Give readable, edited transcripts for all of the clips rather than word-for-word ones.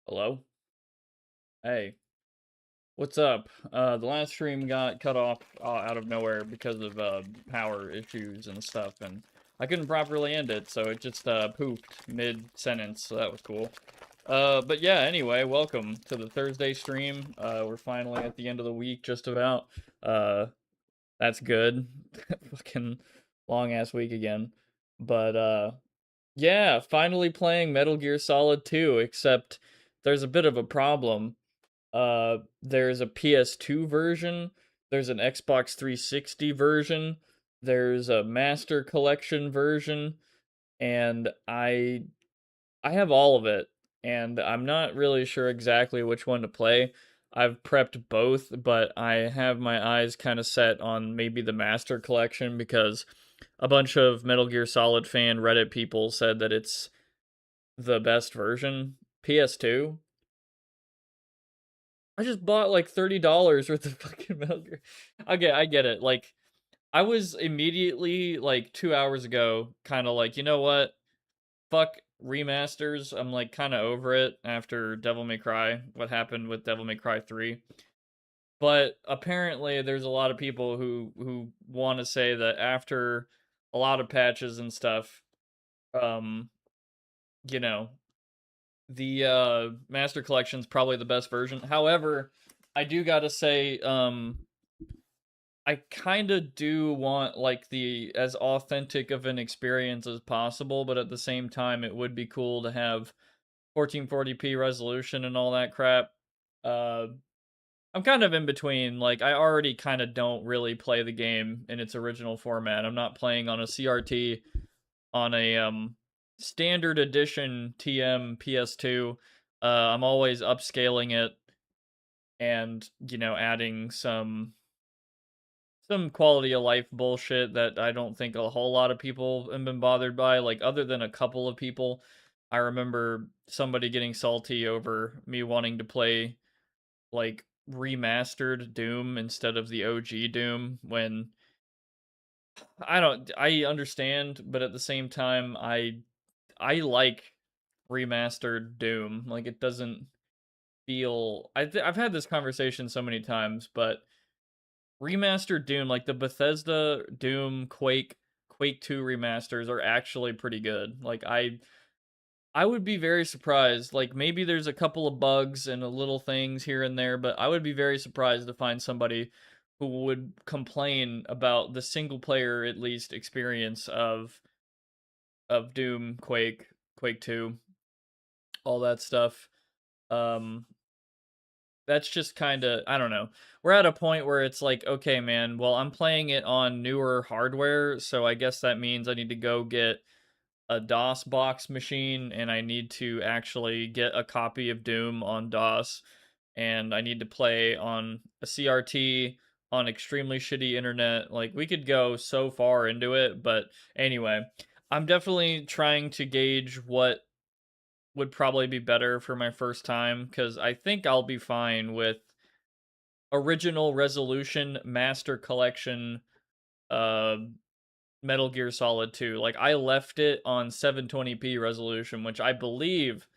Hello? Hey, what's up? The last stream got cut off out of nowhere because of power issues and stuff, and I couldn't properly end it, so it just poofed mid-sentence, so that was cool. But yeah, anyway, welcome to the Thursday stream. We're finally at the end of the week, just about. Uh, that's good. Fucking long-ass week again. But yeah, finally playing Metal Gear Solid 2, except there's a bit of a problem. There's a PS2 version, there's an Xbox 360 version, there's a Master Collection version, and I have all of it, and I'm not really sure exactly which one to play. I've prepped both, but I have my eyes kind of set on maybe the Master Collection because a bunch of Metal Gear Solid fan Reddit people said that it's the best version. PS2, I just bought like $30 worth of fucking Metal Gear. Okay, I get it. Like, I was immediately like 2 hours ago, kind of like, you know what? Fuck remasters. I'm like kind of over it after Devil May Cry. What happened with Devil May Cry 3? But apparently, there's a lot of people who want to say that after a lot of patches and stuff, um, you know, the Master Collection's probably the best version. However, I do gotta say, I kind of do want like the as authentic of an experience as possible, but at the same time, it would be cool to have 1440p resolution and all that crap. Uh, I'm kind of in between. Like, I already kind of don't really play the game in its original format. I'm not playing on a CRT on a standard edition TM PS2. I'm always upscaling it and adding some quality of life bullshit that I don't think a whole lot of people have been bothered by. Like, other than a couple of people, I remember somebody getting salty over me wanting to play like remastered Doom instead of the OG Doom when I understand, but at the same time I like remastered Doom. Like, it doesn't feel I've had this conversation so many times, but remastered Doom, like the Bethesda Doom, Quake 2 remasters are actually pretty good. Like, I would be very surprised. Like, maybe there's a couple of bugs and a little things here and there, but I would be very surprised to find somebody who would complain about the single player at least experience of Doom, Quake 2, all that stuff. Um that's just kind of, I don't know. We're at a point where it's like, okay, man, well, I'm playing it on newer hardware, so I guess that means I need to go get a DOS box machine and I need to actually get a copy of Doom on DOS and I need to play on a CRT on extremely shitty internet. Like, we could go so far into it, but anyway, I'm definitely trying to gauge what would probably be better for my first time because I think I'll be fine with original resolution master collection uh Metal Gear Solid 2. Like, I left it on 720p resolution, which I believe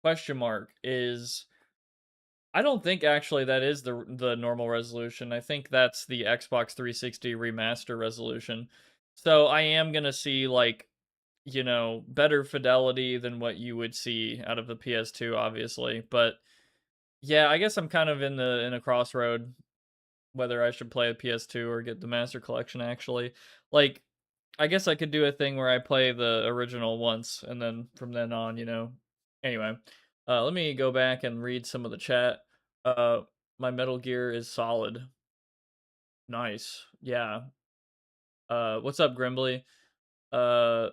question mark is, I don't think actually that is the normal resolution. I think that's the Xbox 360 remaster resolution. So I am going to see like, better fidelity than what you would see out of the PS2 obviously, but yeah, I guess I'm kind of in a crossroad whether I should play a PS2 or get the Master Collection actually. Like, I guess I could do a thing where I play the original once and then from then on. Anyway, let me go back and read some of the chat. Uh, my Metal Gear is solid. Nice. Yeah. What's up, Grimbly? Uh,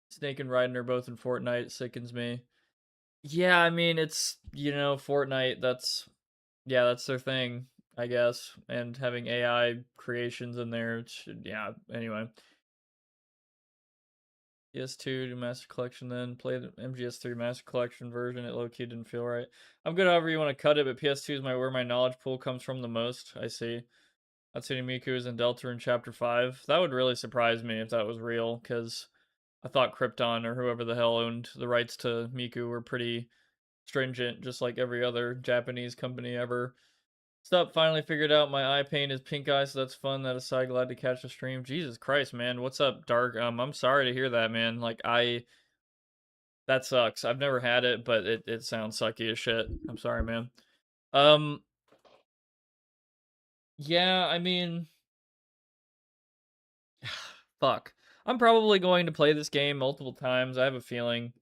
Snake and Raiden are both in Fortnite. It sickens me. Yeah, I mean, it's, Fortnite, yeah, that's their thing, I guess. And having AI creations in there, yeah, anyway. PS2 to Master Collection, then play the MGS3 Master Collection version. It low key didn't feel right. I'm good however you want to cut it, but PS2 is where my knowledge pool comes from the most. I see. Hatsune Miku is in Delta in Chapter 5. That would really surprise me if that was real, because I thought Krypton or whoever the hell owned the rights to Miku were pretty stringent, just like every other Japanese company ever. Sup, finally figured out my eye pain is pink eye, so that's fun. That aside, glad to catch the stream. Jesus Christ, man. What's up, Dark? I'm sorry to hear that, man. Like, that sucks. I've never had it, but it sounds sucky as shit. I'm sorry, man. Um, yeah, I mean, fuck. I'm probably going to play this game multiple times. I have a feeling.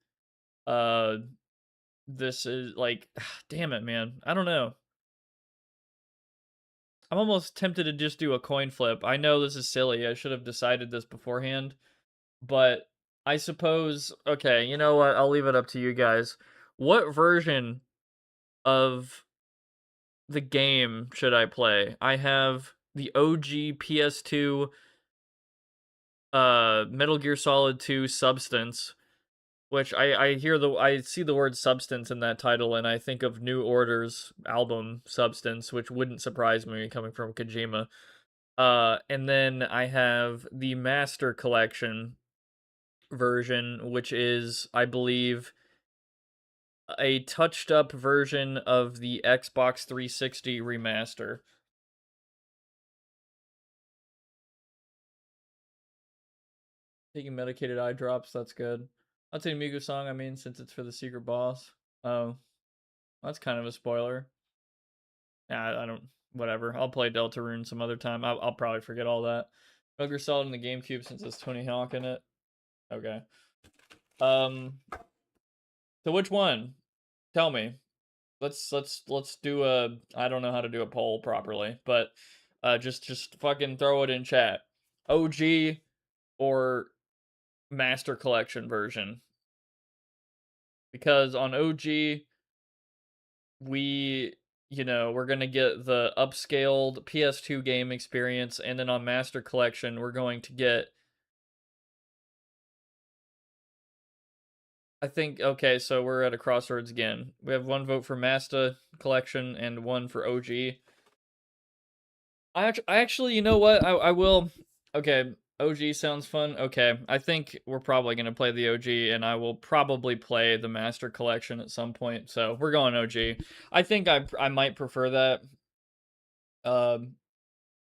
Uh, this is like, damn it, man. I don't know. I'm almost tempted to just do a coin flip. I know this is silly. I should have decided this beforehand, but I suppose, okay, you know what? I'll leave it up to you guys. What version of the game should I play? I have the OG PS2 Metal Gear Solid 2 Substance, which I see the word substance in that title and I think of New Order's album Substance, which wouldn't surprise me coming from Kojima. And then I have the Master Collection version, which is, I believe, a touched up version of the Xbox 360 remaster. Taking medicated eye drops, that's good. I'll take Migu song, I mean, since it's for the secret boss. Oh, that's kind of a spoiler. Yeah, I don't, whatever. I'll play Deltarune some other time. I'll probably forget all that. Metal Gear Solid in the GameCube since it's Tony Hawk in it. Okay. Um, so which one? Tell me. Let's do a, I don't know how to do a poll properly, but just fucking throw it in chat. OG or Master Collection version? Because on OG we, we're going to get the upscaled PS2 game experience, and then on Master Collection we're going to get, I think, okay, so we're at a crossroads again. We have one vote for Master Collection and one for OG. I actually, you know what? I will. Okay, OG sounds fun. Okay, I think we're probably gonna play the OG, and I will probably play the Master Collection at some point. So we're going OG. I think I might prefer that. Um,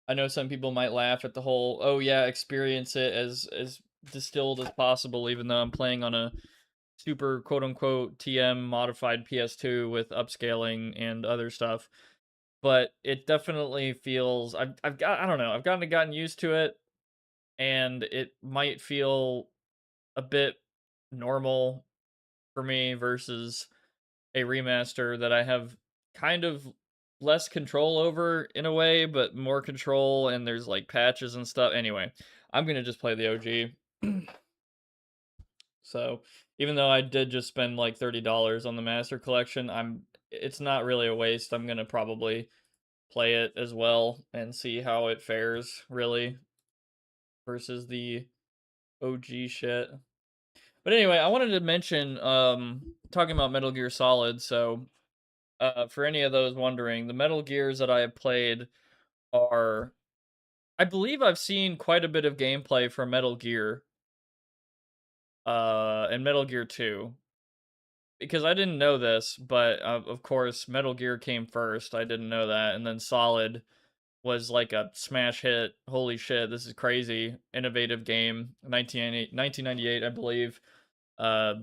I know some people might laugh at the whole, oh yeah, experience it as distilled as possible, even though I'm playing on a super quote unquote TM modified PS2 with upscaling and other stuff. But it definitely feels, I've got, I don't know, I've gotten used to it, and it might feel a bit normal for me versus a remaster that I have kind of less control over in a way, but more control, and there's like patches and stuff. Anyway, I'm gonna just play the OG. So even though I did just spend like $30 on the Master Collection, it's not really a waste. I'm gonna probably play it as well and see how it fares, really, versus the OG shit. But anyway, I wanted to mention, talking about Metal Gear Solid, so for any of those wondering, the Metal Gears that I have played are, I believe I've seen quite a bit of gameplay for Metal Gear, and Metal Gear 2. Because I didn't know this, but of course, Metal Gear came first. I didn't know that. And then Solid was like a smash hit. Holy shit, this is crazy. Innovative game. 1998, I believe. Uh,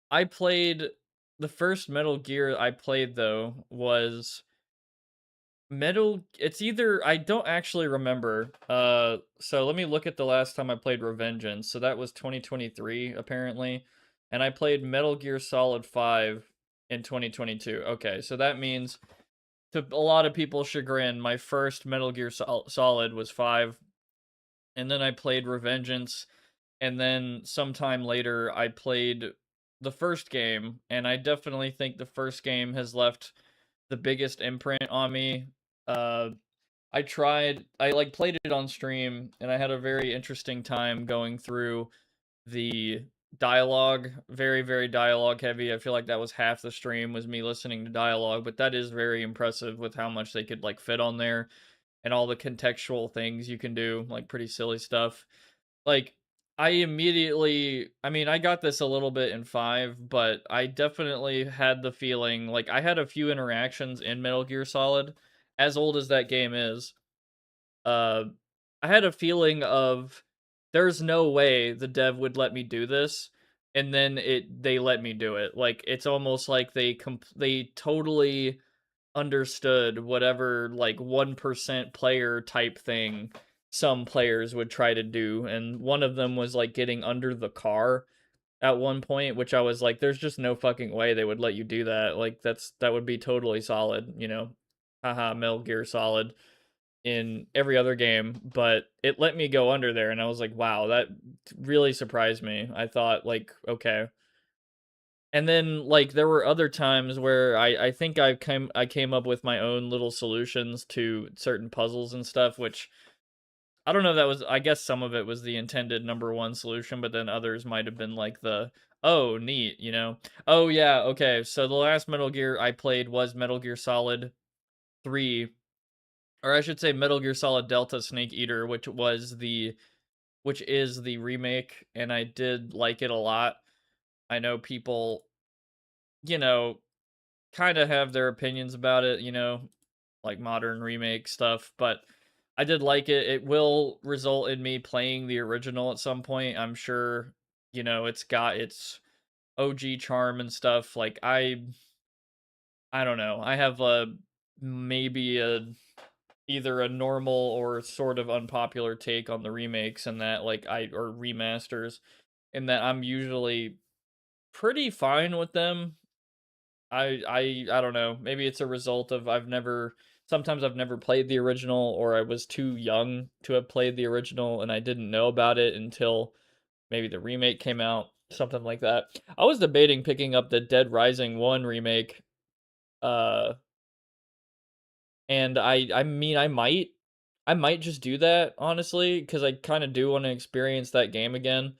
I played the first Metal Gear I played though was it's either, I don't actually remember. So let me look at the last time I played Revengeance. So that was 2023 apparently. And I played Metal Gear Solid 5 in 2022. Okay, so that means, to a lot of people's chagrin, my first Metal Gear Solid was 5, and then I played Revengeance, and then sometime later I played the first game, and I definitely think the first game has left the biggest imprint on me. Uh, I like played it on stream, and I had a very interesting time going through the dialogue. Very, very dialogue heavy. I feel like that was half the stream was me listening to dialogue, but that is very impressive with how much they could like fit on there, and all the contextual things you can do, like pretty silly stuff. Like, I immediately, I mean, I got this a little bit in 5, but I definitely had the feeling like I had a few interactions in Metal Gear Solid, as old as that game is. Uh, I had a feeling of there's no way the dev would let me do this, and then they let me do it. Like it's almost like they totally understood whatever like 1% player type thing some players would try to do, and one of them was like getting under the car at one point, which I was like, there's just no fucking way they would let you do that. Like that would be totally solid, you know. Haha, Metal Gear Solid in every other game, but it let me go under there, and I was like, wow, that really surprised me. I thought like, okay. And then like there were other times where I think I came up with my own little solutions to certain puzzles and stuff, which I don't know if that was, I guess some of it was the intended number one solution, but then others might have been like the, oh neat, you know. Oh yeah, okay. So the last Metal Gear I played was Metal Gear Solid 3, or I should say Metal Gear Solid Delta Snake Eater, which is the remake, and I did like it a lot. I know people, you know, kind of have their opinions about it, you know, like modern remake stuff, but I did like it. It will result in me playing the original at some point. I'm sure, you know, it's got its OG charm and stuff. Like I don't know. I have a maybe a either a normal or sort of unpopular take on the remakes, and that like I or remasters, in that I'm usually pretty fine with them. I don't know. Maybe it's a result of sometimes I've never played the original, or I was too young to have played the original and I didn't know about it until maybe the remake came out, something like that. I was debating picking up the Dead Rising 1 remake, uh and I mean I might just do that honestly, cuz I kind of do want to experience that game again,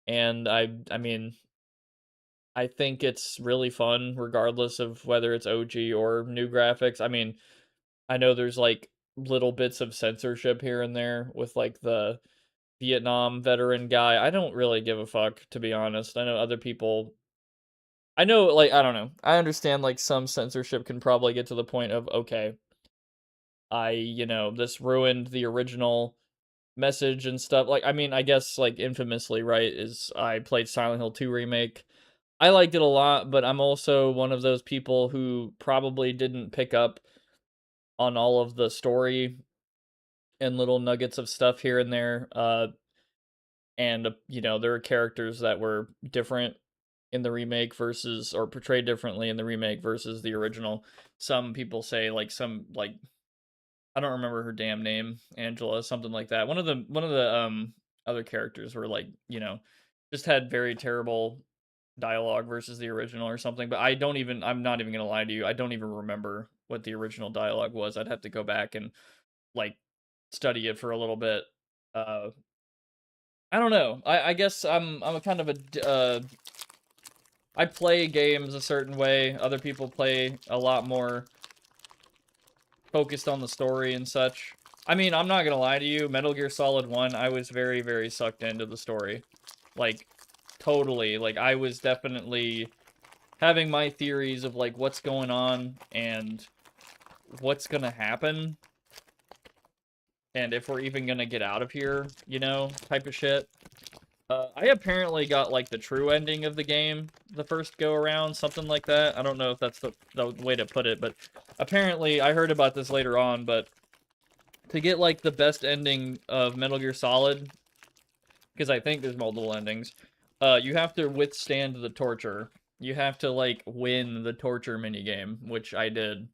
and I mean I think it's really fun regardless of whether it's OG or new graphics. I mean, I know there's like little bits of censorship here and there with like the Vietnam veteran guy. I don't really give a fuck, to be honest. I know other people, I know, like, I don't know. I understand like some censorship can probably get to the point of, okay, this ruined the original message and stuff. Like, I mean, I guess like infamously, right, is I played Silent Hill 2 remake. I liked it a lot, but I'm also one of those people who probably didn't pick up on all of the story and little nuggets of stuff here and there. And there are characters that were different in the remake versus, or portrayed differently in the remake versus the original. Some people say like some like I don't remember her damn name, Angela, something like that. One of the other characters were like, just had very terrible dialogue versus the original or something. But I'm not even gonna lie to you, I don't even remember what the original dialogue was. I'd have to go back and like study it for a little bit. Uh I don't know. I guess I'm a kind of I play games a certain way. Other people play a lot more focused on the story and such. I mean, I'm not gonna lie to you, Metal Gear Solid 1, I was very, very sucked into the story. Like, totally. Like, I was definitely having my theories of, like, what's going on and what's gonna happen, and if we're even gonna get out of here, type of shit. I apparently got, like, the true ending of the game the first go around, something like that. I don't know if that's the way to put it, but apparently I heard about this later on, but to get, like, the best ending of Metal Gear Solid, because I think there's multiple endings, you have to withstand the torture. You have to, like, win the torture minigame, which I did.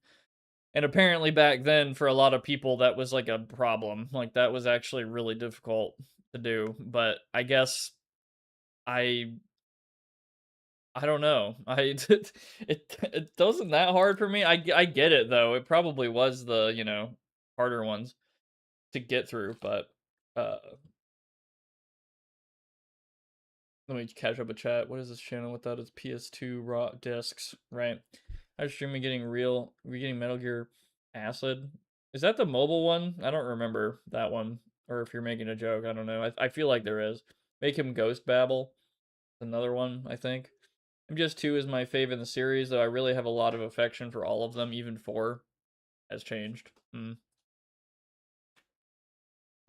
And apparently back then, for a lot of people, that was, like, a problem. Like, that was actually really difficult to do, but I guess I I don't know. It wasn't that hard for me. I get it though. It probably was the, harder ones to get through, but uh let me catch up a chat. What is this channel without its PS2 raw discs? Right. I was streaming we're getting Metal Gear Acid. Is that the mobile one? I don't remember that one. Or if you're making a joke, I don't know. I feel like there is. Make him Ghost Babel. Another one, I think. MGS2 is my fave in the series, though I really have a lot of affection for all of them. Even 4 has changed.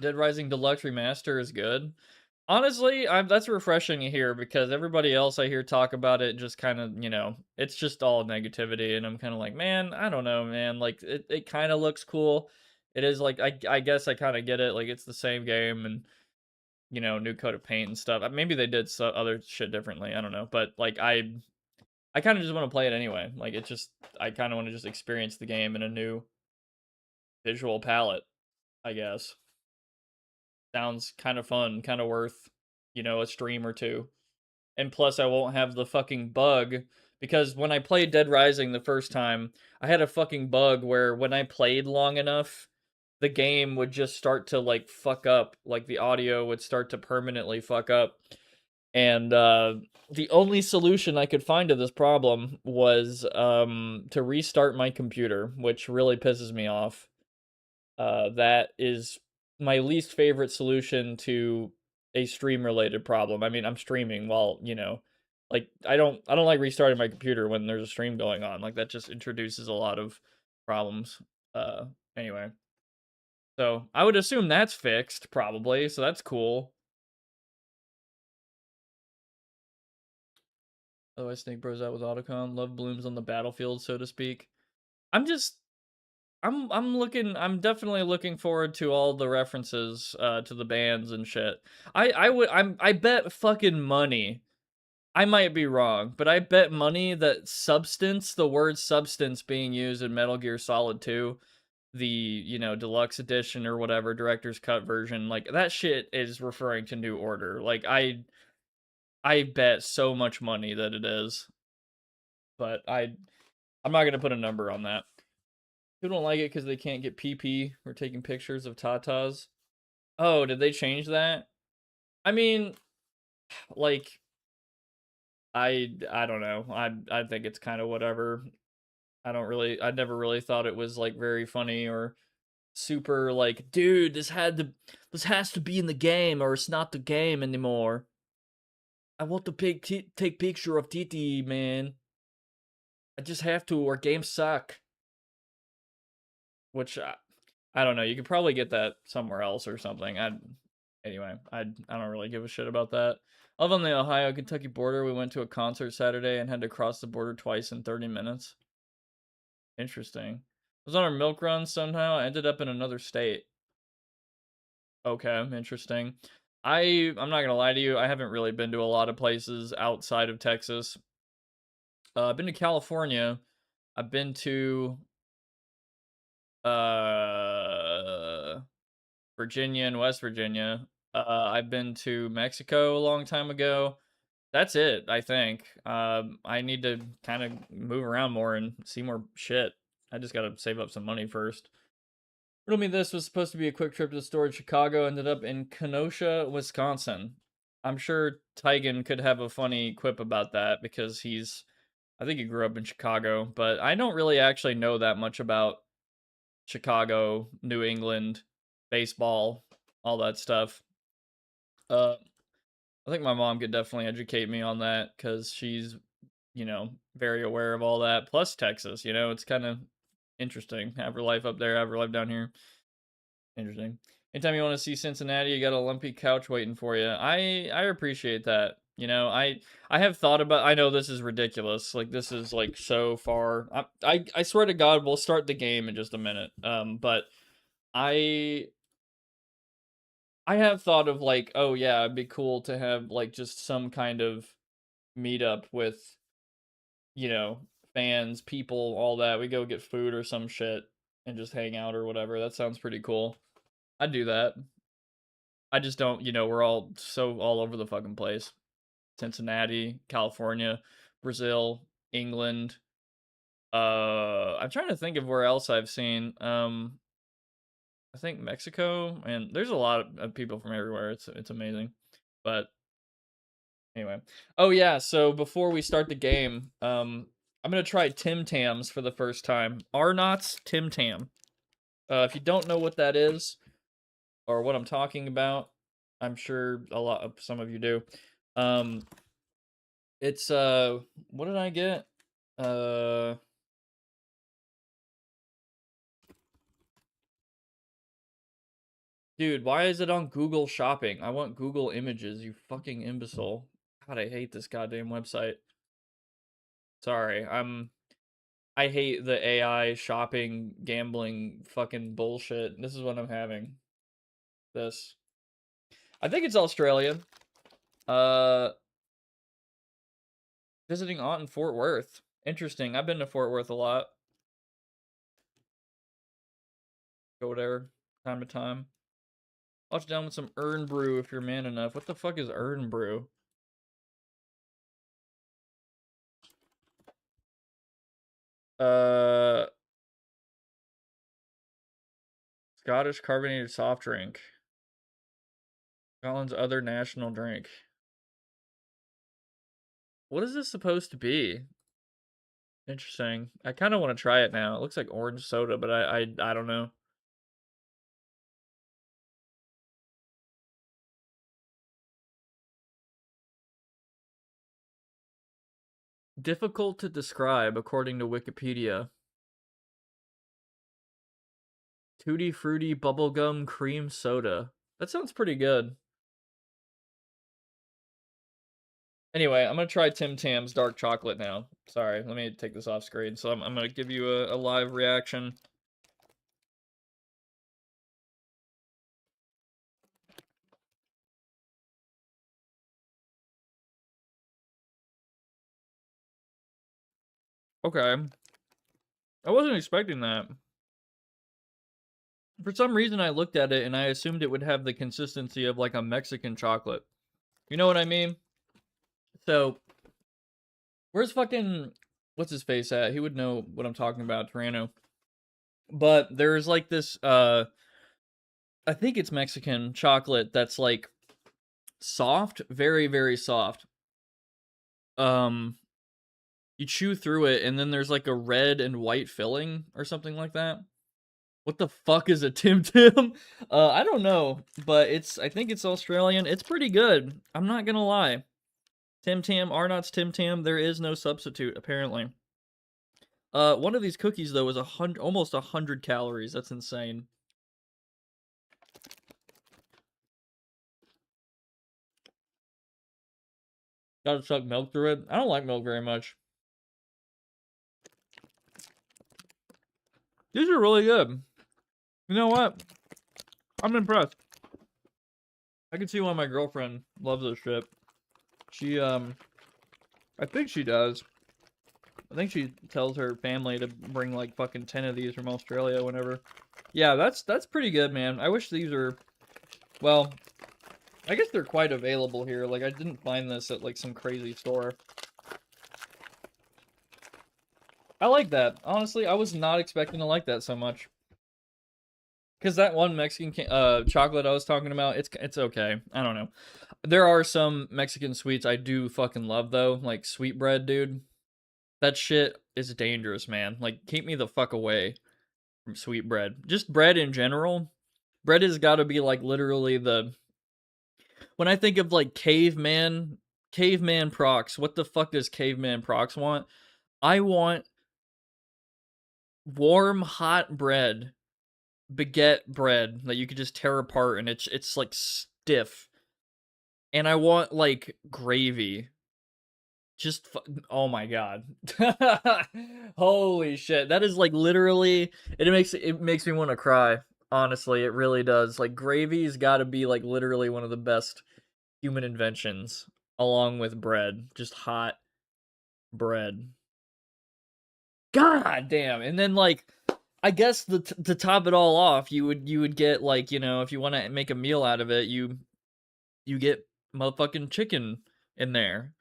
Dead Rising Deluxe Remaster is good. Honestly, that's refreshing to hear because everybody else I hear talk about it just kind of, it's just all negativity, and I'm kind of like, man, I don't know, man. Like, it kind of looks cool. It is like, I guess I kind of get it. Like, it's the same game and, new coat of paint and stuff. Maybe they did other shit differently. I don't know. But, like, I kind of just want to play it anyway. Like, I kind of want to just experience the game in a new visual palette, I guess. Sounds kind of fun, kind of worth, a stream or two. And plus, I won't have the fucking bug because when I played Dead Rising the first time, I had a fucking bug where when I played long enough, the game would just start to like fuck up, like the audio would start to permanently fuck up. And the only solution I could find to this problem was to restart my computer, which really pisses me off. That is my least favorite solution to a stream related problem. I mean, I'm streaming while, like I don't like restarting my computer when there's a stream going on. Like that just introduces a lot of problems. Anyway. So, I would assume that's fixed probably. So that's cool. Otherwise, Snake Bros out with Otacon. Love blooms on the battlefield, so to speak. I'm just I'm definitely looking forward to all the references to the bands and shit. I bet fucking money. I might be wrong, but I bet money that substance, the word substance being used in Metal Gear Solid 2, the, deluxe edition or whatever, director's cut version, like that shit is referring to New Order. Like I bet so much money that it is. But I'm not going to put a number on that. People don't like it because they can't get PP or taking pictures of tatas. Oh, did they change that? I mean, like, I don't know. I think it's kind of whatever. I never really thought it was like very funny or super like, dude, this has to be in the game or it's not the game anymore. I want to take picture of Titi, man. I just have to, or games suck. Which I don't know. You could probably get that somewhere else or something. Anyway, I don't really give a shit about that. I live on the Ohio-Kentucky border. We went to a concert Saturday and had to cross the border twice in 30 minutes. Interesting. I was on our milk run somehow. I ended up in another state. Okay, interesting. I'm not gonna lie to you. I haven't really been to a lot of places outside of Texas. I've been to California. I've been to Virginia and West Virginia. I've been to Mexico a long time ago. That's it, I think. I need to kind of move around more and see more shit. I just gotta save up some money first. Riddle me this was supposed to be a quick trip to the store in Chicago, ended up in Kenosha, Wisconsin. I'm sure Tigan could have a funny quip about that because I think he grew up in Chicago, but I don't really actually know that much about Chicago, New England, baseball, all that stuff. I think my mom could definitely educate me on that because she's, very aware of all that. Plus Texas, it's kind of interesting. Have her life up there, have her life down here. Interesting. Anytime you want to see Cincinnati, you got a lumpy couch waiting for you. I appreciate that. I have thought about. I know this is ridiculous. Like this is like so far. I swear to God, we'll start the game in just a minute. But I I have thought of like, oh yeah, it'd be cool to have like just some kind of meetup with, fans, people, all that. We go get food or some shit and just hang out or whatever. That sounds pretty cool. I'd do that. I just don't, we're all so all over the fucking place. Cincinnati, California, Brazil, England. I'm trying to think of where else I've seen. I think Mexico, and there's a lot of people from everywhere. It's amazing. But anyway. Oh yeah, so before we start the game, I'm gonna try Tim Tams for the first time. Arnott's Tim Tam. If you don't know what that is, or what I'm talking about, I'm sure some of you do. It's what did I get? Uh Dude, why is it on Google Shopping? I want Google Images, you fucking imbecile. God, I hate this goddamn website. Sorry, I hate the AI shopping gambling fucking bullshit. This is what I'm having. This. I think it's Australia. Uh Visiting aunt in Fort Worth. Interesting. I've been to Fort Worth a lot. Go there time to time. Watch down with some Earn Brew if you're man enough. What the fuck is Earn Brew? Uh Scottish carbonated soft drink. Scotland's other national drink. What is this supposed to be? Interesting. I kind of want to try it now. It looks like orange soda, but I don't know. Difficult to describe according to Wikipedia. Tutti Frutti bubblegum cream soda. That sounds pretty good. Anyway, I'm gonna try Tim Tam's dark chocolate now. Sorry, let me take this off screen. So I'm gonna give you a live reaction. Okay. I wasn't expecting that. For some reason, I looked at it and I assumed it would have the consistency of like a Mexican chocolate. You know what I mean? So, where's fucking what's his face at? He would know what I'm talking about, Tarano. But there's like this I think it's Mexican chocolate that's like soft, very very soft. Um you chew through it and then there's like a red and white filling or something like that. What the fuck is a Tim Tam? I don't know, but I think it's Australian. It's pretty good. I'm not gonna lie. Tim Tam, Arnott's Tim Tam, there is no substitute, apparently. One of these cookies though is almost 100 calories. That's insane. Gotta suck milk through it. I don't like milk very much. These are really good. You know what? I'm impressed. I can see why my girlfriend loves this shit. She, I think she does. I think she tells her family to bring like fucking 10 of these from Australia whenever. Yeah, that's pretty good, man. I wish these are, well, I guess they're quite available here. Like, I didn't find this at like some crazy store. I like that. Honestly, I was not expecting to like that so much. Because that one Mexican chocolate I was talking about, it's okay. I don't know. There are some Mexican sweets I do fucking love though, like sweetbread, dude. That shit is dangerous, man. Like, keep me the fuck away from sweetbread. Just bread in general. Bread has got to be like literally the. When I think of like caveman Prox, what the fuck does caveman Prox want? I want warm, hot bread, baguette bread that you could just tear apart and it's like stiff. And I want like gravy. Just oh my god. Holy shit. That is like literally it makes me want to cry. Honestly, it really does. Like gravy's got to be like literally one of the best human inventions along with bread. Just hot bread. God damn. And then like I guess to top it all off, you would get like, if you want to make a meal out of it, you get motherfucking chicken in there.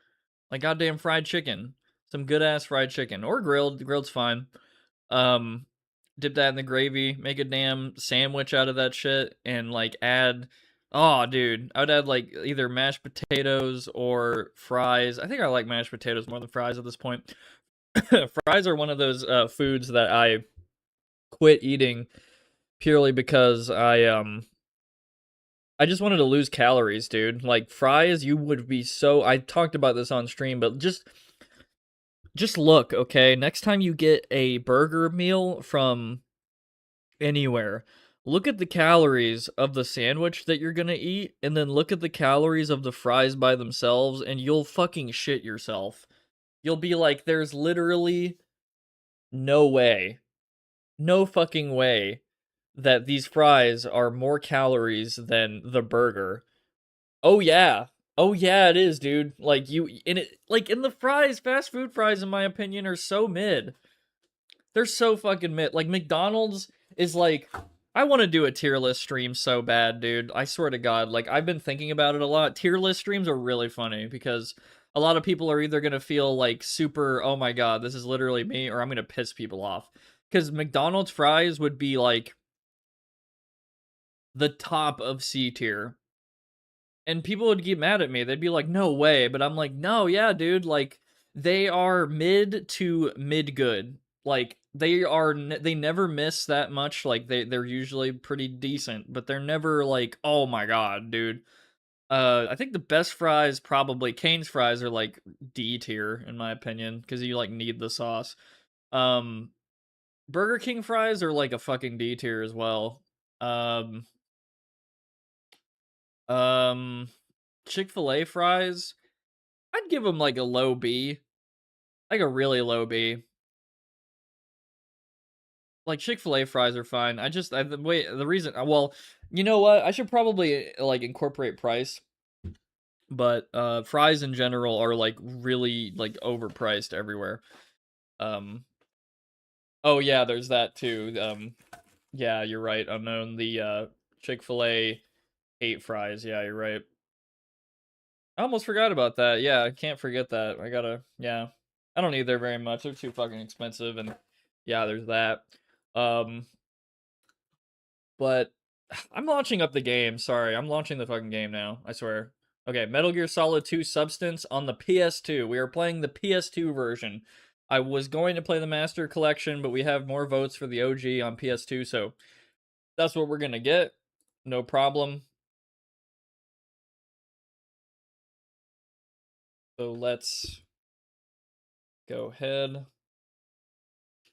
Like goddamn fried chicken. Some good ass fried chicken. Or grilled. Grilled's fine. Um Dip that in the gravy, make a damn sandwich out of that shit, and like add oh dude. I would add like either mashed potatoes or fries. I think I like mashed potatoes more than fries at this point. Fries are one of those foods that I quit eating purely because I just wanted to lose calories, dude. Like, fries, you would be so... I talked about this on stream, but just look, okay? Next time you get a burger meal from anywhere, look at the calories of the sandwich that you're gonna eat, and then look at the calories of the fries by themselves, and you'll fucking shit yourself. You'll be like, there's literally no way, no fucking way that these fries are more calories than the burger. Oh yeah. Oh yeah, it is, dude. Like in the fries, fast food fries in my opinion are so mid. They're so fucking mid. Like McDonald's is like I want to do a tier list stream so bad, dude. I swear to God. Like I've been thinking about it a lot. Tier list streams are really funny because a lot of people are either going to feel like super, "Oh my God, this is literally me," or I'm going to piss people off. Cuz McDonald's fries would be like the top of C tier. And people would get mad at me. They'd be like, "No way." But I'm like, "No, yeah, dude. Like they are mid to mid good. Like they never miss that much. Like they're usually pretty decent, but they're never like, "Oh my God, dude." I think the best fries probably Cane's fries are like D tier in my opinion cuz you like need the sauce. Um Burger King fries are like a fucking D tier as well. Um um Chick-fil-A fries, I'd give them like a low B, like a really low B. Like Chick-fil-A fries are fine. The reason, well, you know what? I should probably like incorporate price, but fries in general are like really like overpriced everywhere. Um, oh yeah, there's that too. Yeah, you're right. Unknown the Chick-fil-A hate fries. Yeah, you're right. I almost forgot about that. Yeah, I can't forget that. Yeah. I don't need there very much. They're too fucking expensive, and yeah, there's that. Um, but I'm launching up the game. Sorry, I'm launching the fucking game now. I swear. Okay, Metal Gear Solid 2 Substance on the PS2. We are playing the PS2 version. I was going to play the Master Collection, but we have more votes for the OG on PS2, so that's what we're gonna get. No problem. So let's go ahead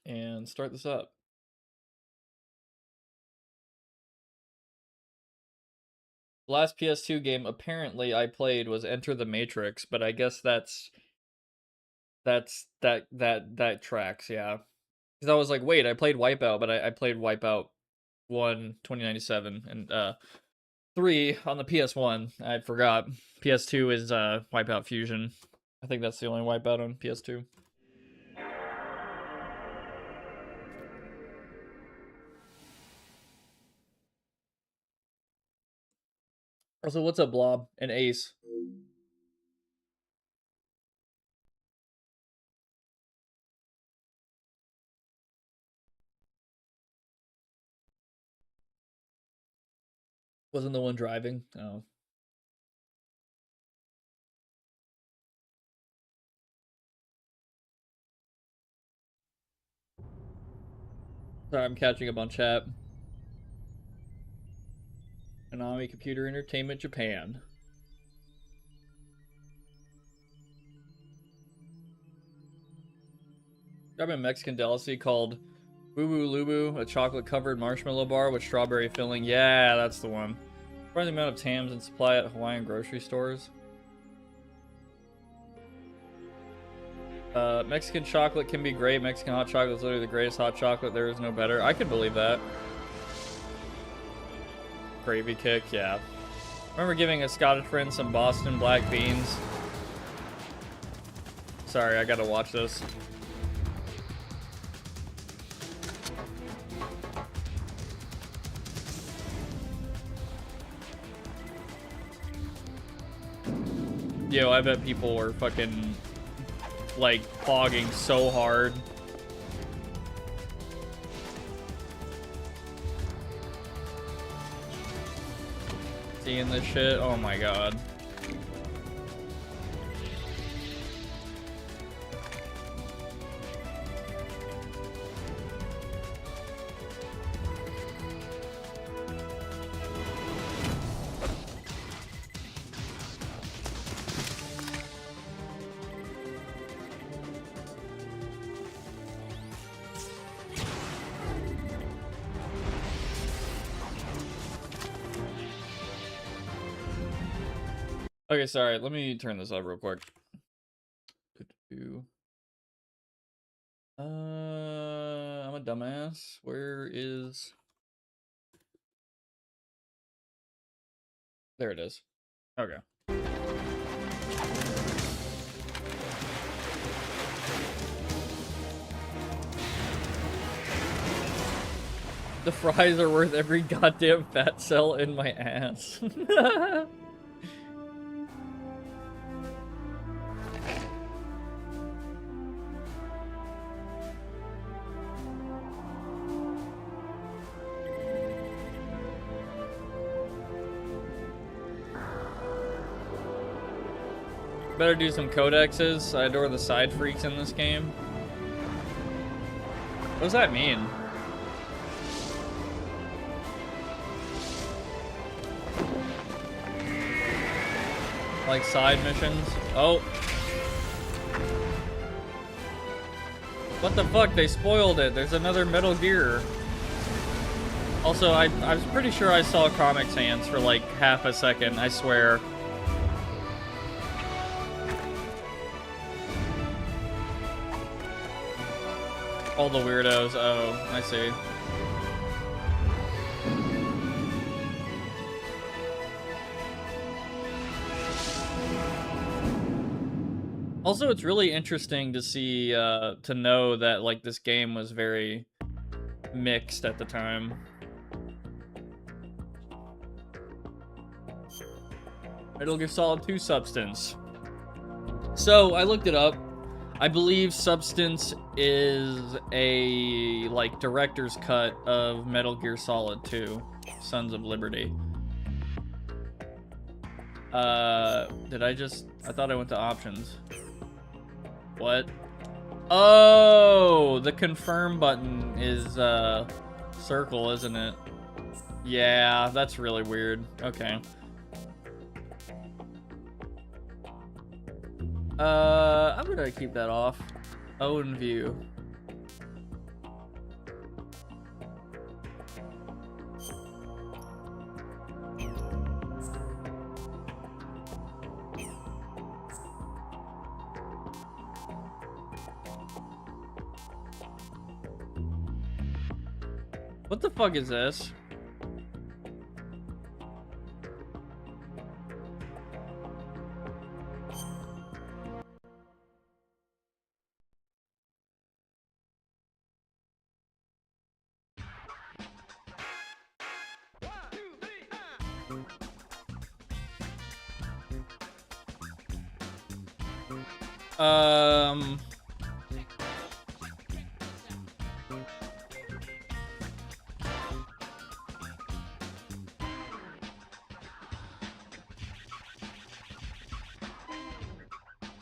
and start this up. The last PS2 game apparently I played was Enter the Matrix, but I guess that tracks, yeah. Because I was like, wait, I played Wipeout, but I played Wipeout 1 2097 and 3 on the PS1. I forgot. PS2 is Wipeout Fusion. I think that's the only Wipeout on PS2. Also, what's up, Blob and Ace? Wasn't the one driving? Oh. Sorry, I'm catching up on chat. Konami Computer Entertainment Japan. Grab a Mexican delicacy called Boo Boo Lubu, a chocolate-covered marshmallow bar with strawberry filling. Yeah, that's the one. Surprising amount of Tams in supply at Hawaiian grocery stores. Mexican chocolate can be great. Mexican hot chocolate is literally the greatest hot chocolate. There is no better. I can believe that. Gravy kick, yeah. I remember giving a Scottish friend some Boston black beans. Sorry, I gotta watch this. Yo, I bet people were fucking, like, pogging so hard. Seeing this shit, oh my god. Okay, sorry. Let me turn this up real quick. I'm a dumbass. Where is... There it is. Okay. The fries are worth every goddamn fat cell in my ass. Better do some codexes. I adore the side freaks in this game. What does that mean? Like side missions? Oh. What the fuck? They spoiled it. There's another Metal Gear. Also, I was pretty sure I saw Comic Sans for like half a second, I swear. All the weirdos. Oh, I see. Also, it's really interesting to see, to know that, like, this game was very mixed at the time. Metal Gear Solid 2 Substance. So, I looked it up. I believe Substance is a, like, director's cut of Metal Gear Solid 2, Sons of Liberty. I thought I went to options. What? Oh, the confirm button is, circle, isn't it? Yeah, that's really weird. Okay. I'm gonna keep that off. Own view. What the fuck is this?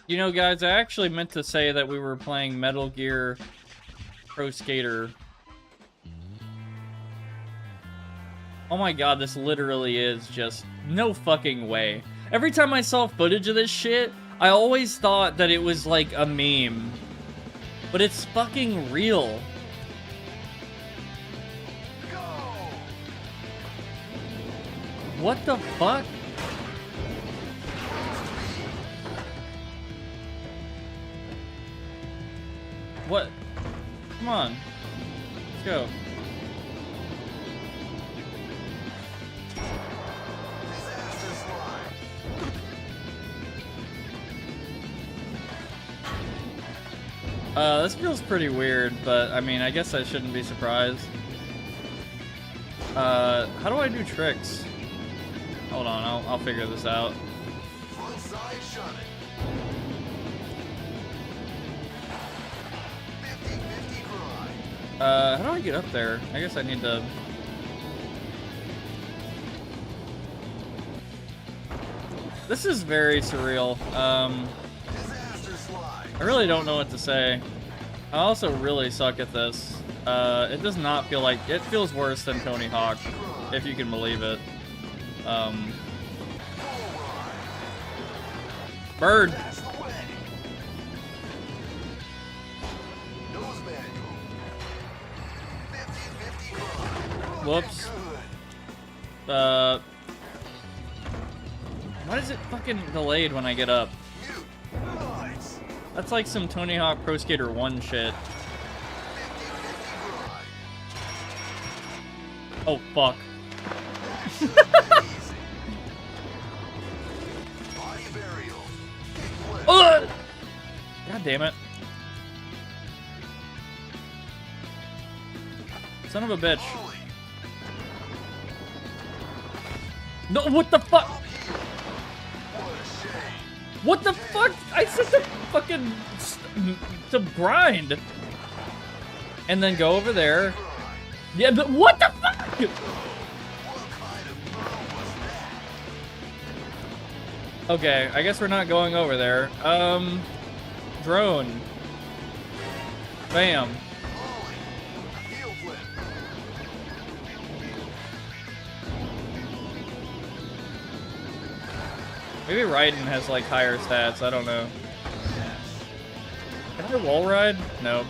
You know, guys, I actually meant to say that we were playing Metal Gear Pro Skater. Oh my god, this literally is just no fucking way. Every time I saw footage of this shit, I always thought that it was like a meme. But it's fucking real. What the fuck? What? Come on. Let's go. This feels pretty weird, but I mean, I guess I shouldn't be surprised. How do I do tricks? Hold on, I'll figure this out. How do I get up there? I guess I need to... This is very surreal. I really don't know what to say. I also really suck at this. It does not feel like... It feels worse than Tony Hawk, if you can believe it. Bird! Whoops. Why is it fucking delayed when I get up? That's like some Tony Hawk Pro Skater 1 shit. Oh, fuck. God damn it. Son of a bitch. No, what the fuck? What the fuck? I said to fucking to grind. And then go over there. Yeah, but what the fuck? Okay, I guess we're not going over there. Drone. Bam. Maybe Raiden has like higher stats, I don't know. Can I wall ride? No.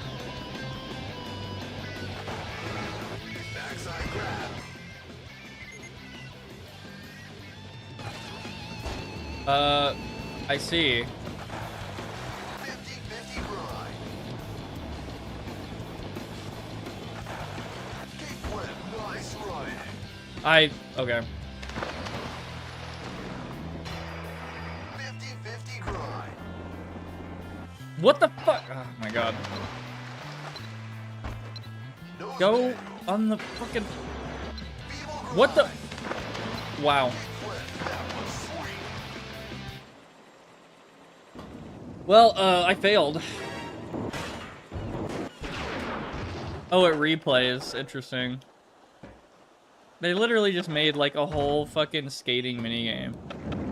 I see. Okay. 50-50 grind. What the fuck? Oh my god. Go on the fucking... What the... Wow. Well, I failed. Oh, it replays. Interesting. They literally just made, like, a whole fucking skating minigame.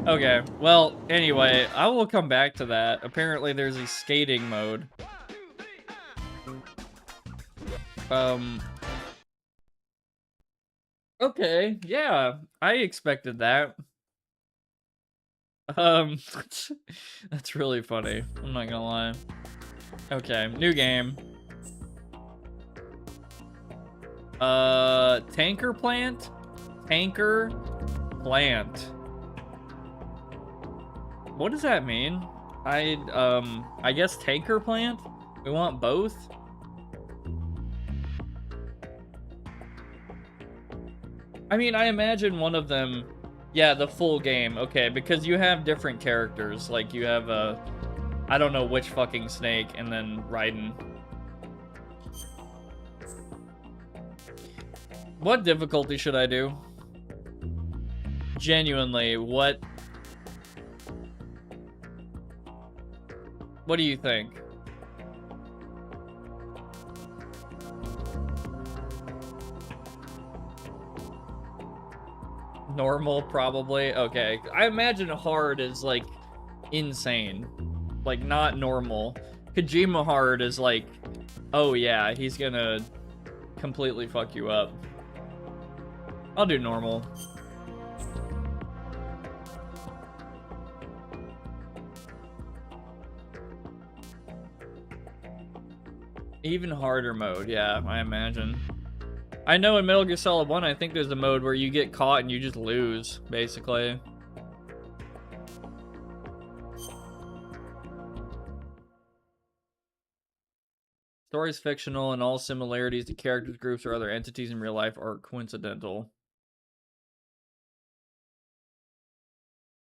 Okay, well, anyway, I will come back to that. Apparently there's a skating mode. Okay, yeah, I expected that. That's really funny. I'm not gonna lie. Okay, new game. Tanker plant? Tanker plant. What does that mean? I guess tanker plant? We want both? I mean, I imagine one of them... Yeah, the full game. Okay, because you have different characters. Like, you have, I don't know which fucking snake, and then Raiden. What difficulty should I do? Genuinely, what do you think? Normal, probably. Okay. I imagine hard is, like, insane. Like, not normal. Kojima hard is, like, oh, yeah, he's gonna completely fuck you up. I'll do normal. Even harder mode, yeah, I imagine. I know in Metal Gear Solid 1, I think there's a mode where you get caught and you just lose, basically. Story's fictional, and all similarities to characters, groups, or other entities in real life are coincidental.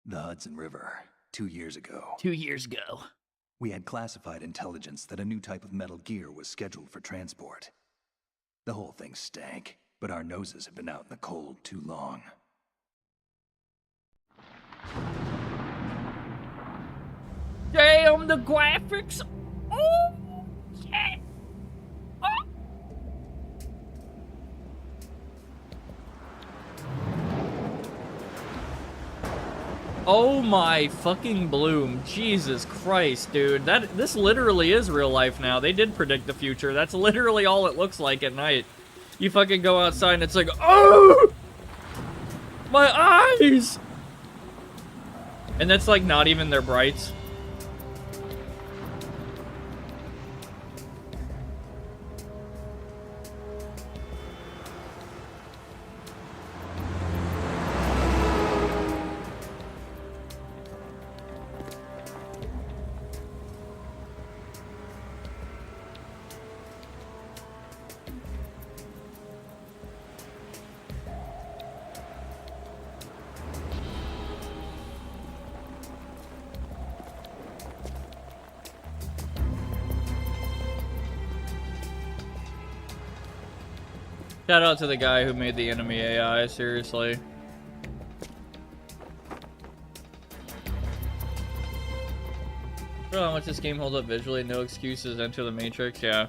The Hudson River, 2 years ago. 2 years ago. We had classified intelligence that a new type of Metal Gear was scheduled for transport. The whole thing stank, but our noses have been out in the cold too long. Damn, the graphics! Oh, shit! Oh. Oh my fucking bloom. Jesus Christ, dude. This literally is real life now. They did predict the future. That's literally all it looks like at night. You fucking go outside and it's like, oh! My eyes! And that's like not even their brights. Shout out to the guy who made the enemy AI, seriously. For how much this game holds up visually, no excuses, enter the Matrix, yeah.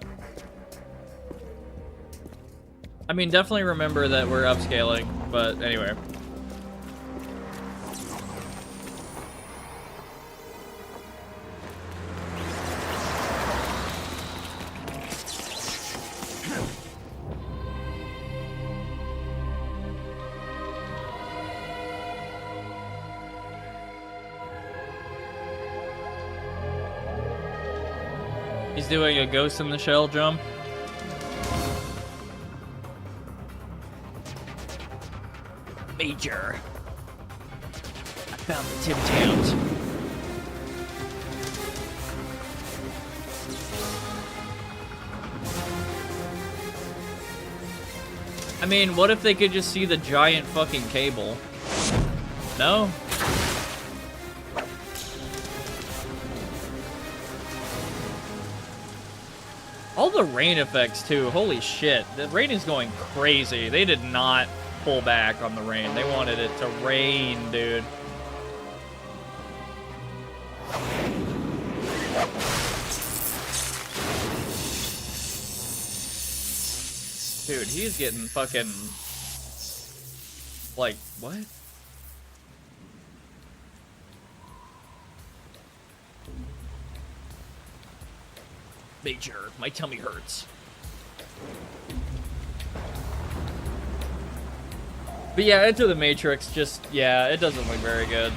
I mean, definitely remember that we're upscaling, but anyway. He's doing a Ghost in the Shell jump. Major. I found the Tim Tams. I mean, what if they could just see the giant fucking cable? No? All the rain effects, too. Holy shit. The rain is going crazy. They did not pull back on the rain. They wanted it to rain, dude. Dude, he's getting fucking... Like, what? Major, my tummy hurts. But yeah, Enter the Matrix, just, yeah, it doesn't look very good.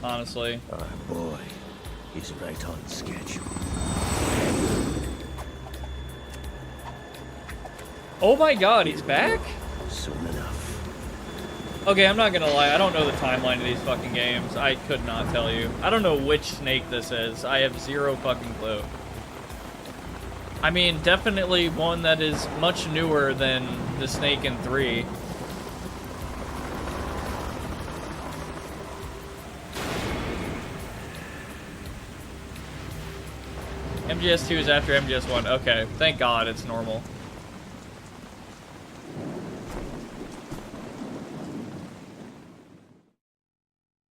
Honestly. Our boy is right on schedule. Oh my god, he's back? Soon enough. Okay, I'm not gonna lie, I don't know the timeline of these fucking games. I could not tell you. I don't know which Snake this is. I have zero fucking clue. I mean, definitely one that is much newer than the Snake in 3. MGS2 is after MGS1. Okay, thank God it's normal.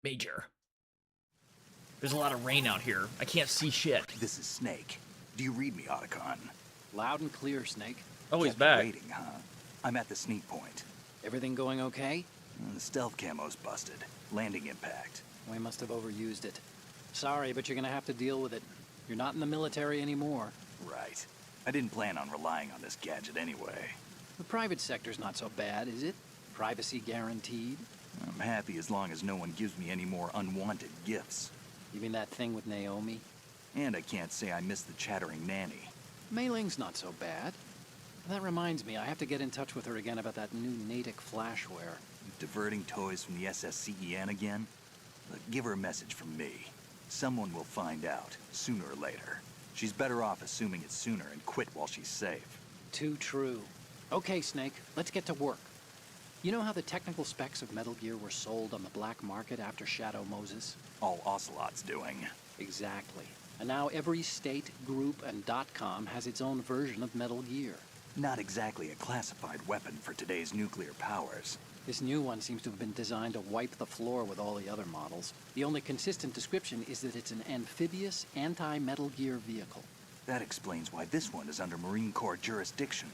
Major. There's a lot of rain out here. I can't see shit. This is Snake. Do you read me, Otacon? Loud and clear, Snake. Oh, he's Kept back. Waiting, huh? I'm at the sneak point. Everything going okay? The stealth camo's busted. Landing impact. We must have overused it. Sorry, but you're gonna have to deal with it. You're not in the military anymore. Right. I didn't plan on relying on this gadget anyway. The private sector's not so bad, is it? Privacy guaranteed? I'm happy as long as no one gives me any more unwanted gifts. You mean that thing with Naomi? And I can't say I miss the chattering nanny. Mei Ling's not so bad. That reminds me, I have to get in touch with her again about that new Natick flashware. Diverting toys from the SSCEN again? Look, give her a message from me. Someone will find out, sooner or later. She's better off assuming it sooner and quit while she's safe. Too true. Okay, Snake, let's get to work. You know how the technical specs of Metal Gear were sold on the black market after Shadow Moses? All Ocelot's doing. Exactly. And now every state, group, and .com has its own version of Metal Gear. Not exactly a classified weapon for today's nuclear powers. This new one seems to have been designed to wipe the floor with all the other models. The only consistent description is that it's an amphibious, anti-Metal Gear vehicle. That explains why this one is under Marine Corps jurisdiction.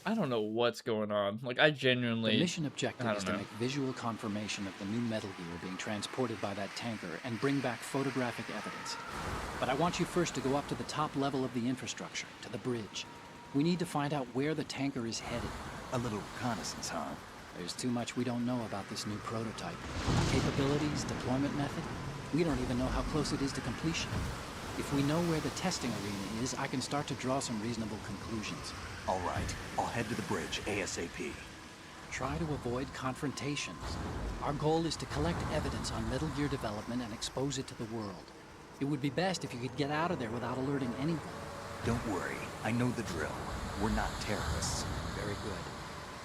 I don't know what's going on. Like, I genuinely... The mission objective I is don't to know. make visual confirmation of the new Metal Gear being transported by that tanker and bring back photographic evidence. But I want you first to go up to the top level of the infrastructure, to the bridge. We need to find out where the tanker is headed. A little reconnaissance, huh? There's too much we don't know about this new prototype. Capabilities, deployment method, we don't even know how close it is to completion. If we know where the testing arena is, I can start to draw some reasonable conclusions. All right, I'll head to the bridge ASAP. Try to avoid confrontations. Our goal is to collect evidence on Metal Gear development and expose it to the world. It would be best if you could get out of there without alerting anyone. Don't worry, I know the drill. We're not terrorists. Very good.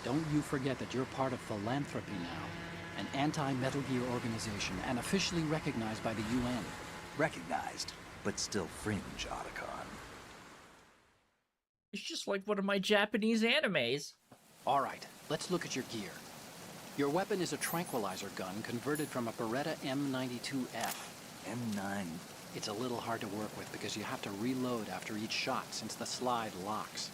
Don't you forget that you're part of Philanthropy now, an anti-Metal Gear organization and officially recognized by the UN. Recognized, but still fringe, Otacon. It's just like one of my Japanese animes. All right, let's look at your gear. Your weapon is a tranquilizer gun converted from a Beretta M92F. M9. It's a little hard to work with because you have to reload after each shot since the slide locks.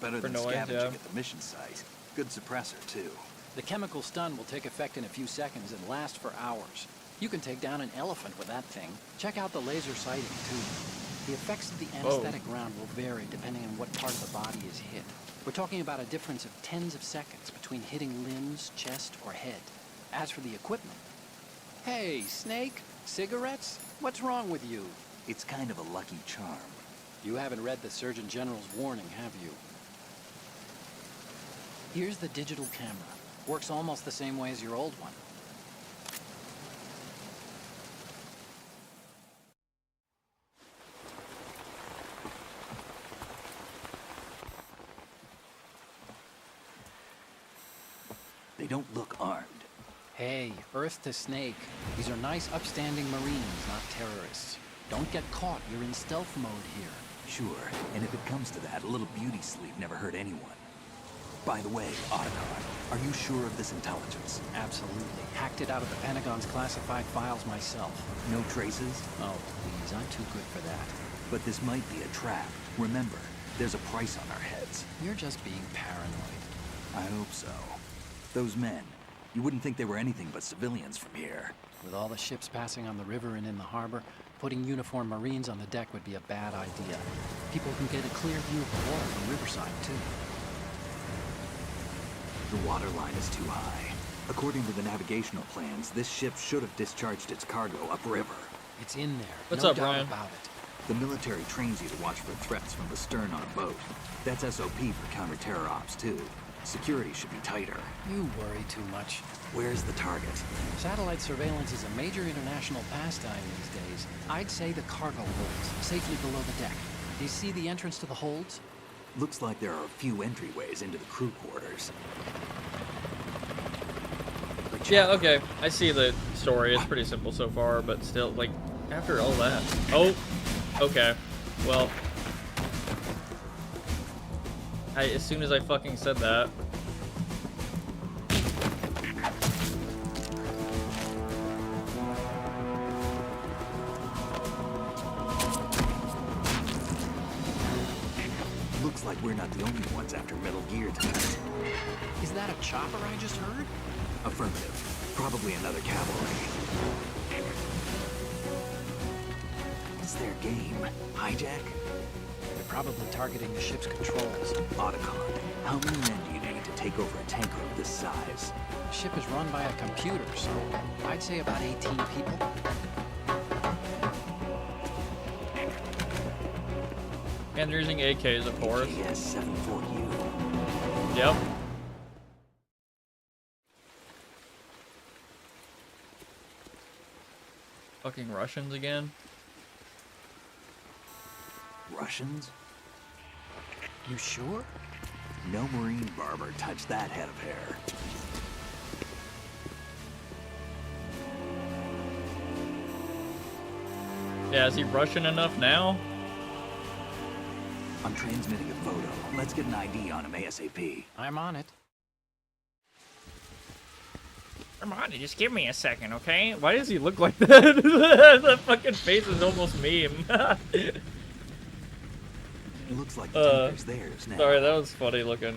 Better For than noise, scavenging yeah. at the mission site. Good suppressor, too. The chemical stun will take effect in a few seconds and last for hours. You can take down an elephant with that thing. Check out the laser sighting, too. The effects of the anesthetic round will vary depending on what part of the body is hit. We're talking about a difference of tens of seconds between hitting limbs, chest, or head. As for the equipment... Hey, Snake? Cigarettes? What's wrong with you? It's kind of a lucky charm. You haven't read the Surgeon General's warning, have you? Here's the digital camera. Works almost the same way as your old one. They don't look armed. Hey, Earth to Snake. These are nice, upstanding Marines, not terrorists. Don't get caught. You're in stealth mode here. Sure, and if it comes to that, a little beauty sleep never hurt anyone. By the way, Iconian, are you sure of this intelligence? Absolutely. Hacked it out of the Pentagon's classified files myself. No traces? Oh, please, I'm too good for that. But this might be a trap. Remember, there's a price on our heads. You're just being paranoid. I hope so. Those men, you wouldn't think they were anything but civilians from here. With all the ships passing on the river and in the harbor, putting uniformed Marines on the deck would be a bad idea. People can get a clear view of the water from Riverside, too. The water line is too high. According to the navigational plans, this ship should have discharged its cargo upriver. It's in there. What's no up, doubt Ryan? about it. The military trains you to watch for threats from the stern on a boat. That's SOP for counter-terror ops, too. Security should be tighter. You worry too much. Where's the target? Satellite surveillance is a major international pastime these days. I'd say the cargo holds, safely below the deck. Do you see the entrance to the holds? Looks like there are a few entryways into the crew quarters. Good job. Yeah, okay. I see the story. It's pretty simple so far, but still, like, after all that. Oh, okay. Well, as soon as I fucking said that. Looks like we're not the only ones after Metal Gear tonight. Is that a chopper I just heard? Affirmative. Probably another cavalry. What's their game? Hijack? They're probably targeting the ship's controls. Otacon. How many men do you need to take over a tanker of this size? The ship is run by a computer, so I'd say about 18 people. And they're using AKs, of course. Yes, 74U. Yep. Fucking Russians again. Russians? You sure? No Marine barber touched that head of hair. Yeah, is he Russian enough now? I'm transmitting a photo. Let's get an ID on him ASAP. I'm on it. Come on, just give me a second, okay? Why does he look like that? That fucking face is almost meme. It looks like the tanker's theirs now. Sorry, that was funny looking.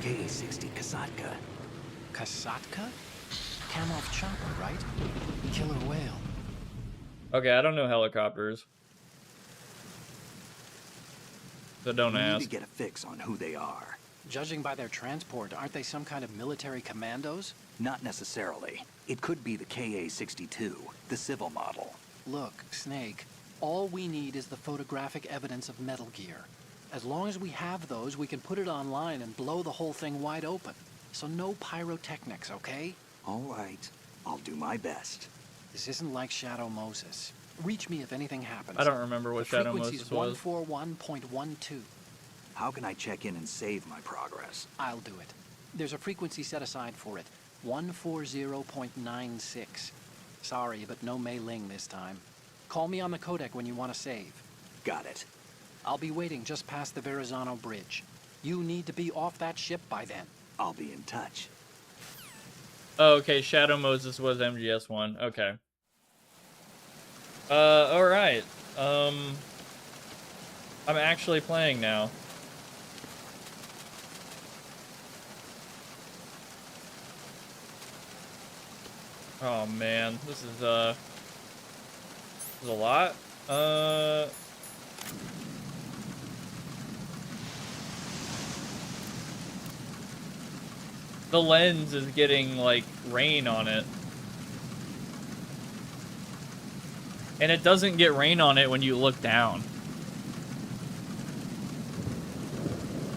KA-60 Kasatka. Kasatka? Kamov chopper, right? Killer whale. Okay, I don't know helicopters. So don't We need ask. to get a fix on who they are. Judging by their transport, aren't they some kind of military commandos? Not necessarily. It could be the KA-62, the civil model. Look, Snake, all we need is the photographic evidence of Metal Gear. As long as we have those, we can put it online and blow the whole thing wide open. So no pyrotechnics, okay? All right. I'll do my best. This isn't like Shadow Moses. Reach me if anything happens. I don't remember what The Shadow frequency's Moses was. 141.12. How can I check in and save my progress? I'll do it. There's a frequency set aside for it. 140.96. Sorry, but no Mei Ling this time. Call me on the codec when you want to save. Got it. I'll be waiting just past the Verrazano Bridge. You need to be off that ship by then. I'll be in touch. Oh, okay, Shadow Moses was MGS1. Okay. Alright. I'm actually playing now. Oh man, this is a lot. The lens is getting like rain on it. And it doesn't get rain on it when you look down.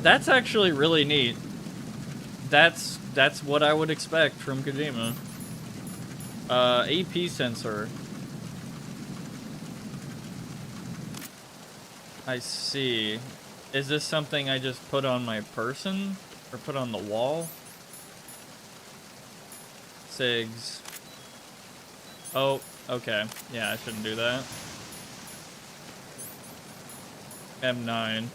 That's actually really neat. That's what I would expect from Kojima. AP sensor. I see. Is this something I just put on my person? Or put on the wall? SIGs. Oh, okay. Yeah, I shouldn't do that. M9.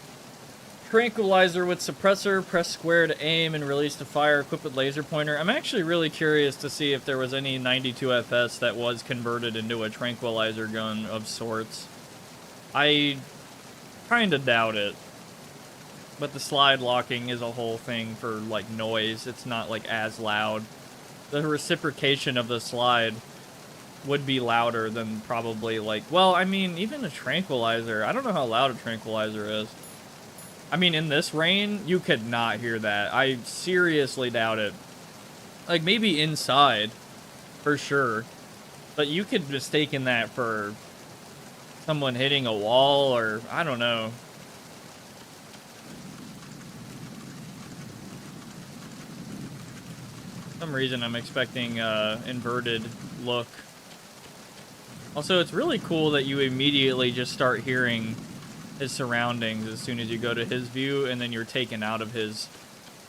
Tranquilizer with suppressor, press square to aim and release to fire, equipped with laser pointer. I'm actually really curious to see if there was any 92FS that was converted into a tranquilizer gun of sorts. I kind of doubt it. But the slide locking is a whole thing for, like, noise. It's not, like, as loud. The reciprocation of the slide would be louder than probably, like... Well, I mean, even a tranquilizer. I don't know how loud a tranquilizer is. I mean, in this rain, you could not hear that. I seriously doubt it. Like, maybe inside, for sure. But you could mistaken that for someone hitting a wall, or I don't know. For some reason, I'm expecting inverted look. Also, it's really cool that you immediately just start hearing his surroundings as soon as you go to his view, and then you're taken out of his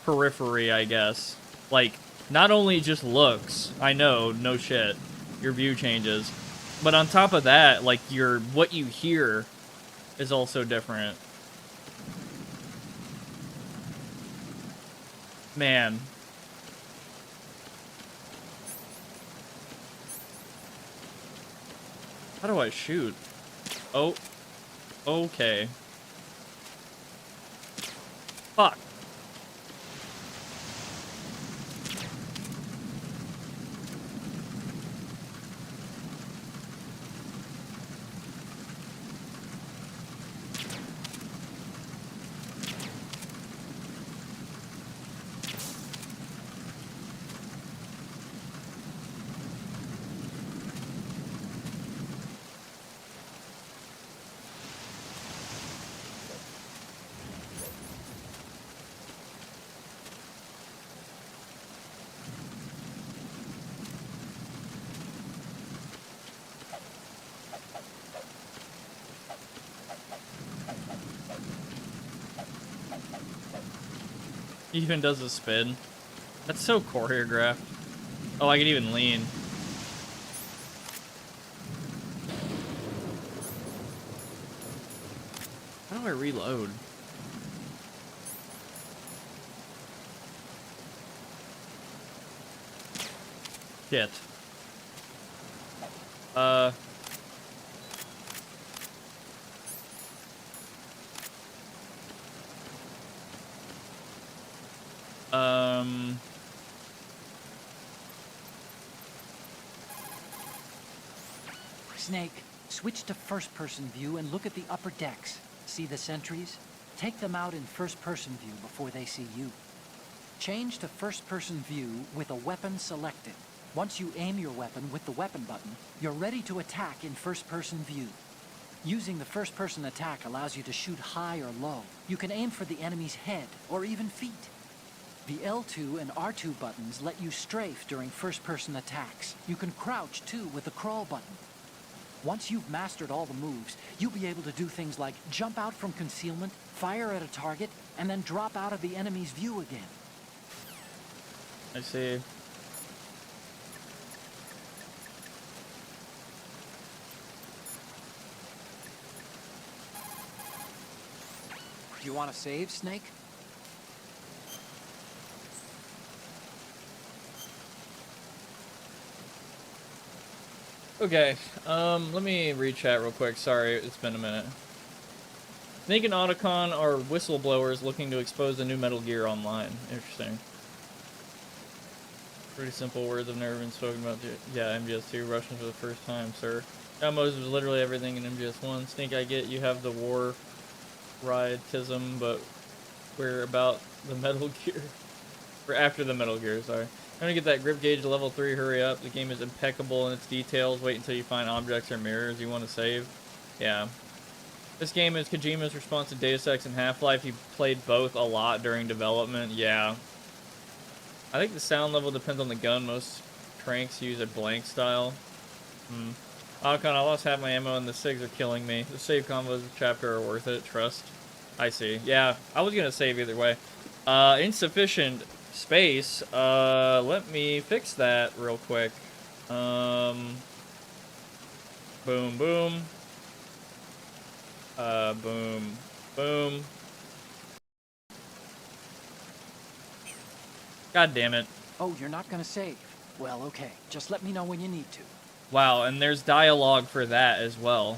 periphery, I guess. Like, not only just looks, I know, no shit, your view changes, but on top of that, like, what you hear is also different. Man. How do I shoot? Oh. Okay. Fuck. He even does a spin. That's so choreographed. Oh, I can even lean. How do I reload? Shit. Snake, switch to first-person view and look at the upper decks. See the sentries? Take them out in first-person view before they see you. Change to first-person view with a weapon selected. Once you aim your weapon with the weapon button, you're ready to attack in first-person view. Using the first-person attack allows you to shoot high or low. You can aim for the enemy's head or even feet. The L2 and R2 buttons let you strafe during first-person attacks. You can crouch, too, with the crawl button. Once you've mastered all the moves, you'll be able to do things like jump out from concealment, fire at a target, and then drop out of the enemy's view again. I see. You want to save, Snake? Okay, let me read chat real quick. Sorry, it's been a minute. Snake and Otacon are whistleblowers looking to expose the new Metal Gear Online. Interesting. Pretty simple words have never been spoken about. Yeah, MGS2, Russian for the first time, sir. Mos was literally everything in MGS1. Snake, I get you have the war riotism, but we're about the Metal Gear. We're after the Metal Gear, sorry. I'm gonna get that grip gauge to level 3, hurry up. The game is impeccable in its details. Wait until you find objects or mirrors you want to save. Yeah. This game is Kojima's response to Deus Ex and Half-Life. He played both a lot during development. Yeah. I think the sound level depends on the gun. Most tranks use a blank style. Alcon, I lost half my ammo and the SIGs are killing me. The save combos of chapter are worth it. Trust. I see. Yeah, I was gonna save either way. Insufficient space. Let me fix that real quick. Boom, boom. Boom, boom. God damn it. Oh, you're not gonna save. Well, okay. Just let me know when you need to. Wow, and there's dialogue for that as well.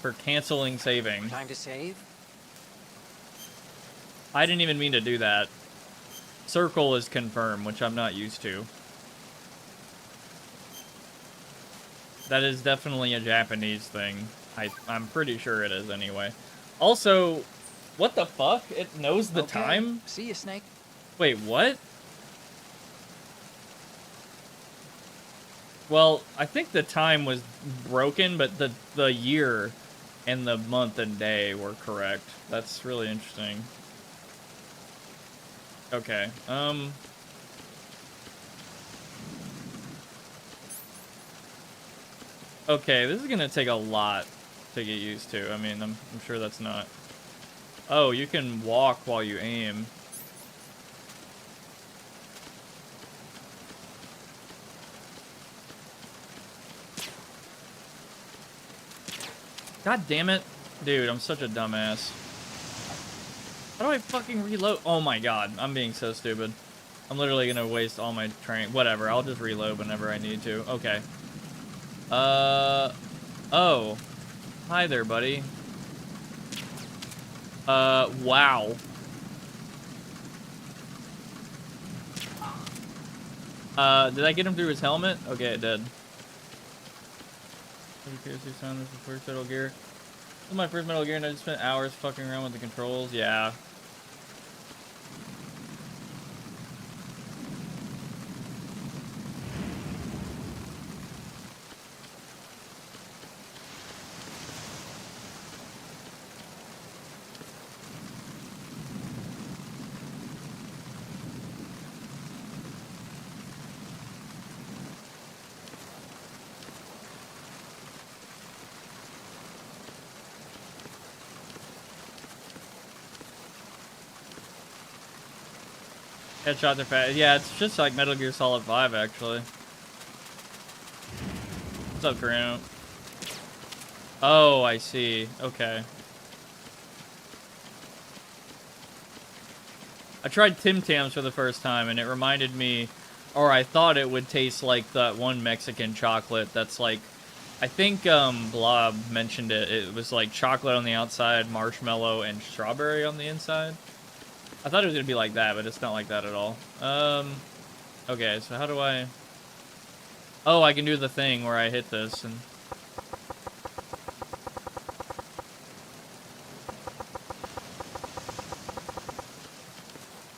For canceling saving. Time to save? I didn't even mean to do that. Circle is confirmed, which I'm not used to. That is definitely a Japanese thing. I'm pretty sure it is anyway. Also, what the fuck? It knows the time? See you, Snake. Wait, what? Well, I think the time was broken, but the year and the month and day were correct. That's really interesting. Okay, okay, this is gonna take a lot to get used to. I mean, I'm sure that's not... Oh, you can walk while you aim. God damn it. Dude, I'm such a dumbass. How do I fucking reload? Oh my god, I'm being so stupid. I'm literally gonna waste all my training. Whatever, I'll just reload whenever I need to. Okay. Oh. Hi there, buddy. Wow. Did I get him through his helmet? Okay, it did. Sound is the first Metal Gear. This is my first Metal Gear and I just spent hours fucking around with the controls. Yeah. Headshots are fast. Yeah, it's just like Metal Gear Solid 5, actually. What's up, Grant? Oh, I see. Okay. I tried Tim Tams for the first time, and it reminded me, or I thought it would taste like that one Mexican chocolate that's like, I think Blob mentioned it. It was like chocolate on the outside, marshmallow, and strawberry on the inside. I thought it was gonna be like that, but it's not like that at all. Okay, so how do I... Oh, I can do the thing where I hit this and...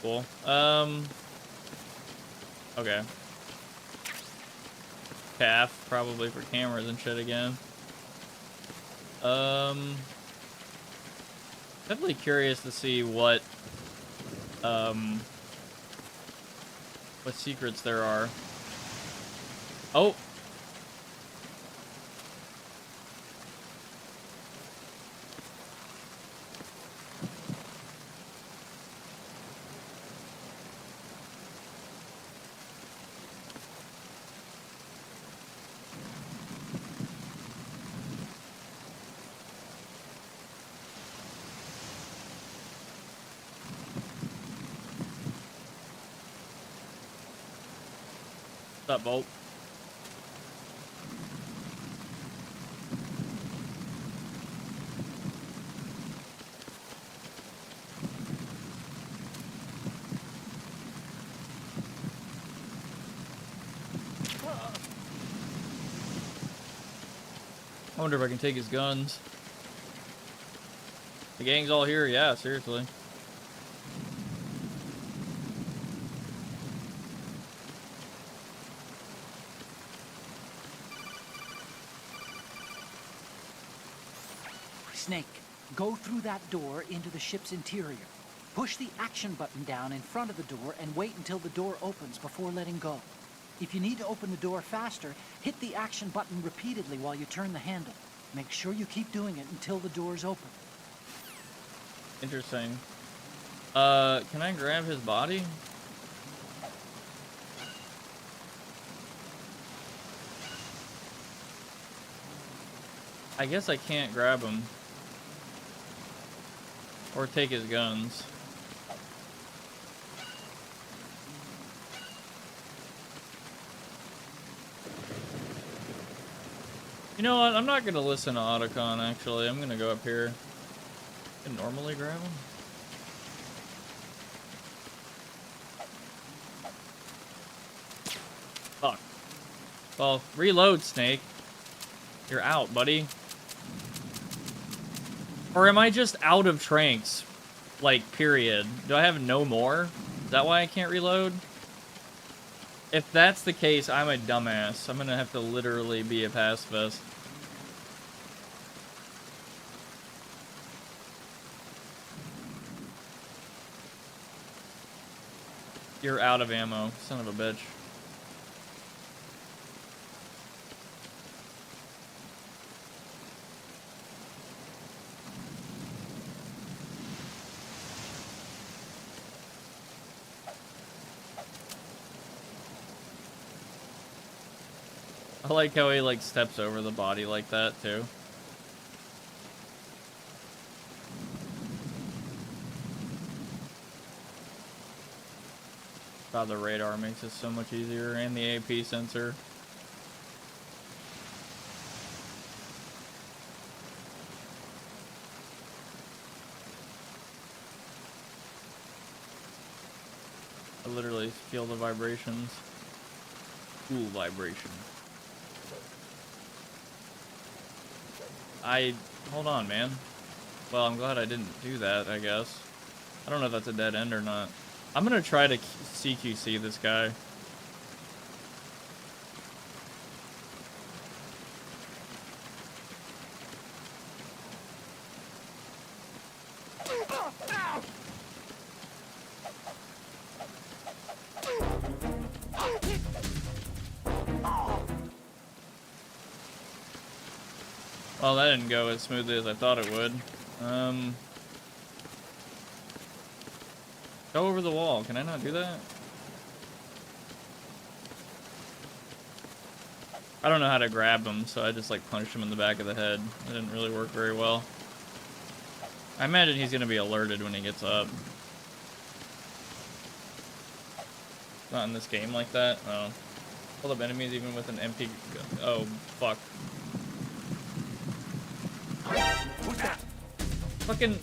Cool. Okay. Calf, probably for cameras and shit again. Definitely curious to see what secrets there are. Oh! What's up, Bolt? I wonder if I can take his guns. The gang's all here? Yeah, seriously. Snake, go through that door into the ship's interior. Push the action button down in front of the door and wait until the door opens before letting go. If you need to open the door faster, hit the action button repeatedly while you turn the handle. Make sure you keep doing it until the door's open. Interesting. Can I grab his body? I guess I can't grab him. Or take his guns. You know what? I'm not gonna listen to Otacon, actually. I'm gonna go up here and normally grab him. Fuck. Well, reload, Snake. You're out, buddy. Or am I just out of tranks? Like, period. Do I have no more? Is that why I can't reload? If that's the case, I'm a dumbass. I'm gonna have to literally be a pacifist. You're out of ammo, son of a bitch. I like how he, like, steps over the body like that, too. God, the radar makes it so much easier, and the AP sensor. I literally feel the vibrations. Cool vibration. Hold on, man. Well, I'm glad I didn't do that, I guess. I don't know if that's a dead end or not. I'm gonna try to CQC this guy. Well, that didn't go as smoothly as I thought it would. Go over the wall. Can I not do that? I don't know how to grab him, so I just like punched him in the back of the head. It didn't really work very well. I imagine he's gonna be alerted when he gets up. Not in this game like that. Oh. Hold up enemies even with an MP. Oh, fuck. Fucking.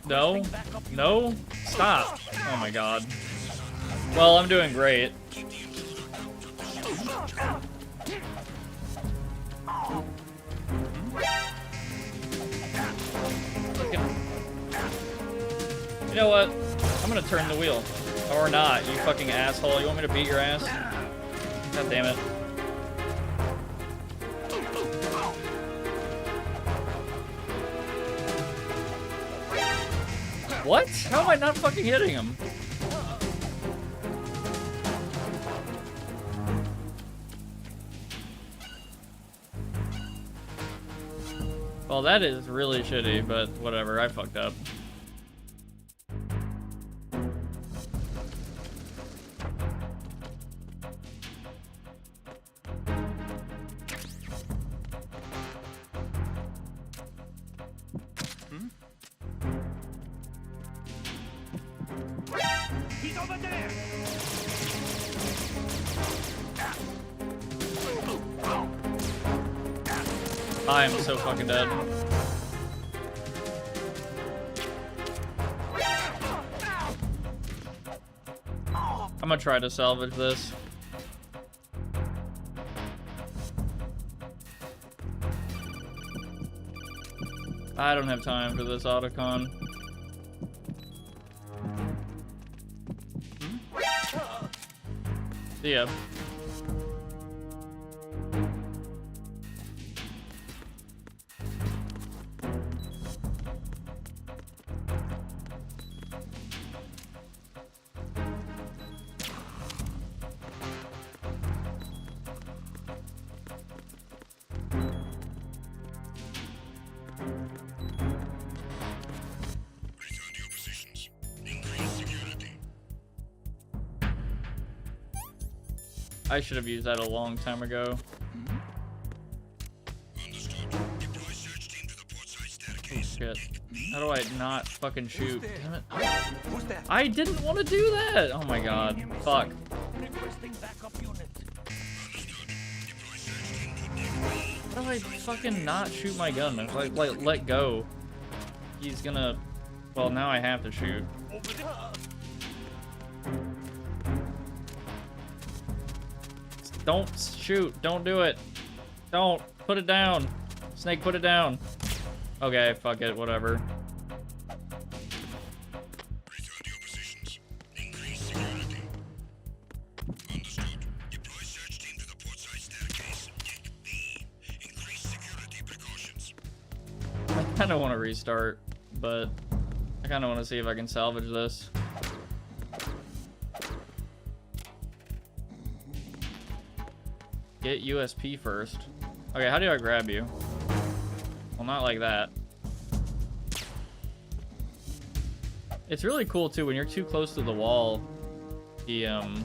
No. No. Stop. Oh my god. Well, I'm doing great. You know what? I'm gonna turn the wheel. Or not, you fucking asshole. You want me to beat your ass? God damn it. What? How am I not fucking hitting him? Well, that is really shitty, but whatever, I fucked up. He's over there! I am so fucking dead. I'm gonna try to salvage this. I don't have time for this autocon. See ya. I should have used that a long time ago. Oh shit. How do I not fucking shoot? Damn it. I didn't want to do that! Oh my god. Fuck. How do I fucking not shoot my gun? Like let go. He's gonna... Well, now I have to shoot. Don't shoot. Don't do it. Don't. Put it down. Snake, put it down. Okay, fuck it. Whatever. Return to your positions. Increase security. Understood. Deploy search team to the port side staircase. Gate B. Increase security precautions. I kind of want to restart, but I kind of want to see if I can salvage this. Get USP first. Okay, how do I grab you? Well, not like that. It's really cool too when you're too close to the wall. The run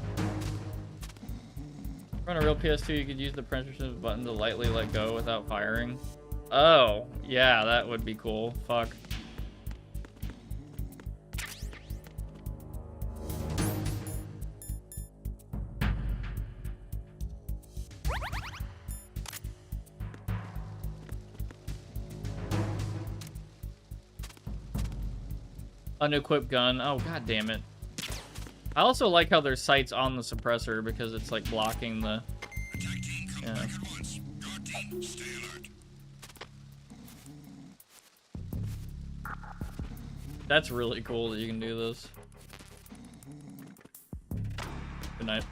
a real PS2, you could use the pressure button to lightly let go without firing. Oh, yeah, that would be cool. Fuck. Unequipped gun. Oh, god damn it. I also like how there's sights on the suppressor because it's like blocking the... Yeah. That's really cool that you can do this. Good night.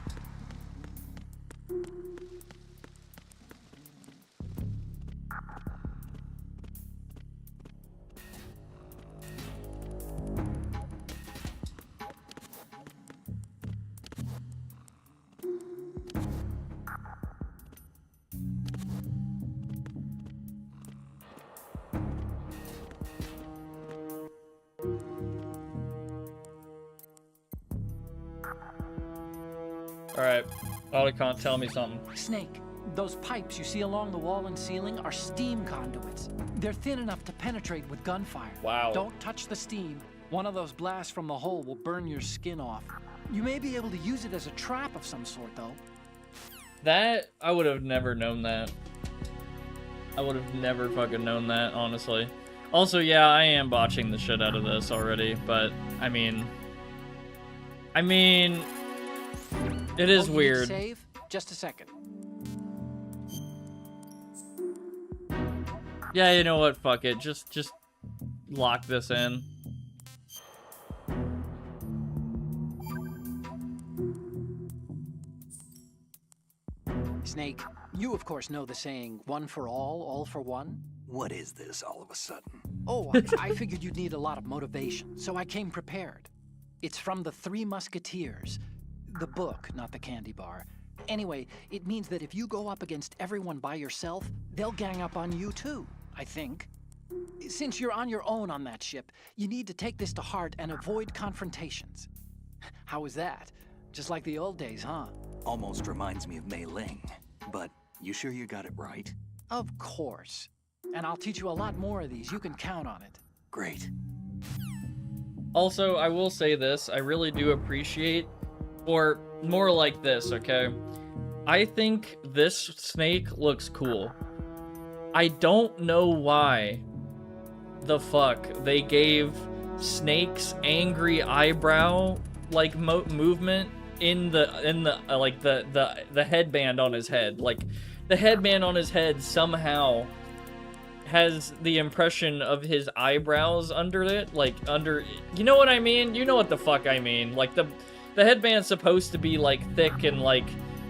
Alright, Autocon, tell me something. Snake, those pipes you see along the wall and ceiling are steam conduits. They're thin enough to penetrate with gunfire. Wow. Don't touch the steam. One of those blasts from the hole will burn your skin off. You may be able to use it as a trap of some sort, though. That, I would have never known that. I would have never fucking known that, honestly. Also, yeah, I am botching the shit out of this already, but, I mean... It is weird. Save? Just a second. Yeah, you know what? Fuck it. Just lock this in. Snake, you of course know the saying, one for all for one? What is this all of a sudden? Oh, I figured you'd need a lot of motivation, so I came prepared. It's from the Three Musketeers. The book, not the candy bar. Anyway, it means that if you go up against everyone by yourself, they'll gang up on you too, I think. Since you're on your own on that ship, you need to take this to heart and avoid confrontations. How was that? Just like the old days, huh? Almost reminds me of Mei Ling. But you sure you got it right? Of course. And I'll teach you a lot more of these. You can count on it. Great. Also, I will say this. I really do appreciate... Or more like this, okay? I think this snake looks cool. I don't know why the fuck they gave Snake's angry eyebrow like movement in the like the headband on his head. Like the headband on his head somehow has the impression of his eyebrows under it, like under, you know what I mean? You know what the fuck I mean. Like the headband's supposed to be like thick and like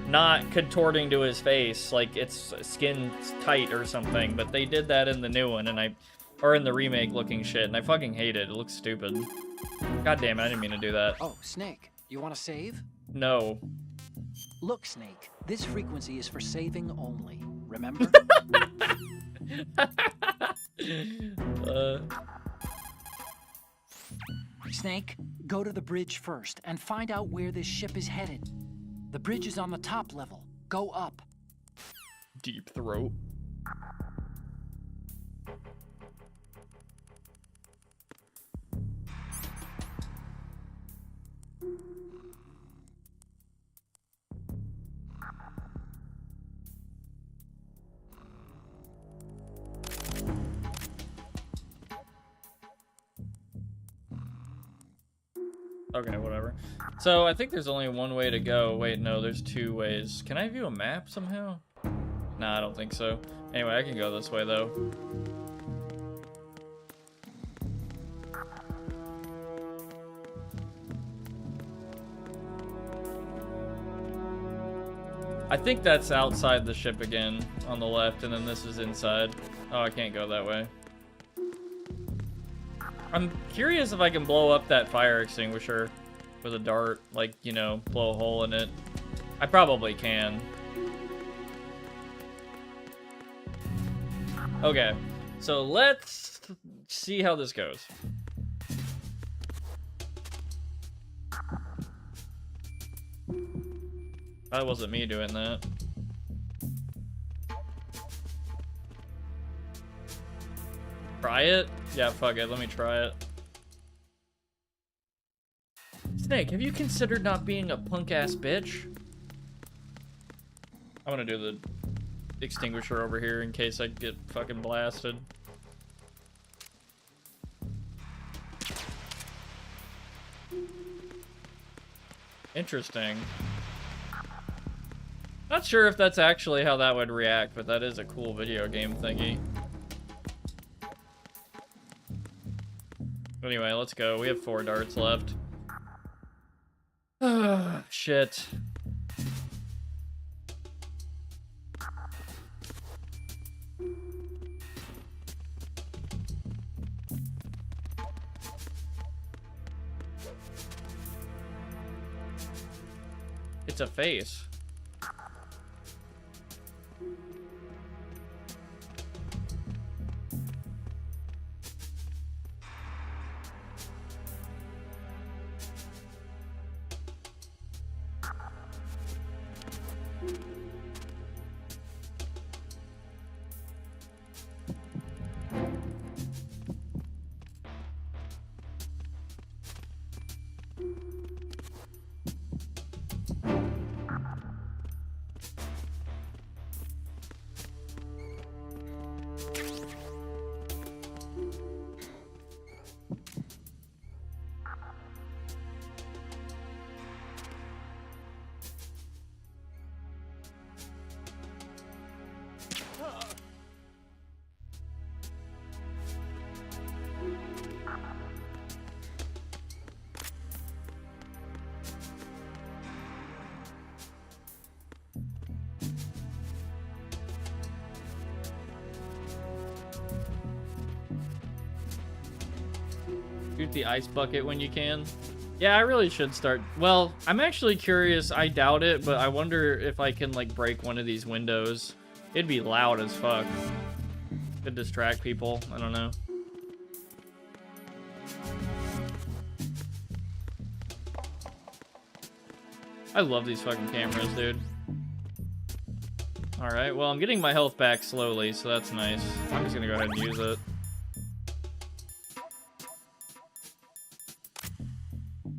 not contorting to his face, like it's skin's tight or something, but they did that in the new one, and or in the remake looking shit, and I fucking hate it. It looks stupid. God damn it, I didn't mean to do that. Oh, Snake, you want to save? No. Look, Snake, this frequency is for saving only. Remember? Snake, go to the bridge first and find out where this ship is headed. The bridge is on the top level. Go up. Deep throat. Okay, whatever. So, I think there's only one way to go. Wait, no, there's two ways. Can I view a map somehow? Nah, I don't think so. Anyway, I can go this way, though. I think that's outside the ship again, on the left, and then this is inside. Oh, I can't go that way. I'm curious if I can blow up that fire extinguisher with a dart, like, you know, blow a hole in it. I probably can. Okay, so let's see how this goes. That wasn't me doing that. Try it? Yeah, fuck it. Let me try it. Snake, have you considered not being a punk-ass bitch? I'm gonna do the extinguisher over here in case I get fucking blasted. Interesting. Not sure if that's actually how that would react, but that is a cool video game thingy. Anyway, let's go. We have 4 darts left. Ah, shit. It's a face. Shoot the ice bucket when you can. Yeah, I really should start. Well, I'm actually curious. I doubt it, but I wonder if I can, like, break one of these windows. It'd be loud as fuck. Could distract people. I don't know. I love these fucking cameras, dude. Alright, well, I'm getting my health back slowly, so that's nice. I'm just gonna go ahead and use it.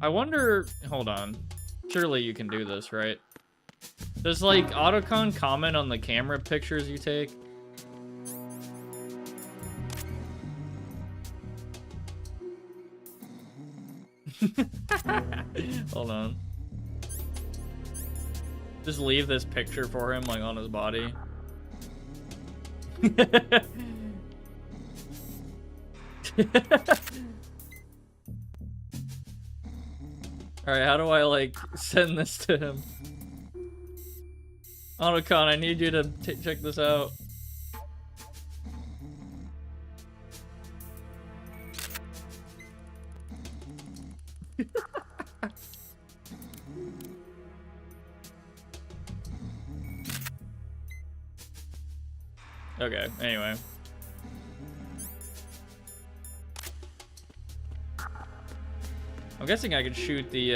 I wonder... Hold on. Surely you can do this, right? Does, like, Autocon comment on the camera pictures you take? Hold on. Just leave this picture for him, like, on his body. Alright, how do I, like, send this to him? Otacon, I need you to check this out. Okay, anyway. I'm guessing I could shoot the,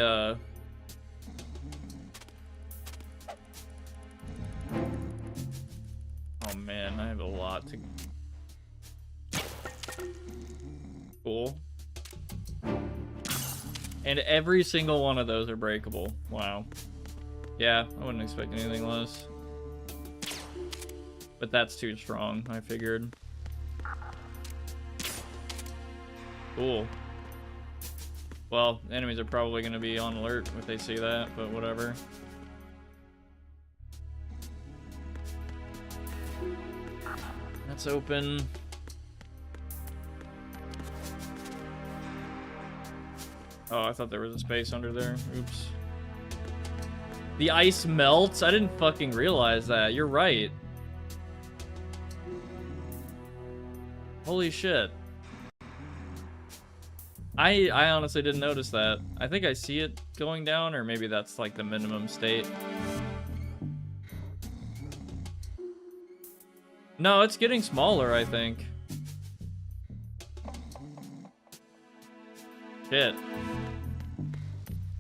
Oh man, I have a lot to... Cool. And every single one of those are breakable. Wow. Yeah, I wouldn't expect anything less. But that's too strong, I figured. Cool. Well, enemies are probably going to be on alert if they see that, but whatever. That's open. Oh, I thought there was a space under there. Oops. The ice melts? I didn't fucking realize that. You're right. Holy shit. I honestly didn't notice that. I think I see it going down, or maybe that's like the minimum state. No, it's getting smaller, I think. Shit.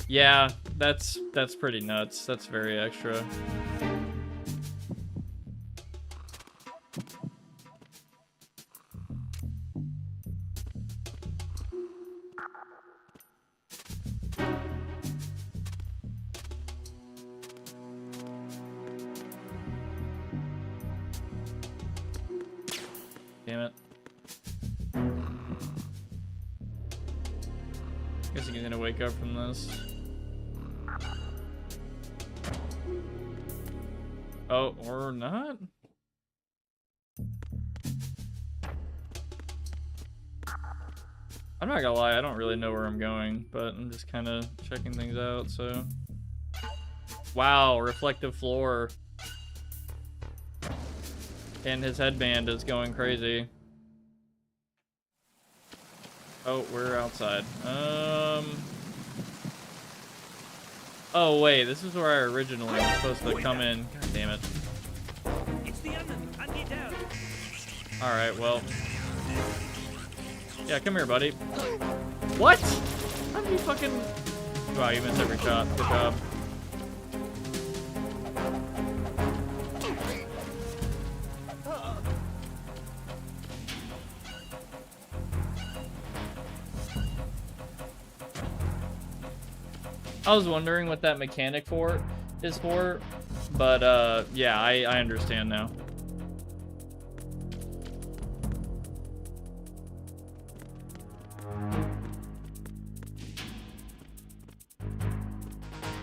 Yeah, that's pretty nuts. That's very extra. Damn it. Guessing he's gonna wake up from this. Oh, or not? I'm not gonna lie, I don't really know where I'm going, but I'm just kind of checking things out, so... Wow, reflective floor. And his headband is going crazy. Oh, we're outside. Oh, wait, this is where I originally was supposed to come in. God damn it. It's the enemy. Hunt it down. Alright, well. Yeah, come here, buddy. What? How did you fucking... Wow, you missed every shot. Good job. I was wondering what that mechanic is for, but yeah, I understand now.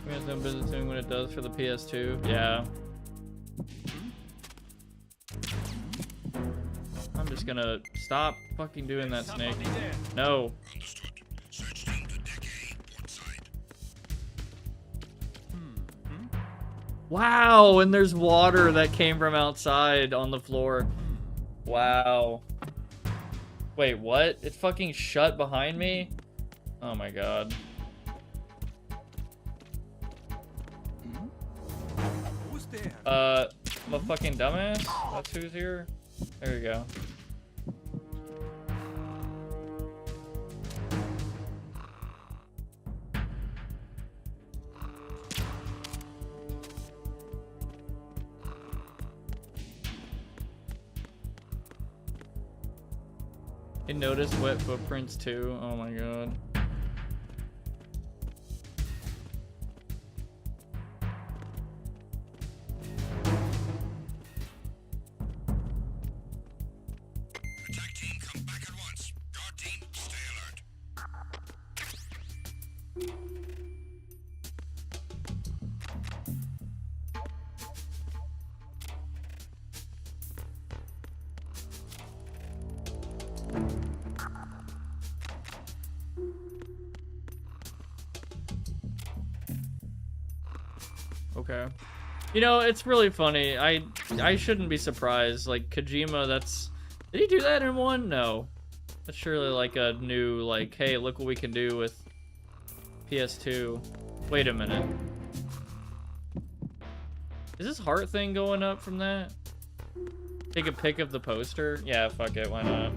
We have no business doing what it does for the PS2. Yeah. I'm just gonna stop fucking doing that, Snake. No. Understood. Search team to deck A, port side. Wow, and there's water that came from outside on the floor. Wow. Wait, what? It fucking shut behind me? Oh my god. Who's there? I'm a fucking dumbass? That's who's here? There you go. I noticed wet footprints too. Oh my god. Attack team, come back at once. Guard team, stay alert. Okay. You know, it's really funny. I shouldn't be surprised. Like, Kojima, that's... Did he do that in one? No. That's surely like a new, like, hey, look what we can do with PS2. Wait a minute. Is this heart thing going up from that? Take a pic of the poster? Yeah, fuck it, why not?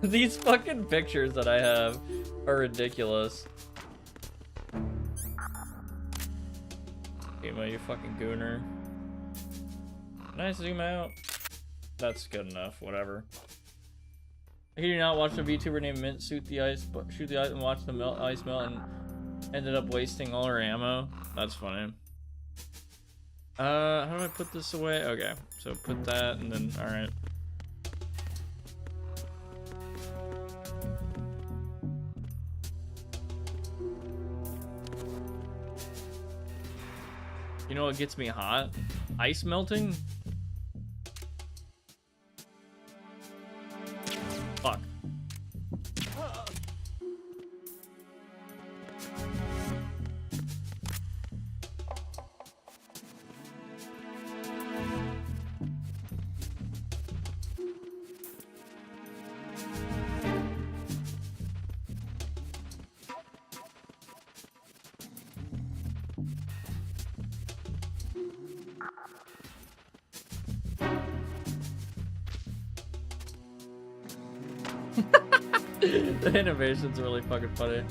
These fucking pictures that I have are ridiculous. Emo, you fucking gooner. Can I zoom out? That's good enough, whatever. I hear you not watch a VTuber named Mint shoot the ice and watch the ice melt and ended up wasting all her ammo. That's funny. How do I put this away? Okay, so put that and then, alright. You know what gets me hot? Ice melting? Fuck. The animation's really fucking funny.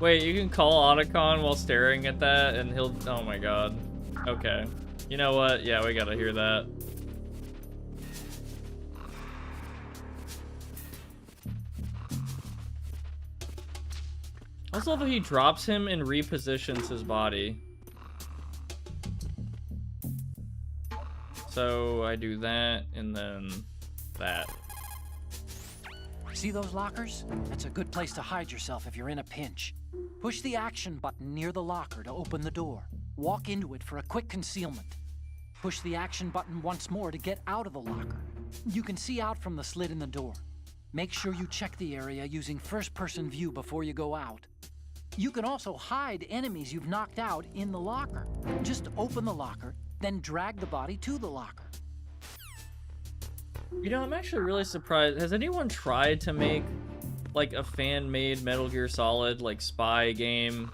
Wait, you can call Otacon while staring at that and he'll... Oh my god. Okay. You know what? Yeah, we gotta hear that. I also love how he drops him and repositions his body. So I do that and then that. See those lockers? That's a good place to hide yourself if you're in a pinch. Push the action button near the locker to open the door. Walk into it for a quick concealment. Push the action button once more to get out of the locker. You can see out from the slit in the door. Make sure you check the area using first-person view before you go out. You can also hide enemies you've knocked out in the locker. Just open the locker, then drag the body to the locker. You know, I'm actually really surprised. Has anyone tried to make like a fan-made Metal Gear Solid like spy game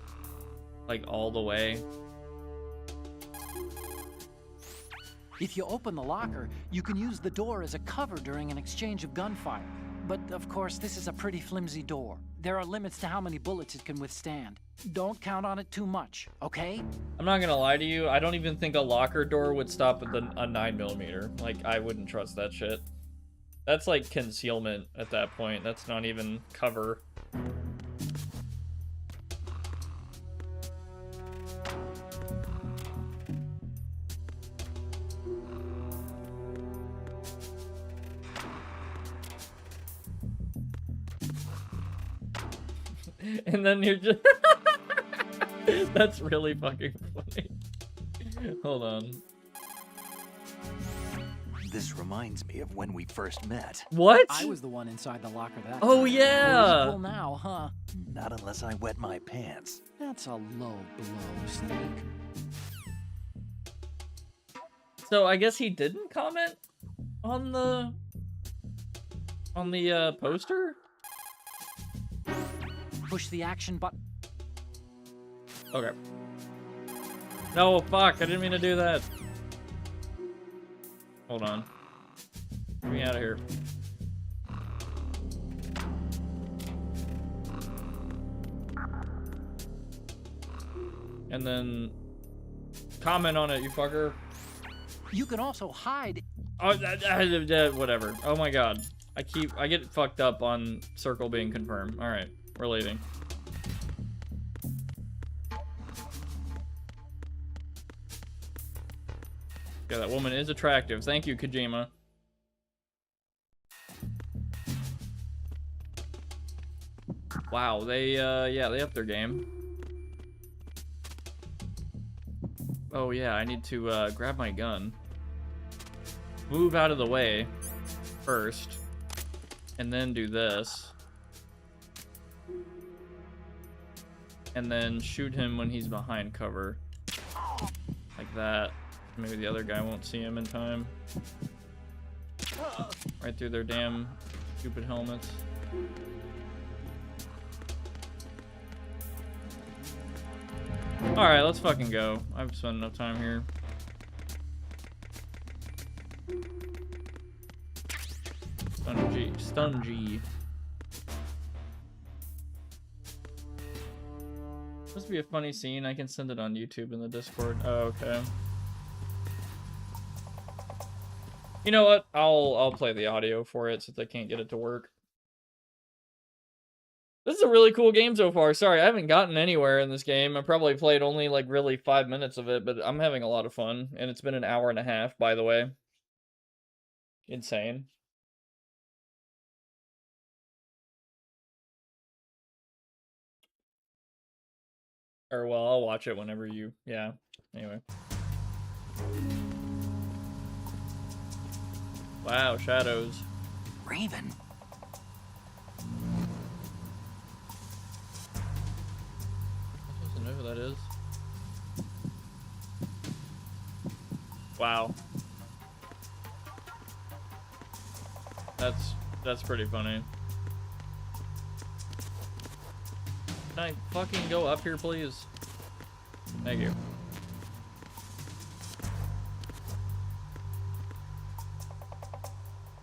like all the way? If you open the locker, you can use the door as a cover during an exchange of gunfire. But of course, this is a pretty flimsy door. There are limits to how many bullets it can withstand. Don't count on it too much, okay? I'm not gonna lie to you, I don't even think a locker door would stop at a 9mm. Like, I wouldn't trust that shit. That's like concealment at that point. That's not even cover. And then you're just... That's really fucking funny. Hold on. This reminds me of when we first met. What? I was the one inside the locker that Oh, time. yeah! Well, now, huh? Not unless I wet my pants. That's a low blow, Snake. So I guess he didn't comment on the poster? Push the action button. Okay. No, fuck, I didn't mean to do that. Hold on. Get me out of here. And then comment on it, you fucker. You can also hide. Oh, whatever. Oh my god. I get fucked up on circle being confirmed. Alright, we're leaving. Yeah, that woman is attractive. Thank you, Kojima. Wow, they upped their game. Oh yeah, I need to grab my gun. Move out of the way first. And then do this. And then shoot him when he's behind cover. Like that. Maybe the other guy won't see him in time. Right through their damn stupid helmets. Alright, let's fucking go. I've spent enough time here. Stun G. Supposed to be a funny scene. I can send it on YouTube in the Discord. Oh, okay. You know what? I'll play the audio for it since I can't get it to work. This is a really cool game so far. Sorry, I haven't gotten anywhere in this game. I probably played only like really 5 minutes of it, but I'm having a lot of fun. And it's been an hour and a half, by the way. Insane. Or, well, I'll watch it whenever you... Yeah. Anyway. Wow, shadows. Raven? I'm supposed to know who that is. Wow. That's pretty funny. Can I fucking go up here, please? Thank you.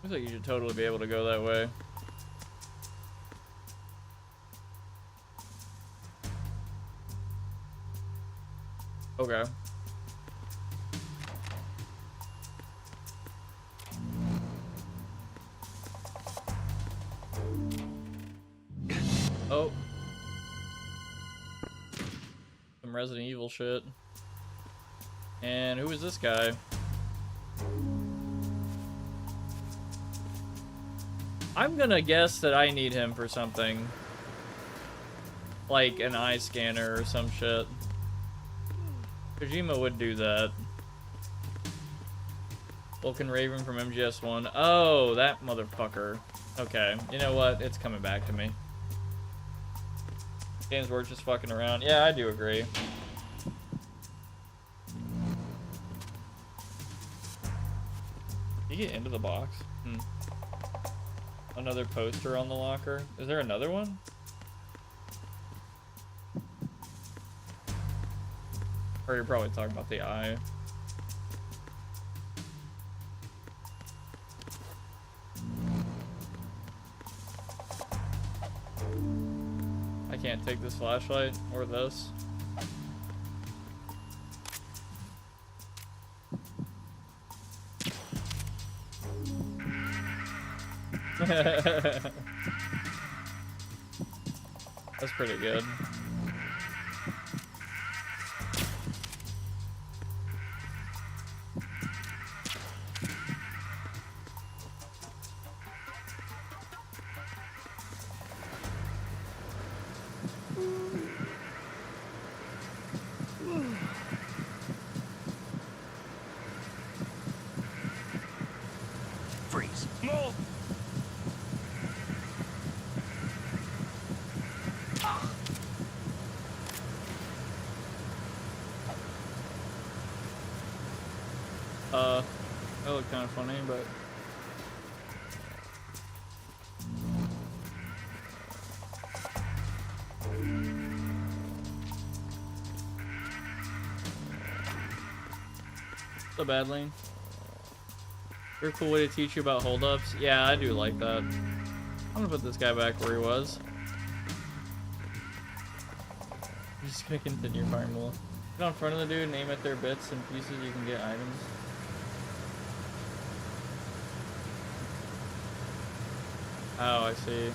Looks like you should totally be able to go that way. Okay. Oh. Some Resident Evil shit. And who is this guy? I'm gonna guess that I need him for something. Like an eye scanner or some shit. Kojima would do that. Vulcan Raven from MGS1. Oh, that motherfucker. Okay, you know what? It's coming back to me. Games worth just fucking around. Yeah, I do agree. Can you get into the box? Another poster on the locker. Is there another one? Or you're probably talking about the eye. I can't take this flashlight or this. That's pretty good. Freeze. More! That looked kind of funny, but... What's up, Badlane? You're a cool way to teach you about holdups. Yeah, I do like that. I'm gonna put this guy back where he was. I'm just gonna continue firing bullets. Get on front of the dude and aim at their bits and pieces, you can get items. Oh, I see.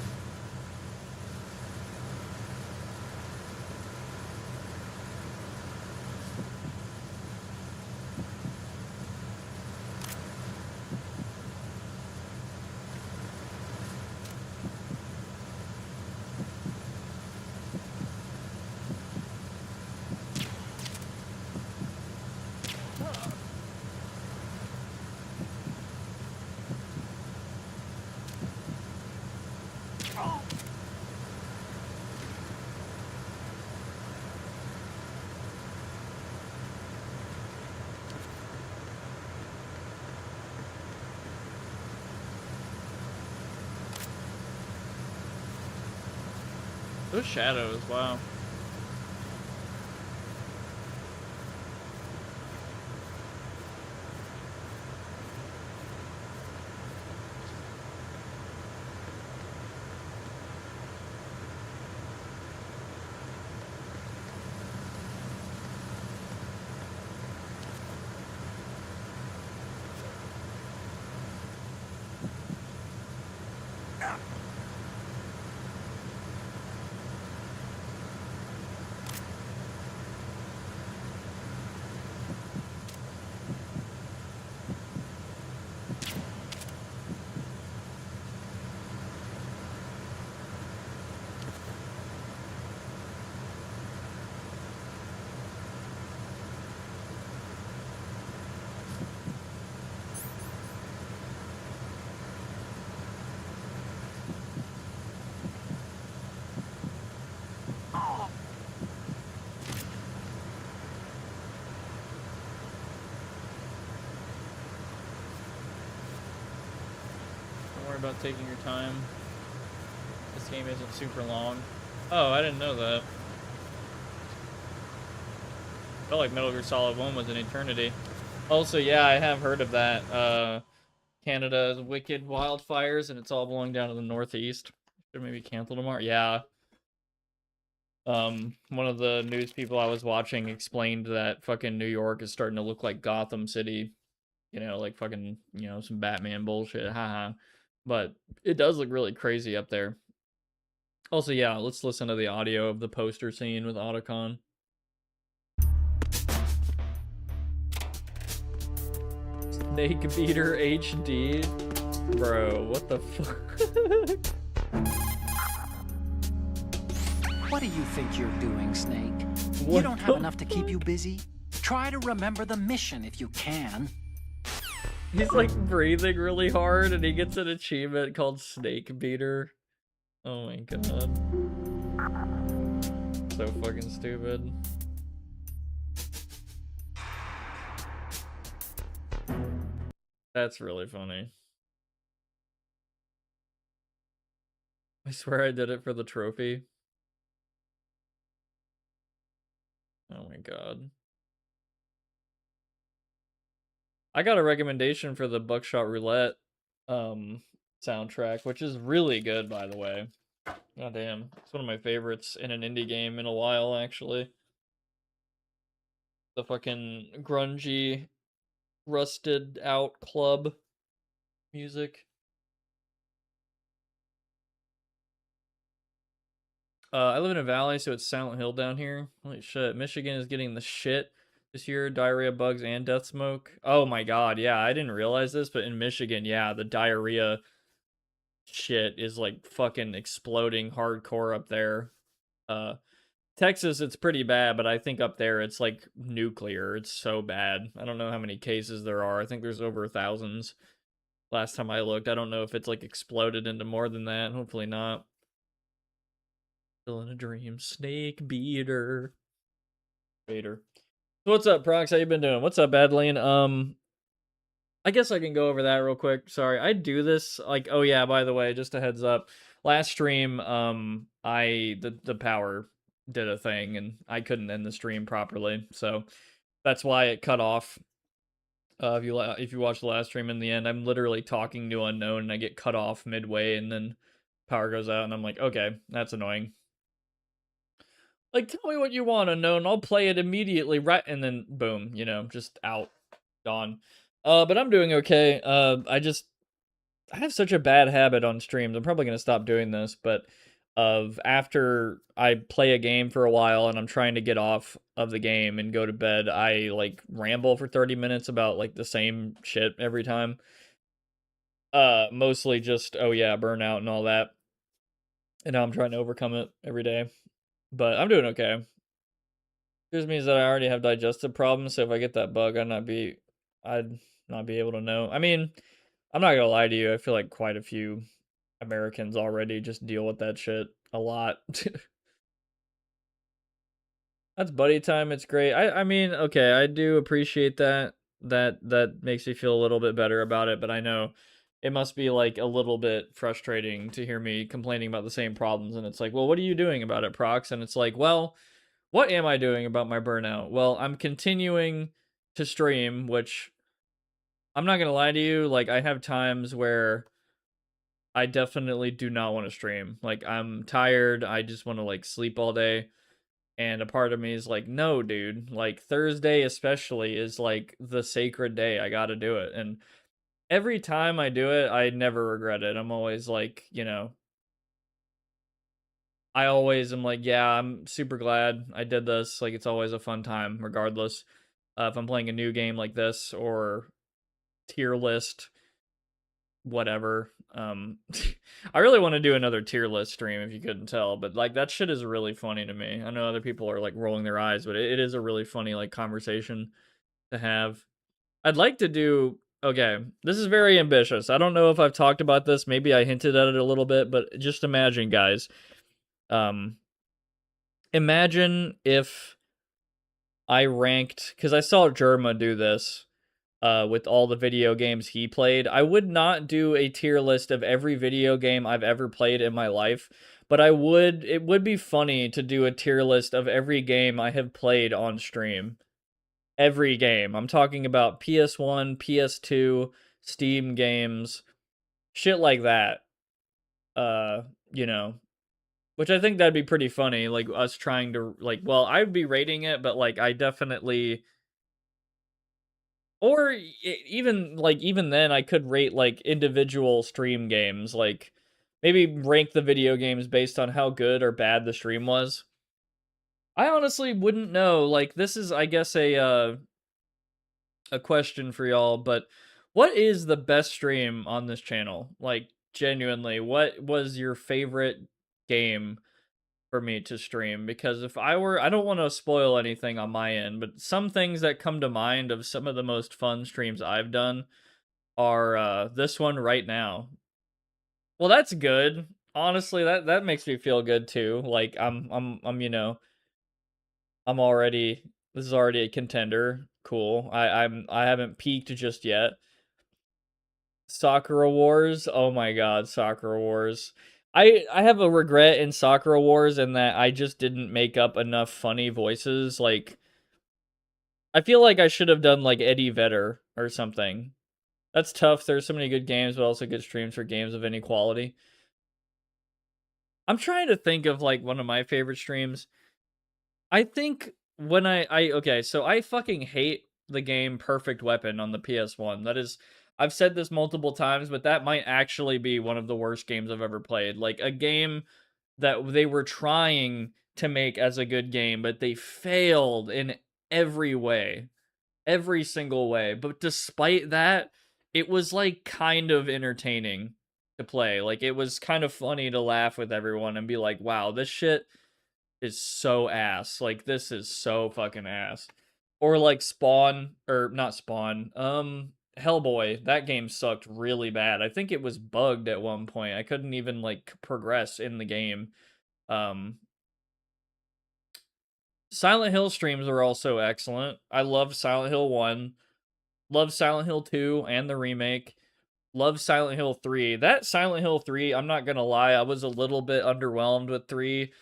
of shadows, wow. Don't worry about taking your time. This game isn't super long. Oh, I didn't know that. Felt like Metal Gear Solid 1 was an eternity. Also, yeah, I have heard of that. Canada's wicked wildfires, and it's all blowing down to the northeast. Should maybe cancel tomorrow. Yeah. One of the news people I was watching explained that fucking New York is starting to look like Gotham City. You know, like fucking, you know, some Batman bullshit. Haha. But it does look really crazy up there. Also, yeah, let's listen to the audio of the poster scene with Otacon. Snake Beater HD? Bro, what the fuck? What do you think you're doing, Snake? What You don't have the enough to keep you busy? Try to remember the mission if you can. He's like breathing really hard and he gets an achievement called Snake Beater. Oh my god. So fucking stupid. That's really funny. I swear I did it for the trophy. Oh my god. I got a recommendation for the Buckshot Roulette soundtrack, which is really good, by the way. God damn. It's one of my favorites in an indie game in a while, actually. The fucking grungy, rusted out club music. I live in a valley, so it's Silent Hill down here. Holy shit. Michigan is getting the shit this year. Diarrhea, bugs, and death smoke. Oh my god, yeah, I didn't realize this, but in Michigan, yeah, the diarrhea shit is like fucking exploding hardcore up there. Texas, it's pretty bad, but I think up there it's like nuclear. It's so bad. I don't know how many cases there are. I think there's over thousands. Last time I looked, I don't know if it's like exploded into more than that. Hopefully not. Still in a dream. Snake Beater. Bader. So what's up, Prox? How you been doing? What's up, Adeline? I guess I can go over that real quick. Sorry, I do this like, oh yeah, by the way, just a heads up. Last stream, the power did a thing and I couldn't end the stream properly, so that's why it cut off. If you watch the last stream, in the end, I'm literally talking to unknown and I get cut off midway and then power goes out and I'm like, okay, that's annoying. Like, tell me what you want, unknown. I'll play it immediately, right? And then boom, you know, just out, gone. But I'm doing okay. I have such a bad habit on streams. I'm probably gonna stop doing this, but of after I play a game for a while and I'm trying to get off of the game and go to bed, I like ramble for 30 minutes about like the same shit every time. Mostly just, oh yeah, burnout and all that. And now I'm trying to overcome it every day. But I'm doing okay. Just means that I already have digestive problems, so if I get that bug, I'd not be able to know. I mean, I'm not gonna lie to you, I feel like quite a few Americans already just deal with that shit a lot. That's buddy time, it's great. I mean, okay, I do appreciate that. That makes me feel a little bit better about it, but I know it must be like a little bit frustrating to hear me complaining about the same problems. And it's like, well, what are you doing about it, Prox? And it's like, well, what am I doing about my burnout? Well, I'm continuing to stream, which I'm not gonna lie to you, like I have times where I definitely do not want to stream. Like I'm tired, I just want to like sleep all day. And a part of me is like, no, dude, like Thursday especially is like the sacred day. I gotta do it. And every time I do it, I never regret it. I'm always like, I always am like, yeah, I'm super glad I did this. Like, it's always a fun time, regardless if I'm playing a new game like this or tier list, whatever. I really want to do another tier list stream if you couldn't tell, but like that shit is really funny to me. I know other people are like rolling their eyes, but it is a really funny like conversation to have. I'd like to do. Okay, this is very ambitious. I don't know if I've talked about this. Maybe I hinted at it a little bit, but just imagine, guys. Imagine if I ranked, because I saw Jerma do this with all the video games he played. I would not do a tier list of every video game I've ever played in my life, but it would be funny to do a tier list of every game I have played on stream. Every game. I'm talking about PS1, PS2, Steam games, shit like that. You know, which I think that'd be pretty funny, like us trying to like, well, I'd be rating it, but like I definitely, or even then I could rate like individual stream games, like maybe rank the video games based on how good or bad the stream was. I honestly wouldn't know. Like this is I guess a question for y'all, but what is the best stream on this channel? Like genuinely, what was your favorite game for me to stream? Because if I don't want to spoil anything on my end, but some things that come to mind of some of the most fun streams I've done are this one right now. Well, that's good. Honestly, that makes me feel good too. Like I'm already this is already a contender. Cool. I haven't peaked just yet. Sakura Wars. Oh my god, Sakura Wars. I have a regret in Sakura Wars in that I just didn't make up enough funny voices. Like I feel like I should have done like Eddie Vedder or something. That's tough. There's so many good games, but also good streams for games of any quality. I'm trying to think of like one of my favorite streams. I think when okay, so I fucking hate the game Perfect Weapon on the PS1. That is, I've said this multiple times, but that might actually be one of the worst games I've ever played. Like a game that they were trying to make as a good game, but they failed in every way, every single way. But despite that, it was like kind of entertaining to play. Like it was kind of funny to laugh with everyone and be like, wow, this shit is so ass. Like this is so fucking ass. Or like Spawn, or not Spawn, Hellboy. That game sucked really bad. I think it was bugged at one point. I couldn't even like progress in the game. Silent Hill streams are also excellent. I love Silent Hill 1. Love Silent Hill 2 and the remake. Love Silent Hill 3. That Silent Hill 3, I'm not gonna lie, I was a little bit underwhelmed with 3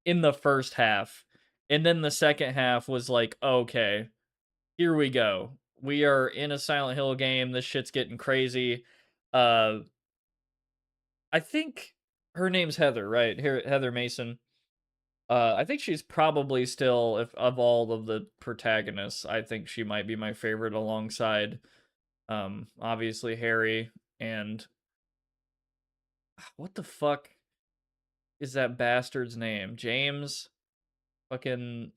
in the first half. And then the second half was like, okay, here we go. We are in a Silent Hill game. This shit's getting crazy. I think her name's Heather, right? Here, Heather Mason. I think she's probably still, if of all of the protagonists, I think she might be my favorite alongside, obviously Harry and what the fuck is that bastard's name? James, fucking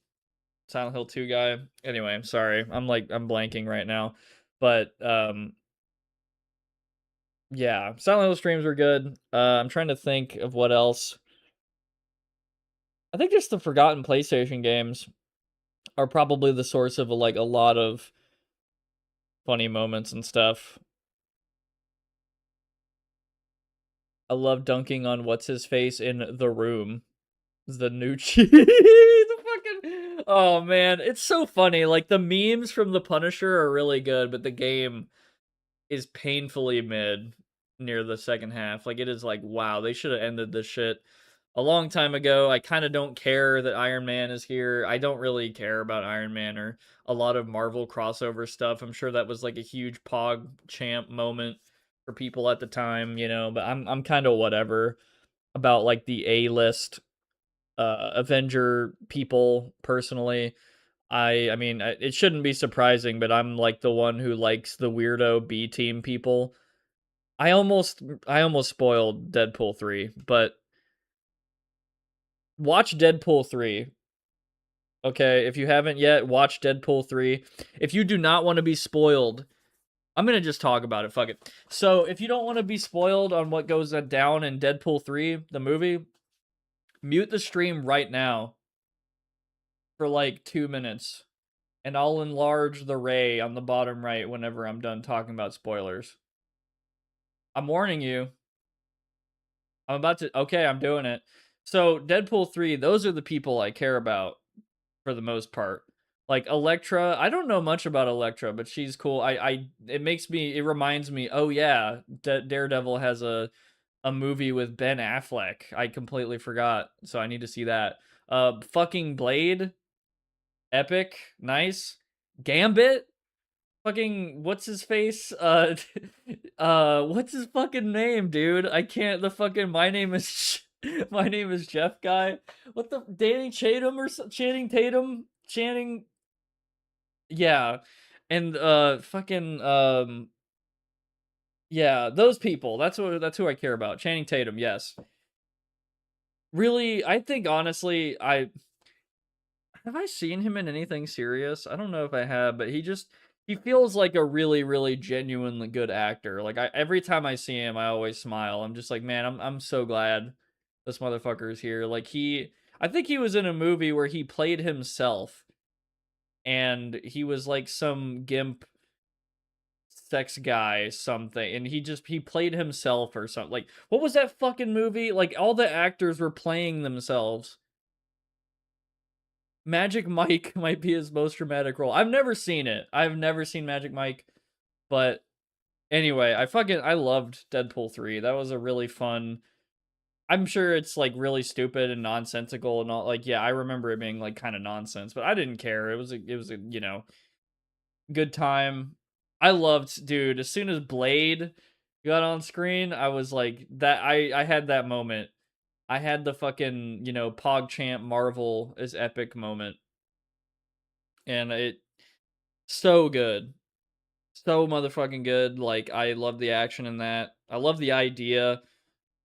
Silent Hill 2 guy. Anyway, I'm sorry. I'm blanking right now. But yeah, Silent Hill streams are good. I'm trying to think of what else. I think just the forgotten PlayStation games are probably the source of like a lot of funny moments and stuff. I love dunking on what's his face in The Room. The new cheese. The fucking, oh man, it's so funny. Like the memes from The Punisher are really good, but the game is painfully mid. near the second half. Like, it is like, wow, they should have ended this shit a long time ago. I kind of don't care that Iron Man is here. I don't really care about Iron Man or a lot of Marvel crossover stuff. I'm sure that was like a huge Pog Champ moment for people at the time, you know, but I'm kind of whatever about like the A-list Avenger people personally. I mean, it shouldn't be surprising, but I'm like the one who likes the weirdo B team people. I almost spoiled Deadpool 3, but watch Deadpool 3. Okay, if you haven't yet, watch Deadpool 3. If you do not want to be spoiled, I'm going to just talk about it. Fuck it. So, if you don't want to be spoiled on what goes down in Deadpool 3, the movie, mute the stream right now for like 2 minutes, and I'll enlarge the ray on the bottom right whenever I'm done talking about spoilers. I'm warning you. I'm about to... Okay, I'm doing it. So, Deadpool 3, those are the people I care about for the most part. Like, Elektra, I don't know much about Elektra, but she's cool. It reminds me, oh yeah, Daredevil has a movie with Ben Affleck. I completely forgot, so I need to see that. Fucking Blade, epic, nice. Gambit, fucking what's his face? What's his fucking name, dude? I can't. The fucking my name is my name is Jeff guy. What the Danny Chatham or Channing Tatum? Channing. Yeah, and fucking yeah, those people. That's who I care about. Channing Tatum, yes. Really, I think honestly, have I seen him in anything serious? I don't know if I have, but he feels like a really, really genuinely good actor. Like every time I see him, I always smile. I'm just like, man, I'm so glad this motherfucker is here. Like I think he was in a movie where he played himself, and he was like some gimp sex guy something, and he played himself or something. Like, what was that fucking movie? Like, all the actors were playing themselves. Magic Mike might be his most dramatic role. I've never seen it. I've never seen Magic Mike, but anyway, I loved Deadpool 3. That was a really fun... I'm sure it's like really stupid and nonsensical and all. Like, yeah, I remember it being like kind of nonsense, but I didn't care. It was a you know, good time. I loved, dude, as soon as Blade got on screen, I was like, that I had that moment. I had the fucking, you know, PogChamp Marvel is epic moment. And it so good. So motherfucking good. Like, I love the action in that. I love the idea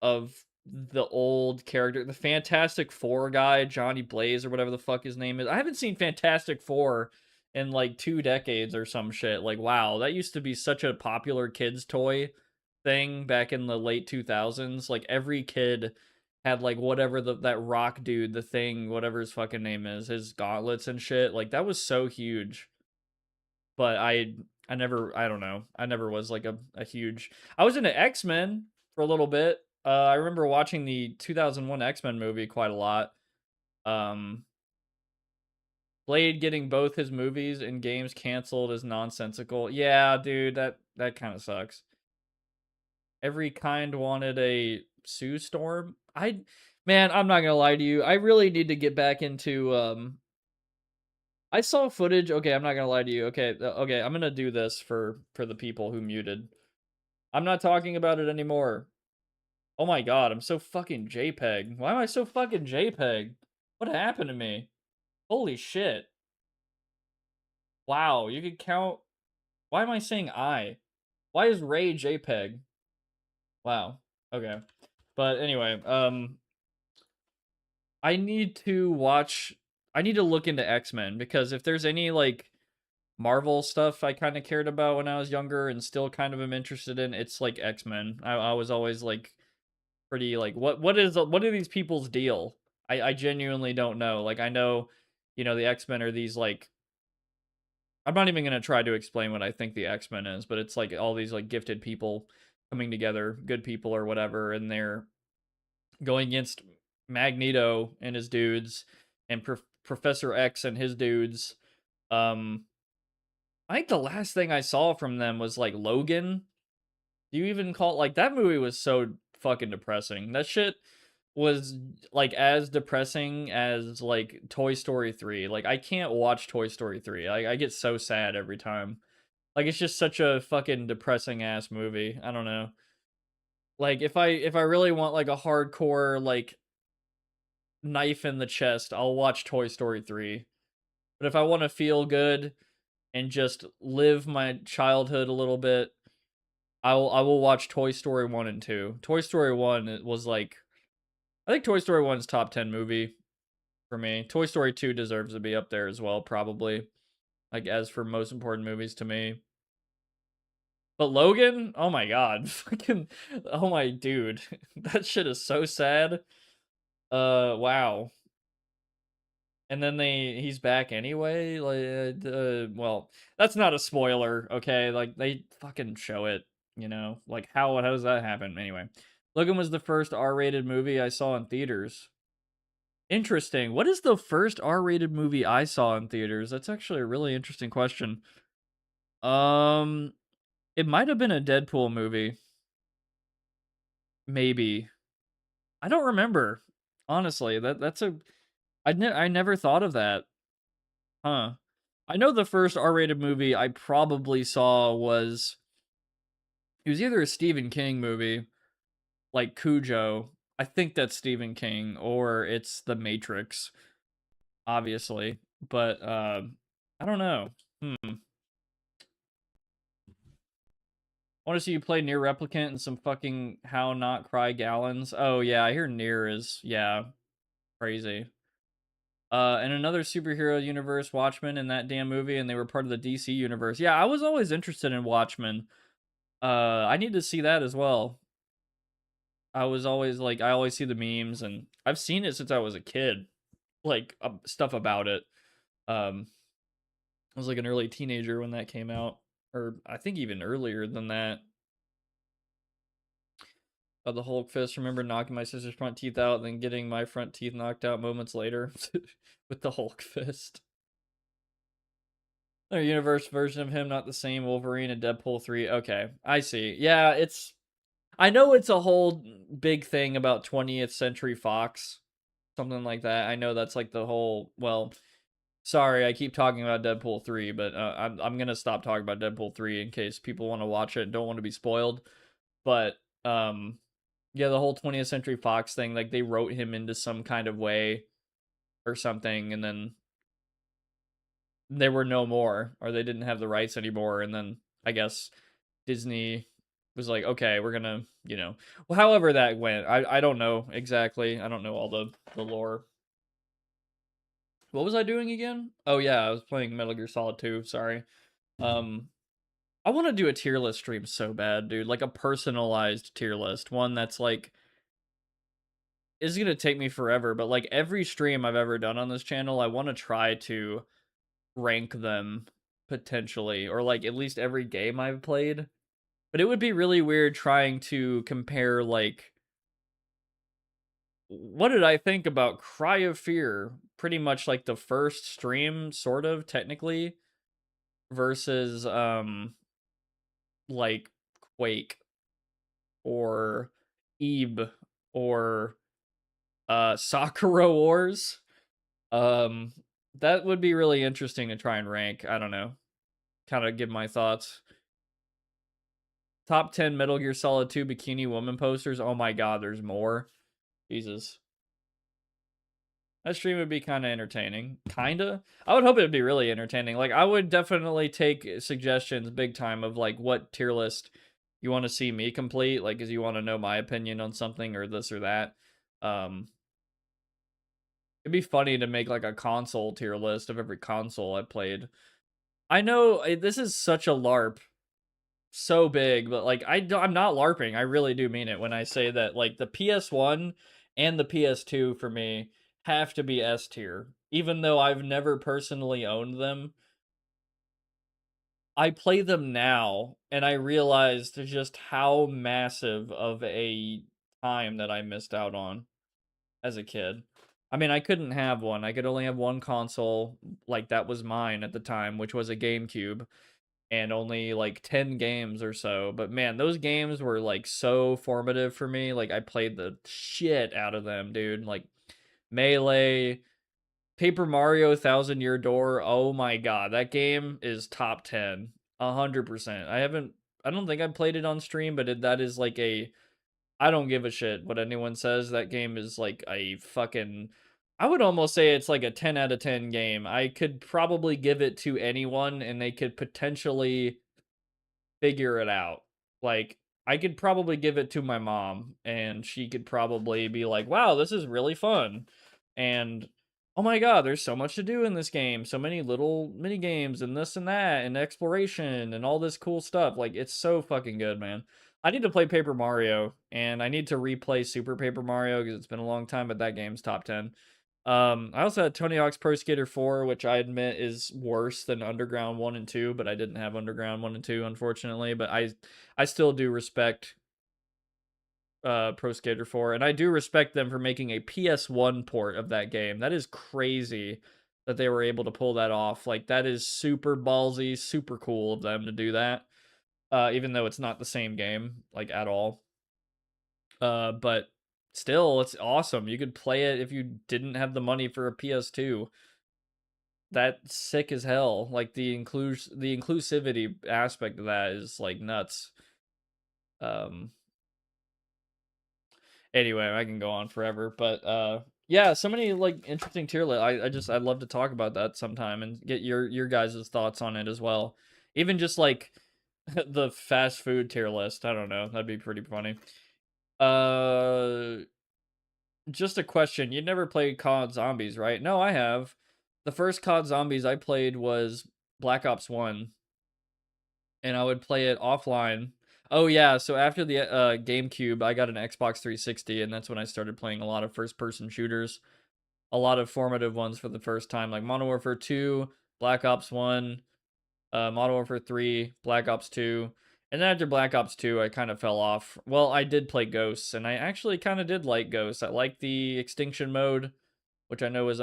of the old character, the Fantastic Four guy, Johnny Blaze or whatever the fuck his name is. I haven't seen Fantastic Four in like 2 decades or some shit. Like, wow, that used to be such a popular kids toy thing back in the late 2000s. Like, every kid had like whatever that rock dude, the Thing, whatever his fucking name is, his gauntlets and shit. Like, that was so huge. But I never, I don't know, I never was like a huge... I was into X-Men for a little bit. I remember watching the 2001 X-Men movie quite a lot. Blade getting both his movies and games canceled is nonsensical. Yeah, dude, that kind of sucks. Every kind wanted a Sue Storm. Man, I'm not gonna lie to you. I really need to get back into I saw footage. Okay, I'm not gonna lie to you. Okay, okay, I'm gonna do this for the people who muted. I'm not talking about it anymore. Oh my god, I'm so fucking JPEG. Why am I so fucking JPEG? What happened to me? Holy shit. Wow, you could count... Why am I saying I? Why is Ray JPEG? Wow. Okay. But anyway, I need to look into X-Men, because if there's any, like, Marvel stuff I kind of cared about when I was younger and still kind of am interested in, it's, like, X-Men. I was always, like, pretty, like, what are these people's deal? I genuinely don't know. Like, I know, you know, the X-Men are these, like... I'm not even going to try to explain what I think the X-Men is, but it's, like, all these, like, gifted people coming together, good people or whatever, and they're going against Magneto and his dudes, and Professor X and his dudes. I think the last thing I saw from them was like Logan, Do you even call like that movie was so fucking depressing. That shit was like as depressing as like Toy Story 3. Like I can't watch Toy Story 3. I get so sad every time. Like it's just such a fucking depressing ass movie. I don't know. Like if I really want like a hardcore like knife in the chest, I'll watch Toy Story 3. But if I want to feel good and just live my childhood a little bit, I will watch Toy Story 1 and 2. Toy Story 1 it was like I think Toy Story 1's top 10 movie for me. Toy Story 2 deserves to be up there as well, probably. Like as for most important movies to me. But Logan, oh my god, fucking, oh my dude, that shit is so sad. Wow. And then he's back anyway. Like, well, that's not a spoiler, okay? Like they fucking show it, you know. Like how does that happen? Anyway, Logan was the first R-rated movie I saw in theaters. Interesting. What is the first R-rated movie I saw in theaters? That's actually a really interesting question. Um, it might have been a Deadpool movie. Maybe. I don't remember. Honestly, that's a I never thought of that. Huh. I know the first R-rated movie I probably saw was it was either a Stephen King movie, like Cujo. I think that's Stephen King, or it's The Matrix, obviously. But I don't know. Hmm. Want to see you play Near Replicant and some fucking How Not Cry Gallons. Oh yeah, I hear Near is yeah crazy. And another superhero universe, Watchmen, in that damn movie, and they were part of the DC universe. Yeah, I was always interested in Watchmen. I need to see that as well. I was always like, I always see the memes, and I've seen it since I was a kid. Like stuff about it. I was like an early teenager when that came out, or I think even earlier than that. The Hulk fist. Remember knocking my sister's front teeth out, then getting my front teeth knocked out moments later with the Hulk fist. Their universe version of him, not the same. Wolverine and Deadpool 3. Okay, I see. Yeah, it's. I know it's a whole big thing about 20th Century Fox, something like that. I know that's like the whole. Well, sorry, I keep talking about Deadpool 3, but I'm gonna stop talking about Deadpool 3 in case people want to watch it and don't want to be spoiled. But yeah, the whole 20th Century Fox thing, like they wrote him into some kind of way or something, and then there were no more, or they didn't have the rights anymore, and then I guess Disney was like, okay, we're gonna, well, however that went, I don't know exactly. I don't know all the lore. What was I doing again? Oh yeah, I was playing Metal Gear Solid 2. Sorry. I want to do a tier list stream so bad, dude. Like a personalized tier list, one that's like is gonna take me forever, but like every stream I've ever done on this channel, I want to try to rank them potentially, or like at least every game I've played. But it would be really weird trying to compare like what did I think about Cry of Fear? Pretty much like the first stream, sort of technically, versus like Quake or Ebe or Sakura Wars. Um that would be really interesting to try and rank. I don't know. Kind of give my thoughts. Top 10 Metal Gear Solid 2 Bikini Woman posters. Oh my god, there's more. Jesus. That stream would be kind of entertaining. Kinda. I would hope it would be really entertaining. Like, I would definitely take suggestions big time of, like, what tier list you want to see me complete. Like, because you want to know my opinion on something or this or that. It'd be funny to make, like, a console tier list of every console I played. I know this is such a LARP. So big, but like I'm not LARPing. I really do mean it when I say that like the PS1 and the PS2 for me have to be S tier. Even though I've never personally owned them, I play them now and I realized just how massive of a time that I missed out on as a kid. I mean, I couldn't have one. I could only have one console, like that was mine at the time, which was a GameCube. and only like 10 games or so. But man, those games were like so formative for me. Like I played the shit out of them, dude. Like Melee, Paper Mario Thousand Year Door. Oh my god, that game is top 10. 100%. I don't think I played it on stream, but that is like a I don't give a shit what anyone says. That game is like a fucking I would almost say it's like a 10 out of 10 game. I could probably give it to anyone and they could potentially figure it out. Like I could probably give it to my mom and she could probably be like, "Wow, this is really fun." And oh my god, there's so much to do in this game. So many little mini games and this and that and exploration and all this cool stuff. Like it's so fucking good, man. I need to play Paper Mario and I need to replay Super Paper Mario because it's been a long time, but that game's top 10. I also had Tony Hawk's Pro Skater 4, which I admit is worse than Underground 1 and 2, but I didn't have Underground 1 and 2, unfortunately. But I still do respect Pro Skater 4, and I do respect them for making a PS1 port of that game. That is crazy that they were able to pull that off. Like, that is super ballsy, super cool of them to do that. Even though it's not the same game, like, at all. But still, it's awesome. You could play it if you didn't have the money for a PS2. That's sick as hell. Like the inclusivity aspect of that is like nuts. Um anyway, I can go on forever, but yeah, so many like interesting tier list. I'd love to talk about that sometime and get your guys' thoughts on it as well. Even just like the fast food tier list. I don't know. That'd be pretty funny. Uh just a question. You never played COD Zombies, right? No, I have. The first COD Zombies I played was Black Ops 1, and I would play it offline. Oh yeah, so after the GameCube, I got an Xbox 360, and that's when I started playing a lot of first-person shooters. A lot of formative ones for the first time, like Modern Warfare 2, Black Ops 1, Modern Warfare 3, Black Ops 2. And then after Black Ops 2, I kind of fell off. Well, I did play Ghosts, and I actually kind of did like Ghosts. I like the extinction mode, which I know is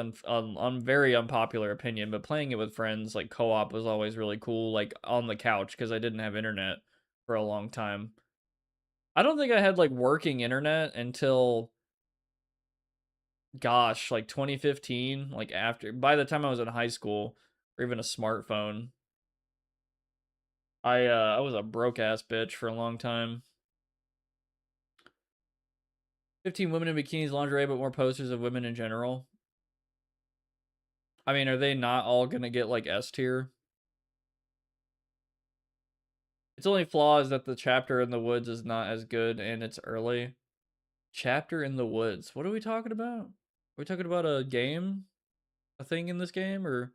very unpopular opinion, but playing it with friends, like co-op, was always really cool, like on the couch, because I didn't have internet for a long time. I don't think I had like working internet until, gosh, like 2015, like by the time I was in high school, or even a smartphone. I was a broke ass bitch for a long time. 15 women in bikinis, lingerie, but more posters of women in general. I mean, are they not all gonna get like S tier? Its only flaw is that the chapter in the woods is not as good and it's early. Chapter in the woods. What are we talking about? Are we talking about a game? A thing in this game? Or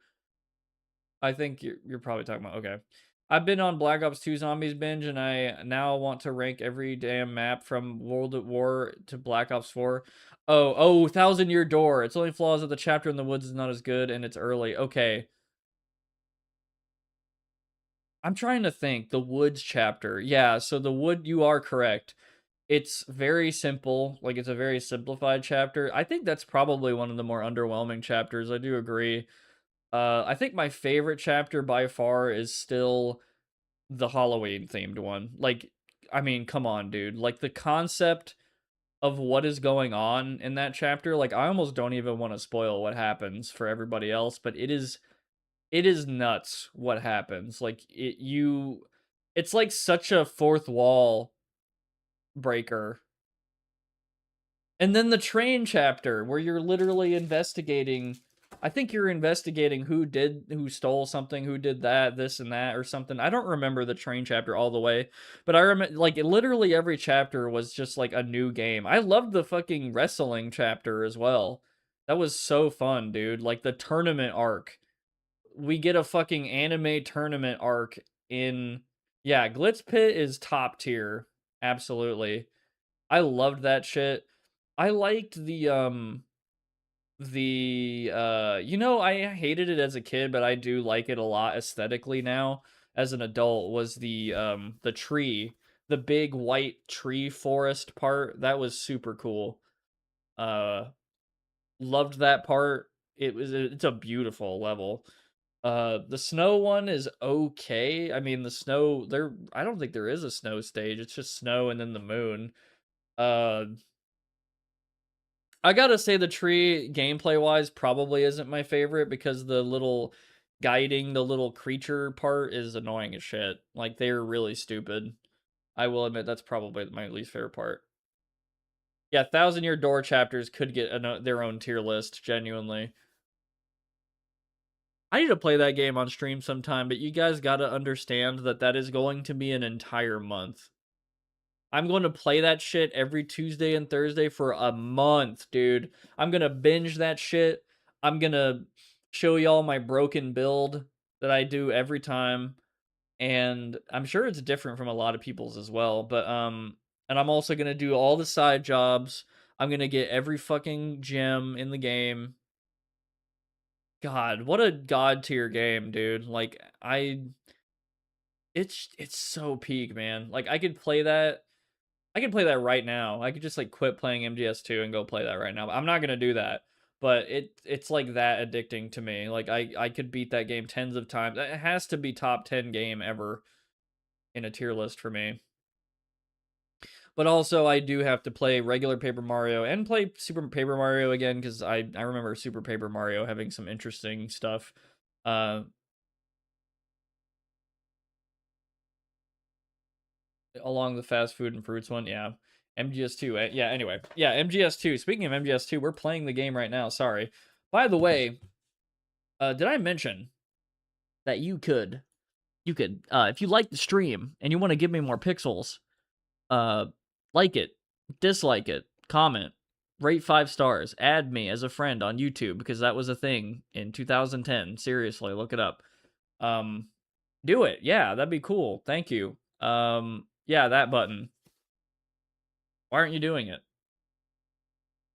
I think you're probably talking about, okay. I've been on Black Ops 2 Zombies binge, and I now want to rank every damn map from World at War to Black Ops 4. Oh, Thousand Year Door. Its only flaw is that the chapter in the woods is not as good, and it's early. Okay. I'm trying to think. The woods chapter. Yeah, so the wood, you are correct. It's very simple. Like, it's a very simplified chapter. I think that's probably one of the more underwhelming chapters. I do agree. I think my favorite chapter by far is still the Halloween themed one. Like, I mean, come on, dude. Like, the concept of what is going on in that chapter, like, I almost don't even want to spoil what happens for everybody else, but it is nuts what happens. Like, it's like such a fourth wall breaker. And then the train chapter where you're literally investigating. I think you're investigating who stole something, who did that, this and that, or something. I don't remember the train chapter all the way, but I remember, like, literally every chapter was just like a new game. I loved the fucking wrestling chapter as well. That was so fun, dude. Like the tournament arc. We get a fucking anime tournament arc in. Yeah, Glitz Pit is top tier. Absolutely. I loved that shit. I liked I hated it as a kid, but I do like it a lot aesthetically now as an adult, was the tree, the big white tree forest part. That was super cool. Uh loved that part. It's a beautiful level. The snow one is okay. I mean, the snow there. I don't think there is a snow stage. It's just snow and then the moon. Uh, I gotta say the tree gameplay wise probably isn't my favorite because the little guiding the little creature part is annoying as shit. Like they're really stupid. I will admit that's probably my least favorite part. Yeah, Thousand Year Door chapters could get their own tier list, genuinely. I need to play that game on stream sometime, but you guys gotta understand that that is going to be an entire month. I'm going to play that shit every Tuesday and Thursday for a month, dude. I'm gonna binge that shit. I'm gonna show y'all my broken build that I do every time. And I'm sure it's different from a lot of people's as well, but, and I'm also gonna do all the side jobs. I'm gonna get every fucking gem in the game. God, what a god tier game, dude. Like, it's so peak, man. Like, I could play that right now. I could just, like, quit playing MGS2 and go play that right now, but I'm not gonna do that. But it's, like, that addicting to me. Like, I could beat that game tens of times. It has to be top 10 game ever in a tier list for me. But also, I do have to play regular Paper Mario and play Super Paper Mario again because I remember Super Paper Mario having some interesting stuff. Along the fast food and fruits one, yeah. MGS2, yeah, anyway. Yeah, MGS2. Speaking of MGS2, we're playing the game right now, sorry. By the way, did I mention that you could, if you like the stream and you want to give me more pixels, like it, dislike it, comment, rate 5 stars, add me as a friend on YouTube because that was a thing in 2010. Seriously, look it up. Do it. Yeah, that'd be cool. Thank you. Yeah, that button. Why aren't you doing it?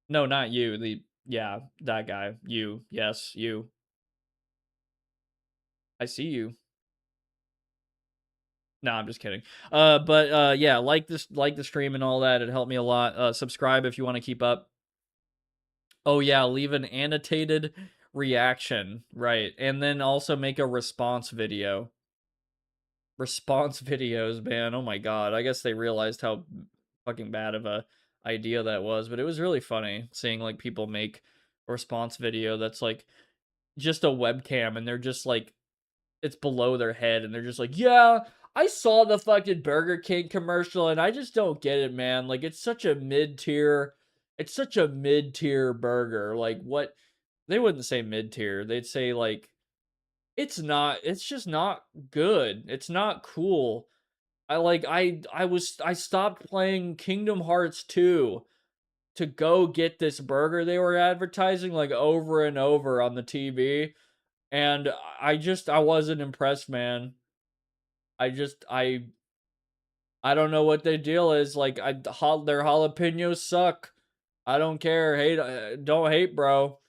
No, not you. Yeah, that guy. You. Yes, you. I see you. No, I'm just kidding. But yeah, like the stream and all that. It helped me a lot. Subscribe if you want to keep up. Oh yeah, leave an annotated reaction, right? And then also make a response video. Response videos, man. Oh my god. I guess they realized how fucking bad of a idea that was, but it was really funny seeing like people make a response video that's like just a webcam and they're just like it's below their head and they're just like, "Yeah, I saw the fucking Burger King commercial and I just don't get it, man. Like it's such a mid-tier burger. Like what they wouldn't say mid-tier. They'd say like it's just not good. It's not cool. I stopped playing Kingdom Hearts 2 to go get this burger they were advertising like over and over on the TV. And I wasn't impressed, man. I just I don't know what their deal is. Like their jalapenos suck. I don't care. Hate don't hate, bro.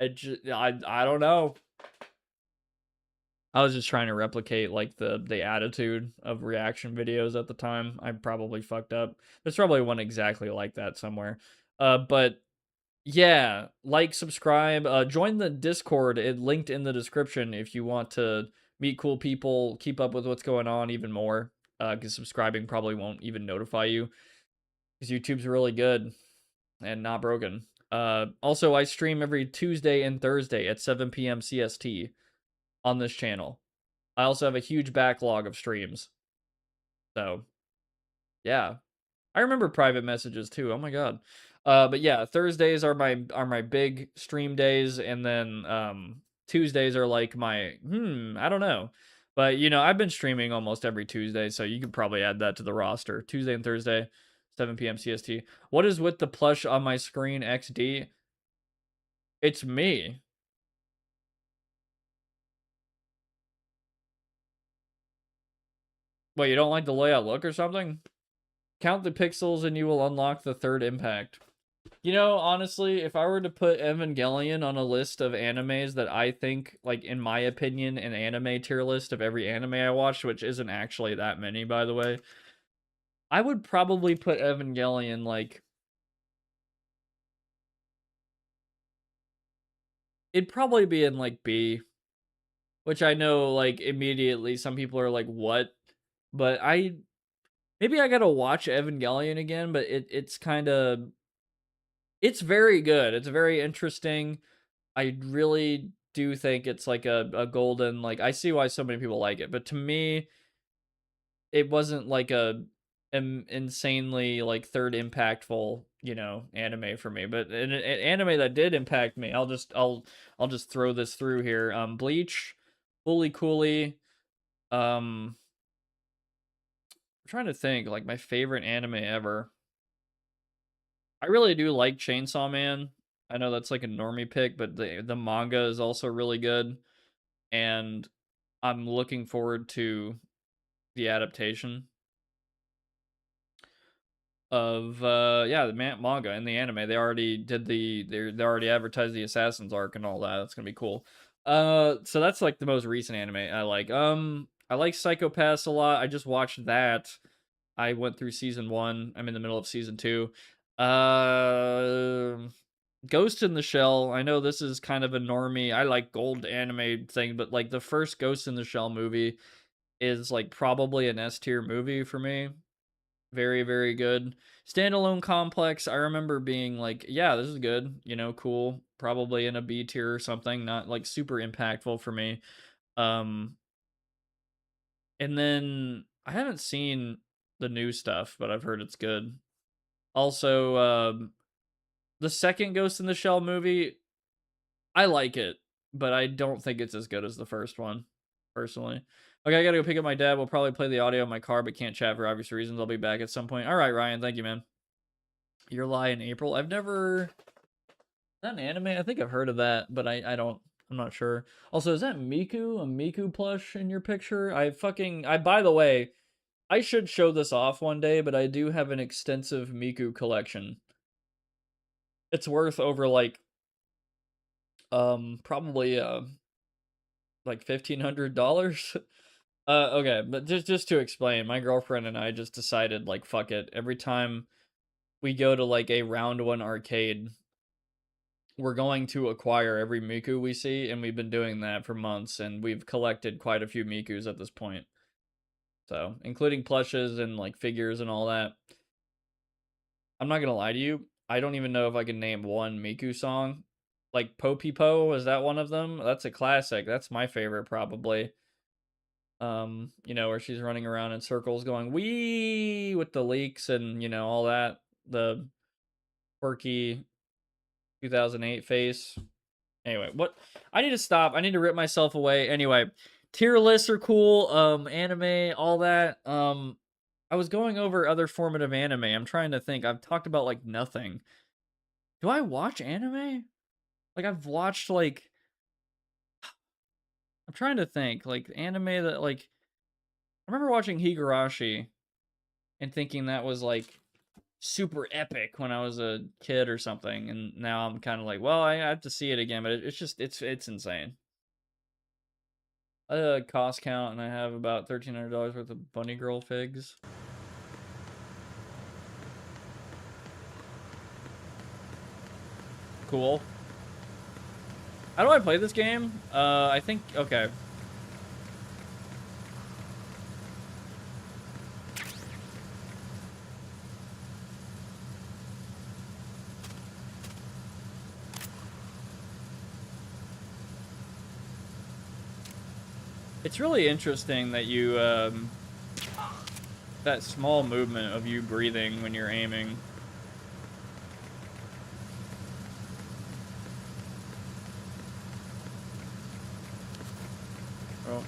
I don't know. I was just trying to replicate like the attitude of reaction videos at the time. I probably fucked up. There's probably one exactly like that somewhere. But yeah, like, subscribe, join the Discord. It linked in the description if you want to meet cool people, keep up with what's going on even more. Because subscribing probably won't even notify you. Because YouTube's really good and not broken. Also, I stream every Tuesday and Thursday at 7 p.m. CST on this channel. I also have a huge backlog of streams. So, yeah. I remember private messages too. Oh my god. But yeah, Thursdays are my big stream days, and then Tuesdays are like my I don't know. But you know, I've been streaming almost every Tuesday, so you could probably add that to the roster. Tuesday and Thursday, 7 p.m. CST. What is with the plush on my screen, XD? It's me. Wait, you don't like the layout look or something? Count the pixels and you will unlock the third impact. You know, honestly, if I were to put Evangelion on a list of animes that I think, like, in my opinion, an anime tier list of every anime I watched, which isn't actually that many, by the way, I would probably put Evangelion, like, it'd probably be in, like, B. which I know like immediately some people are like, "What?" But maybe I gotta watch Evangelion again, but it's kind of it's very good. It's very interesting. I really do think it's like a golden like I see why so many people like it, but to me, it wasn't like a insanely like third impactful anime for me. But an anime that did impact me, I'll just throw this through here. Bleach, Fully Cooley. I'm trying to think like my favorite anime ever. I really do like Chainsaw Man. I know that's like a normie pick, but the manga is also really good, and I'm looking forward to the adaptation of yeah, the manga and the anime. They already did they already advertised the Assassin's arc and all that. That's gonna be cool. So that's like the most recent anime I like. I like Psychopaths a lot. I just watched that. I went through season 1. I'm in the middle of season 2. Uh, Ghost in the Shell. I know this is kind of a normie. I like gold anime thing, but like the first Ghost in the Shell movie is like probably an S tier movie for me. Very, very good. Standalone Complex, I remember being like, yeah, this is good, cool. Probably in a B tier or something, not like super impactful for me. Um, and then I haven't seen the new stuff, but I've heard it's good. Also, the second Ghost in the Shell movie, I like it, but I don't think it's as good as the first one, personally. Okay, I gotta go pick up my dad. We'll probably play the audio in my car, but can't chat for obvious reasons. I'll be back at some point. All right, Ryan. Thank you, man. Your Lie in April. I've never... Is that an anime? I think I've heard of that, but I don't... I'm not sure. Also, is that Miku? A Miku plush in your picture? By the way, I should show this off one day, but I do have an extensive Miku collection. It's worth over, like, probably, like $1,500. Okay, but just to explain, my girlfriend and I just decided, like, fuck it. Every time we go to, like, a round 1 arcade, we're going to acquire every Miku we see, and we've been doing that for months, and we've collected quite a few Mikus at this point. So, including plushes and, like, figures and all that. I'm not gonna lie to you, I don't even know if I can name one Miku song. Like, Po Pipo, is that one of them? That's a classic. That's my favorite, probably. Where she's running around in circles going, wee, with the leaks and, all that. The quirky 2008 face. Anyway, what? I need to stop. I need to rip myself away. Anyway, tier lists are cool. Anime, all that. I was going over other formative anime. I'm trying to think. I've talked about, like, nothing. Do I watch anime? Like, I've watched, like... I'm trying to think. Like, anime that, like... I remember watching Higurashi and thinking that was, like, super epic when I was a kid or something, and now I'm kind of like, well, I have to see it again, but it's insane. I did a cost count, and I have about $1,300 worth of Bunny Girl figs. Cool. How do I play this game? I think, okay. It's really interesting that you, that small movement of you breathing when you're aiming. Oh.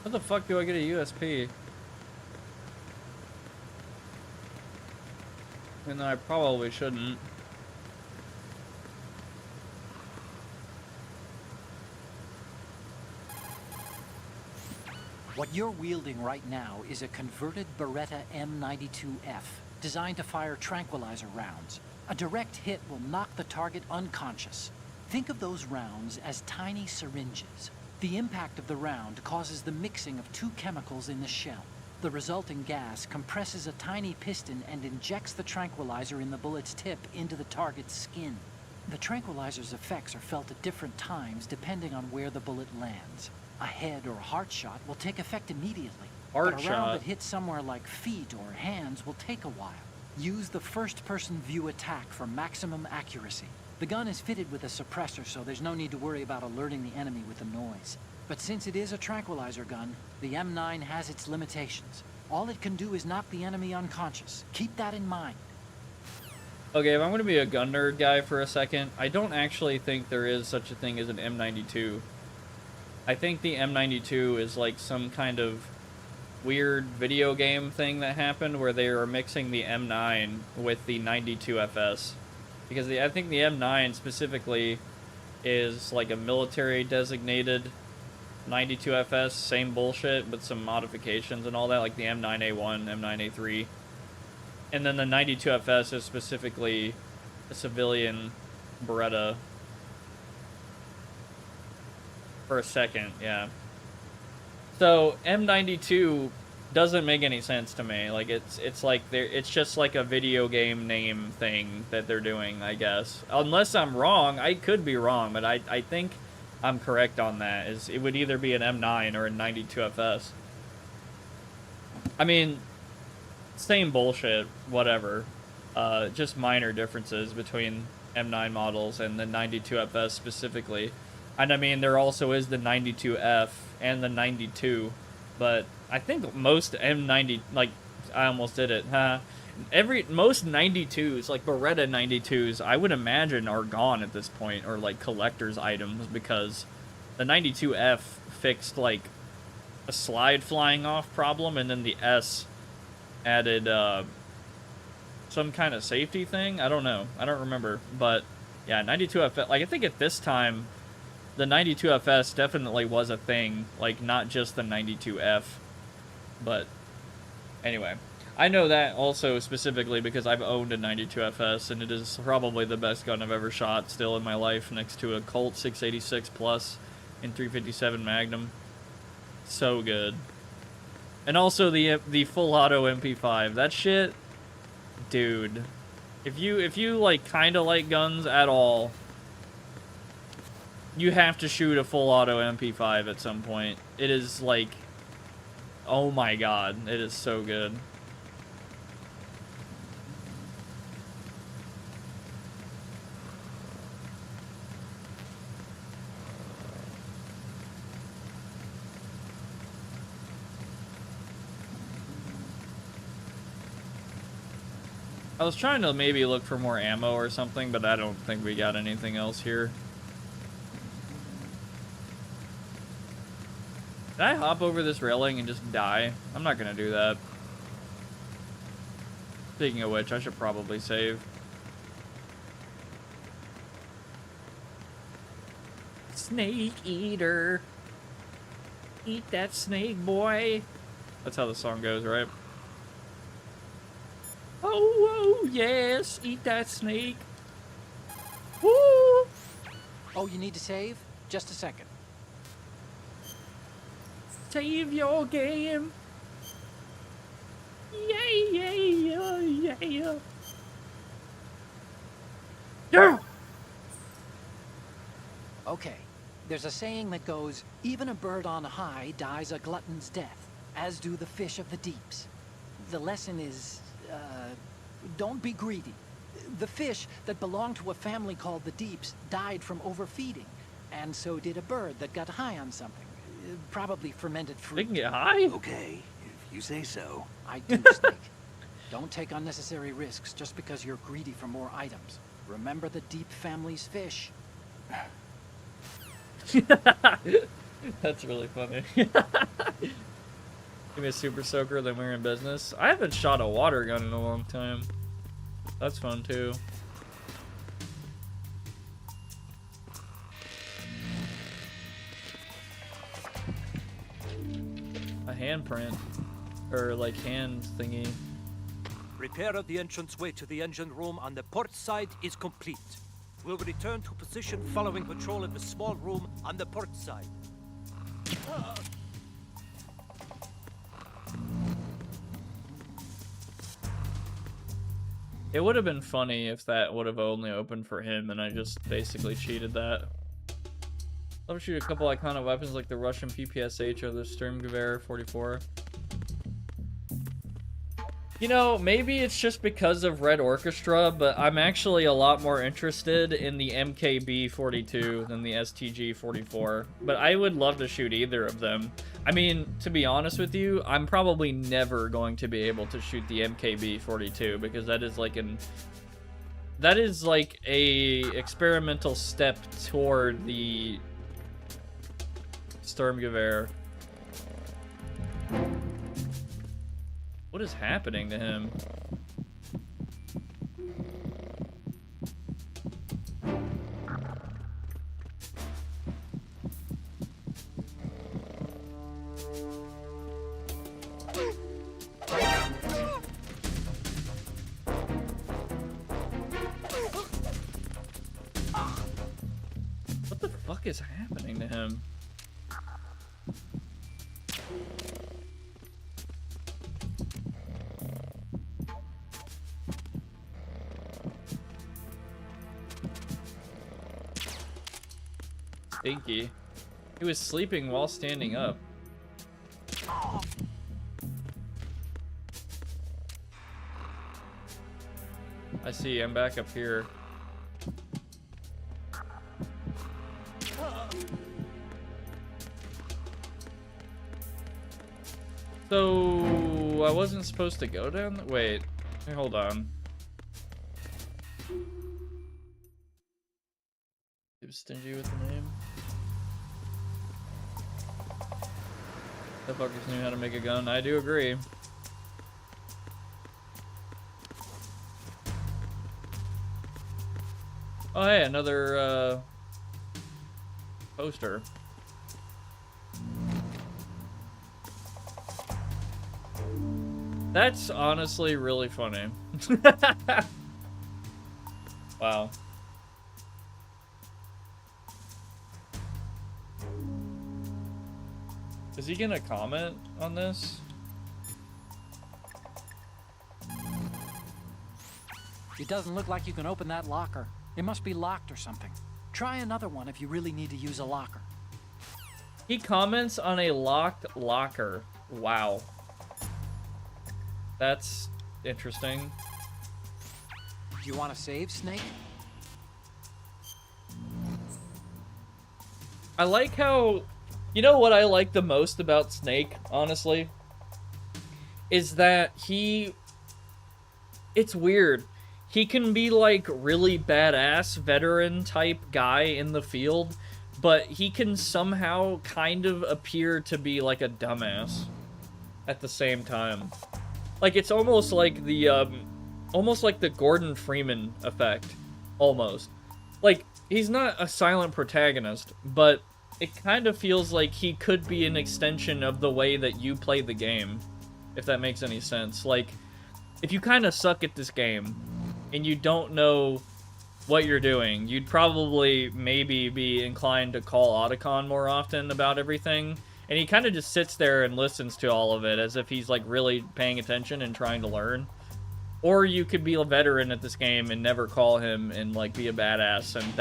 How the fuck do I get a USP? Even though I probably shouldn't. What you're wielding right now is a converted Beretta M92F, designed to fire tranquilizer rounds. A direct hit will knock the target unconscious. Think of those rounds as tiny syringes. The impact of the round causes the mixing of two chemicals in the shell. The resulting gas compresses a tiny piston and injects the tranquilizer in the bullet's tip into the target's skin. The tranquilizer's effects are felt at different times depending on where the bullet lands. A head or heart shot will take effect immediately, but a round that hits somewhere like feet or hands will take a while. Use the first-person view attack for maximum accuracy. The gun is fitted with a suppressor, so there's no need to worry about alerting the enemy with the noise. But since it is a tranquilizer gun, the M9 has its limitations. All it can do is knock the enemy unconscious. Keep that in mind. Okay, if I'm going to be a gun nerd guy for a second, I don't actually think there is such a thing as an M92. I think the M92 is like some kind of weird video game thing that happened where they are mixing the M9 with the 92FS. Because I think the M9 specifically is like a military designated 92FS, same bullshit, but some modifications and all that, like the M9A1, M9A3. And then the 92FS is specifically a civilian Beretta. For a second, yeah. So M92 doesn't make any sense to me. Like it's like it's just like a video game name thing that they're doing, I guess. Unless I'm wrong, I could be wrong, but I think I'm correct on that. Is it would either be an M9 or a 92FS. I mean, same bullshit, whatever. Just minor differences between M9 models and the 92FS specifically. And I mean, there also is the 92F and the 92, but I think most M90, like, I almost did it, huh? Most 92s, like Beretta 92s, I would imagine are gone at this point, or like collector's items, because the 92F fixed like a slide flying off problem, and then the S added some kind of safety thing. I don't know. I don't remember, but yeah, 92F, like I think at this time, the 92FS definitely was a thing, like not just the 92F, but anyway. I know that also specifically because I've owned a 92FS, and it is probably the best gun I've ever shot still in my life, next to a Colt 686 Plus and 357 Magnum. So good. And also the full auto MP5. That shit, dude. If you like kind of like guns at all, you have to shoot a full auto MP5 at some point. It is like, oh my god, it is so good. I was trying to maybe look for more ammo or something, but I don't think we got anything else here. Did I hop over this railing and just die? I'm not gonna do that. Speaking of which, I should probably save. Snake eater. Eat that snake, boy. That's how the song goes, right? Oh, yes, eat that snake. Woo! Oh, you need to save? Just a second. Save your game. Yeah, yeah, yeah, yeah. Yeah! Okay, there's a saying that goes, even a bird on high dies a glutton's death, as do the fish of the deeps. The lesson is, don't be greedy. The fish that belonged to a family called the Deeps died from overfeeding, and so did a bird that got high on something. Probably fermented fruit. They can get high? Okay, if you say so. I do, Snake. Don't take unnecessary risks just because you're greedy for more items. Remember the Deep family's fish. That's really funny. Give me a super soaker, then we're in business. I haven't shot a water gun in a long time. That's fun too. I handprint. Or, like, hand thingy. Repair of the entranceway to the engine room on the port side is complete. We'll return to position following patrol of the small room on the port side. It would have been funny if that would have only opened for him and I just basically cheated that. Love to shoot a couple iconic weapons like the Russian PPSH or the Sturmgewehr 44. You know, maybe it's just because of Red Orchestra, but I'm actually a lot more interested in the MKB-42 than the STG-44. But I would love to shoot either of them. I mean, to be honest with you, I'm probably never going to be able to shoot the MKB-42 because that is like a experimental step toward the Sturmgewehr. What is happening to him? What the fuck is happening to him? Stinky. He was sleeping while standing up. I see, I'm back up here. So, I wasn't supposed to go down wait, hey, hold on. He was stingy with the name. The fuckers knew how to make a gun. I do agree. Oh hey, another poster. That's honestly really funny. Wow. Is he gonna comment on this? It doesn't look like you can open that locker. It must be locked or something. Try another one if you really need to use a locker. He comments on a locked locker. Wow. That's interesting. Do you want to save, Snake? I like how... You know what I like the most about Snake, honestly? Is that he... It's weird. He can be, like, really badass veteran type guy in the field, but he can somehow kind of appear to be, like, a dumbass at the same time. Like, it's almost like the Gordon Freeman effect. Almost. Like, he's not a silent protagonist, but it kind of feels like he could be an extension of the way that you play the game, if that makes any sense. Like, if you kind of suck at this game, and you don't know what you're doing, you'd probably maybe be inclined to call Otacon more often about everything, and he kind of just sits there and listens to all of it as if he's, like, really paying attention and trying to learn. Or you could be a veteran at this game and never call him and, like, be a badass, and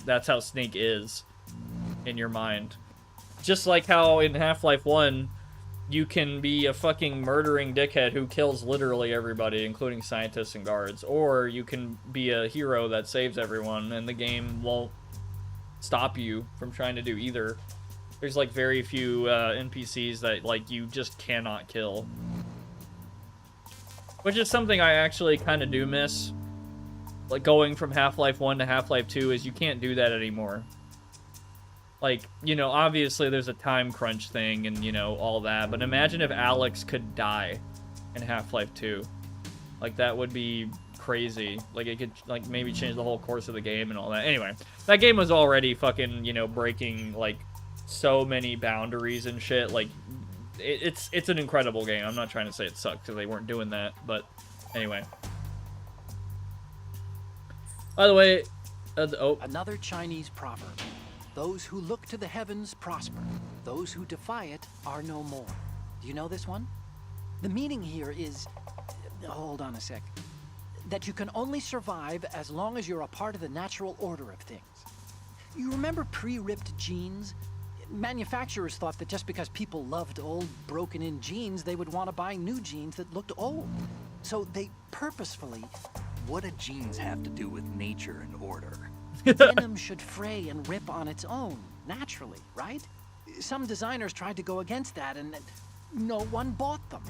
that's how Snake is in your mind. Just like how in Half-Life 1, you can be a fucking murdering dickhead who kills literally everybody, including scientists and guards. Or you can be a hero that saves everyone, and the game won't stop you from trying to do either. There's, like, very few NPCs that, like, you just cannot kill. Which is something I actually kind of do miss. Like, going from Half-Life 1 to Half-Life 2 is you can't do that anymore. Like, you know, obviously there's a time crunch thing and, you know, all that. But imagine if Alex could die in Half-Life 2. Like, that would be crazy. Like, it could, like, maybe change the whole course of the game and all that. Anyway, that game was already fucking, you know, breaking, like, so many boundaries and shit. Like, it's an incredible game. I'm not trying to say it sucked because they weren't doing that, but anyway. By the way, oh, Another Chinese proverb. Those who look to the heavens prosper. Those who defy it are no more. Do you know this one? The meaning here is... Hold on a sec. That you can only survive as long as you're a part of the natural order of things. You remember pre-ripped jeans? Manufacturers thought that just because people loved old, broken-in jeans, they would want to buy new jeans that looked old. So they purposefully... What do jeans have to do with nature and order? Denim should fray and rip on its own, naturally, right? Some designers tried to go against that and no one bought them.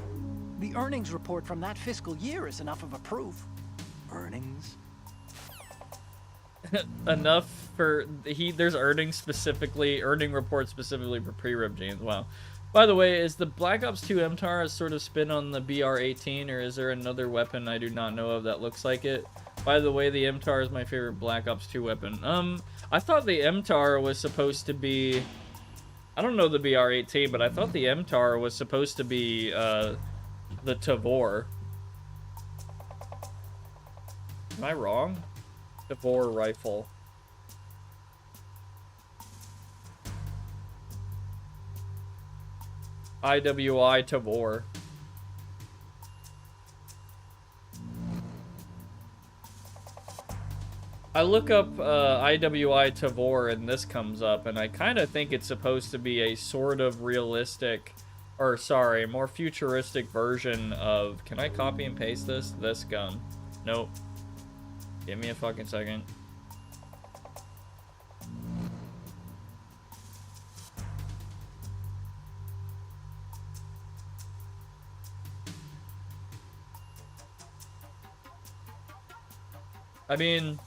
The earnings report from that fiscal year is enough of a proof. Earnings? enough for there's earning reports specifically for pre-rib jeans. Wow. By the way, is the Black Ops 2 MTAR a sort of spin on the BR-18, or is there another weapon I do not know of that looks like it? By the way, the MTAR is my favorite Black Ops 2 weapon. I thought the MTAR was supposed to be... I don't know the BR-18, but I thought the MTAR was supposed to be, the Tavor. Am I wrong? Tavor rifle. IWI Tavor. I look up IWI Tavor and this comes up, and I kind of think it's supposed to be a sort of realistic, or sorry, more futuristic version of... Can I copy and paste this? This gun. Nope. Give me a fucking second. I mean,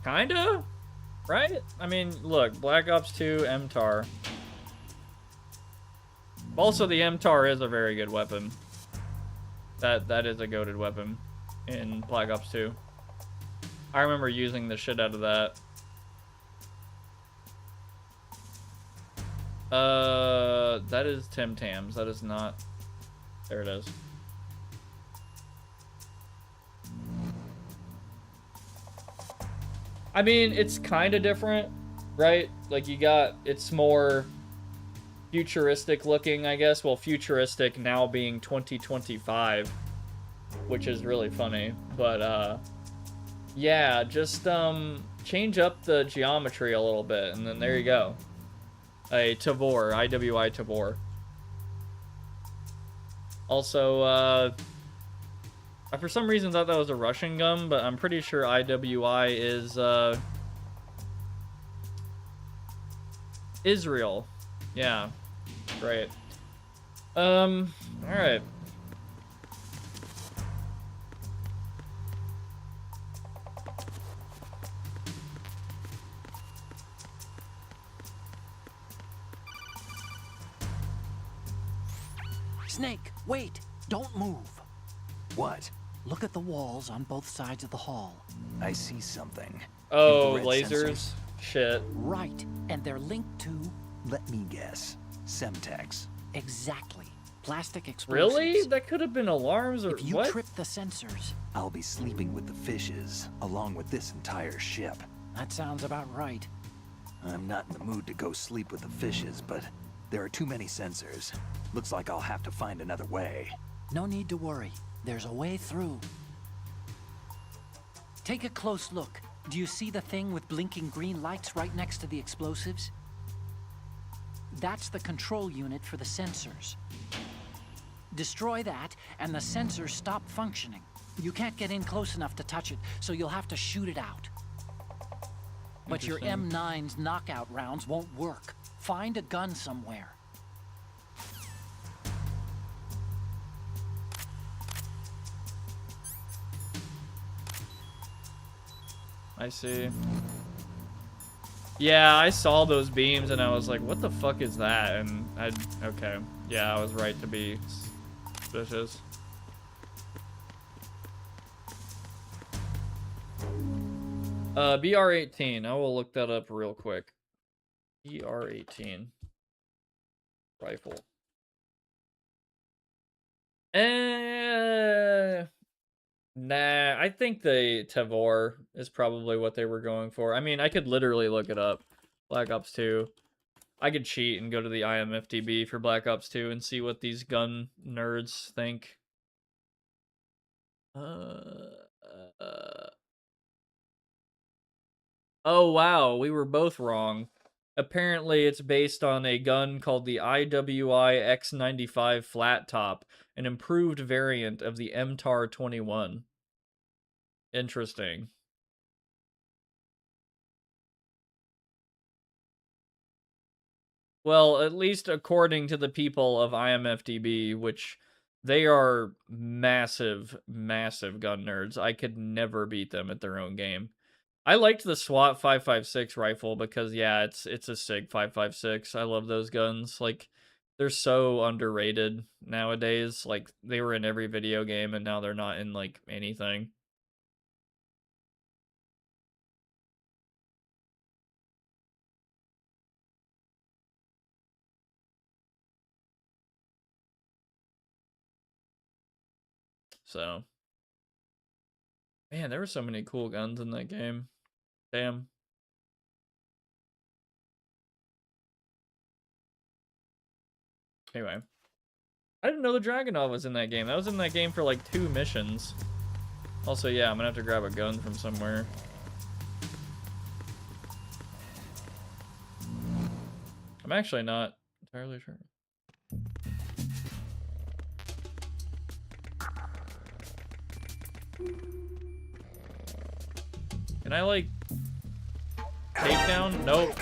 kinda, right? I mean, look, Black Ops 2 MTAR. Also, the MTAR is a very good weapon. That is a goated weapon in Black Ops 2. I remember using the shit out of that. That is Tim Tams. That is not... There it is. I mean, it's kind of different, right? Like, you got... It's more futuristic looking, I guess. Well, futuristic now being 2025, which is really funny. But, yeah, just, change up the geometry a little bit, and then there you go. A Tavor, IWI Tavor. Also, I for some reason thought that was a Russian gun, but I'm pretty sure IWI is, Israel. Yeah, great. Alright. Snake, wait! Don't move! What? Look at the walls on both sides of the hall. I see something. Oh, Infrared lasers? sensors. Shit. Right, and they're linked to... Let me guess. Semtex. Exactly. Plastic explosives. Really? That could have been alarms or If you what? trip the sensors... I'll be sleeping with the fishes, along with this entire ship. That sounds about right. I'm not in the mood to go sleep with the fishes, but there are too many sensors. Looks like I'll have to find another way. No need to worry. There's a way through. Take a close look. Do you see the thing with blinking green lights right next to the explosives? That's the control unit for the sensors. Destroy that, and the sensors stop functioning. You can't get in close enough to touch it, so you'll have to shoot it out. But your M9's knockout rounds won't work. Find a gun somewhere. I see. Yeah, I saw those beams and I was like, what the fuck is that? And okay. Yeah, I was right to be suspicious. BR-18. I will look that up real quick. BR-18. rifle. Nah, I think the Tavor is probably what they were going for. I mean, I could literally look it up. Black Ops 2. I could cheat and go to the IMFDB for Black Ops 2 and see what these gun nerds think. Oh, wow, we were both wrong. Apparently, it's based on a gun called the IWI X95 Flat Top, an improved variant of the MTAR 21. Interesting. Well, at least according to the people of IMFDB, which they are massive, massive gun nerds. I could never beat them at their own game. I liked the SWAT 5.56 rifle because, yeah, it's a SIG 5.56. I love those guns. Like, they're so underrated nowadays. Like, they were in every video game, and now they're not in, like, anything. So, man, there were so many cool guns in that game. Damn. Anyway. I didn't know the Dragunov was in that game. That was in that game for like 2 missions. Also, yeah, I'm gonna have to grab a gun from somewhere. I'm actually not entirely sure. Can I, like, takedown? Nope.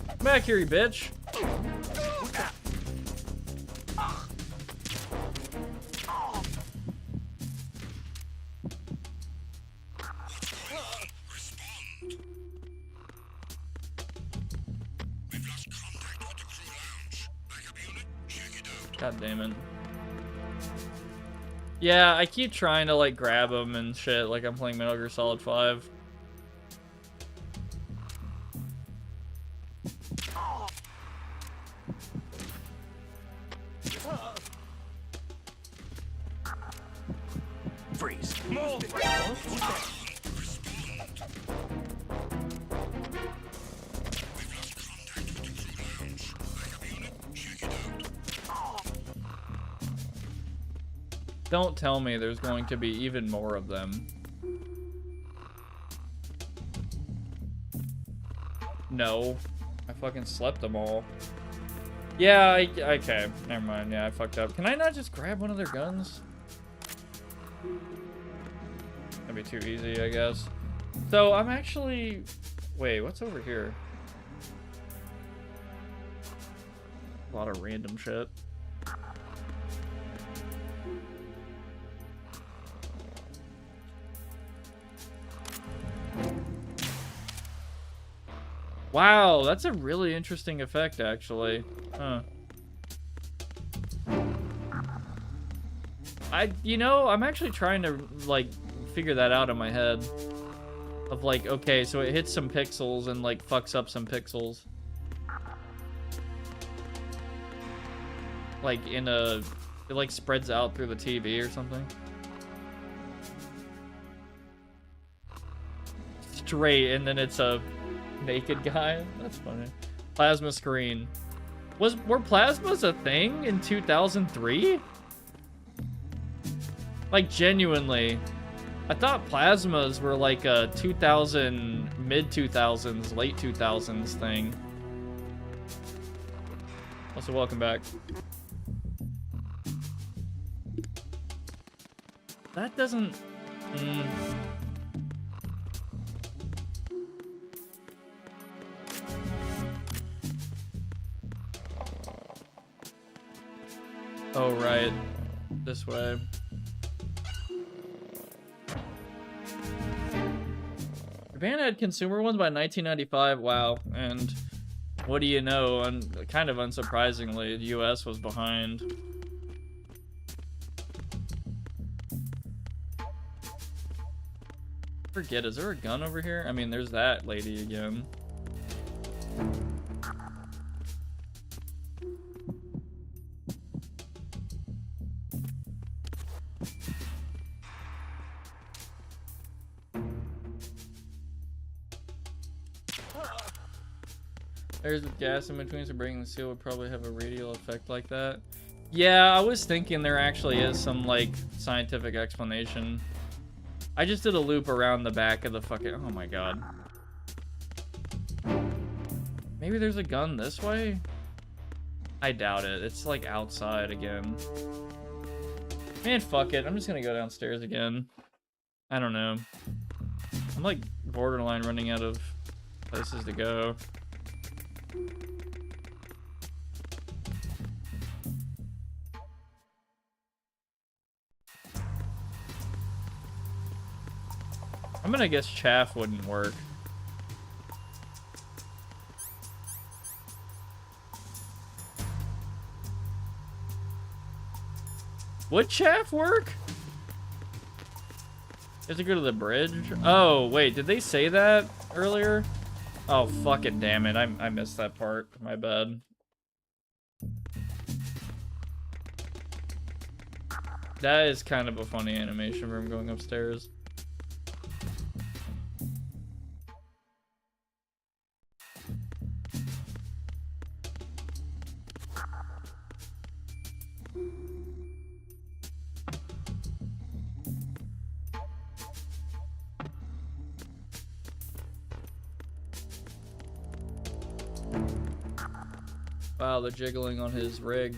Come back here, you bitch. God damn it. Yeah, I keep trying to, like, grab him and shit like I'm playing Metal Gear Solid 5. Freeze. Don't tell me there's going to be even more of them. No. I fucking slept them all. Yeah, okay. Never mind. Yeah, I fucked up. Can I not just grab one of their guns? That'd be too easy, I guess. So, I'm actually... Wait, what's over here? A lot of random shit. Wow, that's a really interesting effect, actually. Huh. You know, I'm actually trying to, like, figure that out in my head. Of, like, okay, so it hits some pixels and, like, fucks up some pixels. Like, it, like, spreads out through the TV or something. Straight, and then it's a naked guy. That's funny. Plasma screen. Were plasmas a thing in 2003? Like, genuinely. I thought plasmas were like a mid-2000s, late 2000s thing. Also, welcome back. That doesn't... Oh, right. This way. Japan had consumer ones by 1995. Wow. And what do you know? And kind of unsurprisingly, the US was behind. forget, is there a gun over here? I mean, there's that lady again. There's gas in between, so breaking the seal would probably have a radial effect like that. Yeah, I was thinking there actually is some, like, scientific explanation. I just did a loop around the back of the fucking... Oh my god. Maybe there's a gun this way? I doubt it. It's, like, outside again. Man, fuck it. I'm just gonna go downstairs again. I don't know. I'm, like, borderline running out of places to go. I'm gonna guess chaff wouldn't work. Would chaff work? You have to go to the bridge? Oh, wait, did they say that earlier? Oh, fucking damn it. I missed that part. My bad. That is kind of a funny animation room going upstairs. Wow, the jiggling on his rig.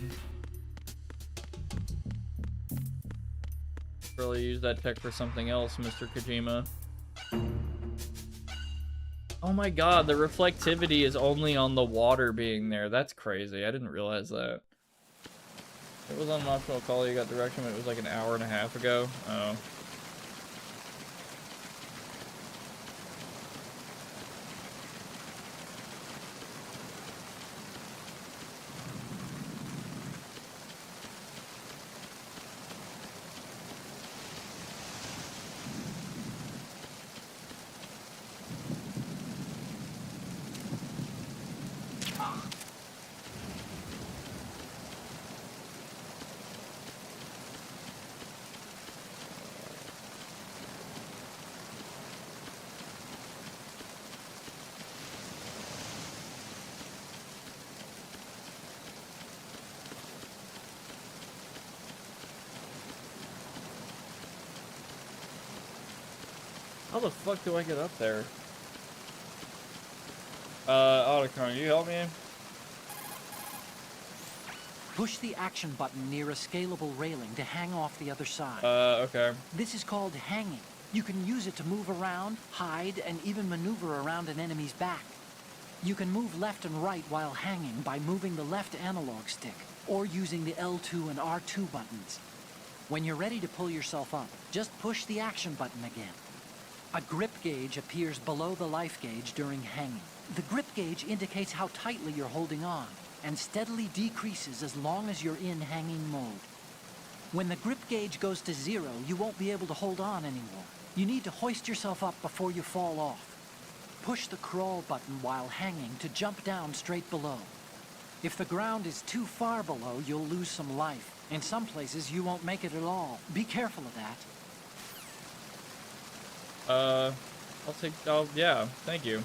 Really use that tech for something else, Mr. Kojima. Oh my god, the reflectivity is only on the water being there. That's crazy. I didn't realize that. It was on an optional call. You got direction, but it was like an hour and a half ago. Oh. How the fuck do I get up there? Iconian, you help me? Push the action button near a scalable railing to hang off the other side. Okay. This is called hanging. You can use it to move around, hide, and even maneuver around an enemy's back. You can move left and right while hanging by moving the left analog stick, or using the L2 and R2 buttons. When you're ready to pull yourself up, just push the action button again. A grip gauge appears below the life gauge during hanging. The grip gauge indicates how tightly you're holding on, and steadily decreases as long as you're in hanging mode. When the grip gauge goes to 0, you won't be able to hold on anymore. You need to hoist yourself up before you fall off. Push the crawl button while hanging to jump down straight below. If the ground is too far below, you'll lose some life. In some places, you won't make it at all. Be careful of that. Yeah, thank you.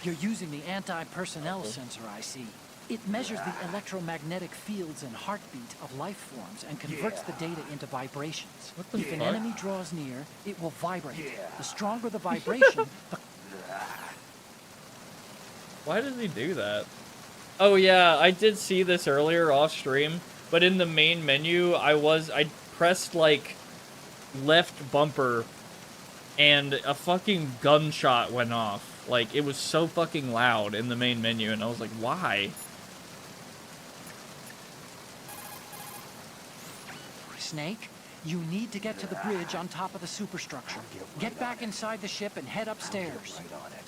You're using the anti-personnel sensor, I see. It measures the electromagnetic fields and heartbeat of life forms and converts the data into vibrations. What the If an fuck? enemy draws near, it will vibrate. The stronger the vibration, the... Why does he do that? Oh yeah, I did see this earlier off stream, but in the main menu, I pressed like left bumper and a fucking gunshot went off. Like, it was so fucking loud in the main menu, and I was like, why? Snake. You need to get to the bridge on top of the superstructure. Get back inside the ship and head upstairs. Right on it.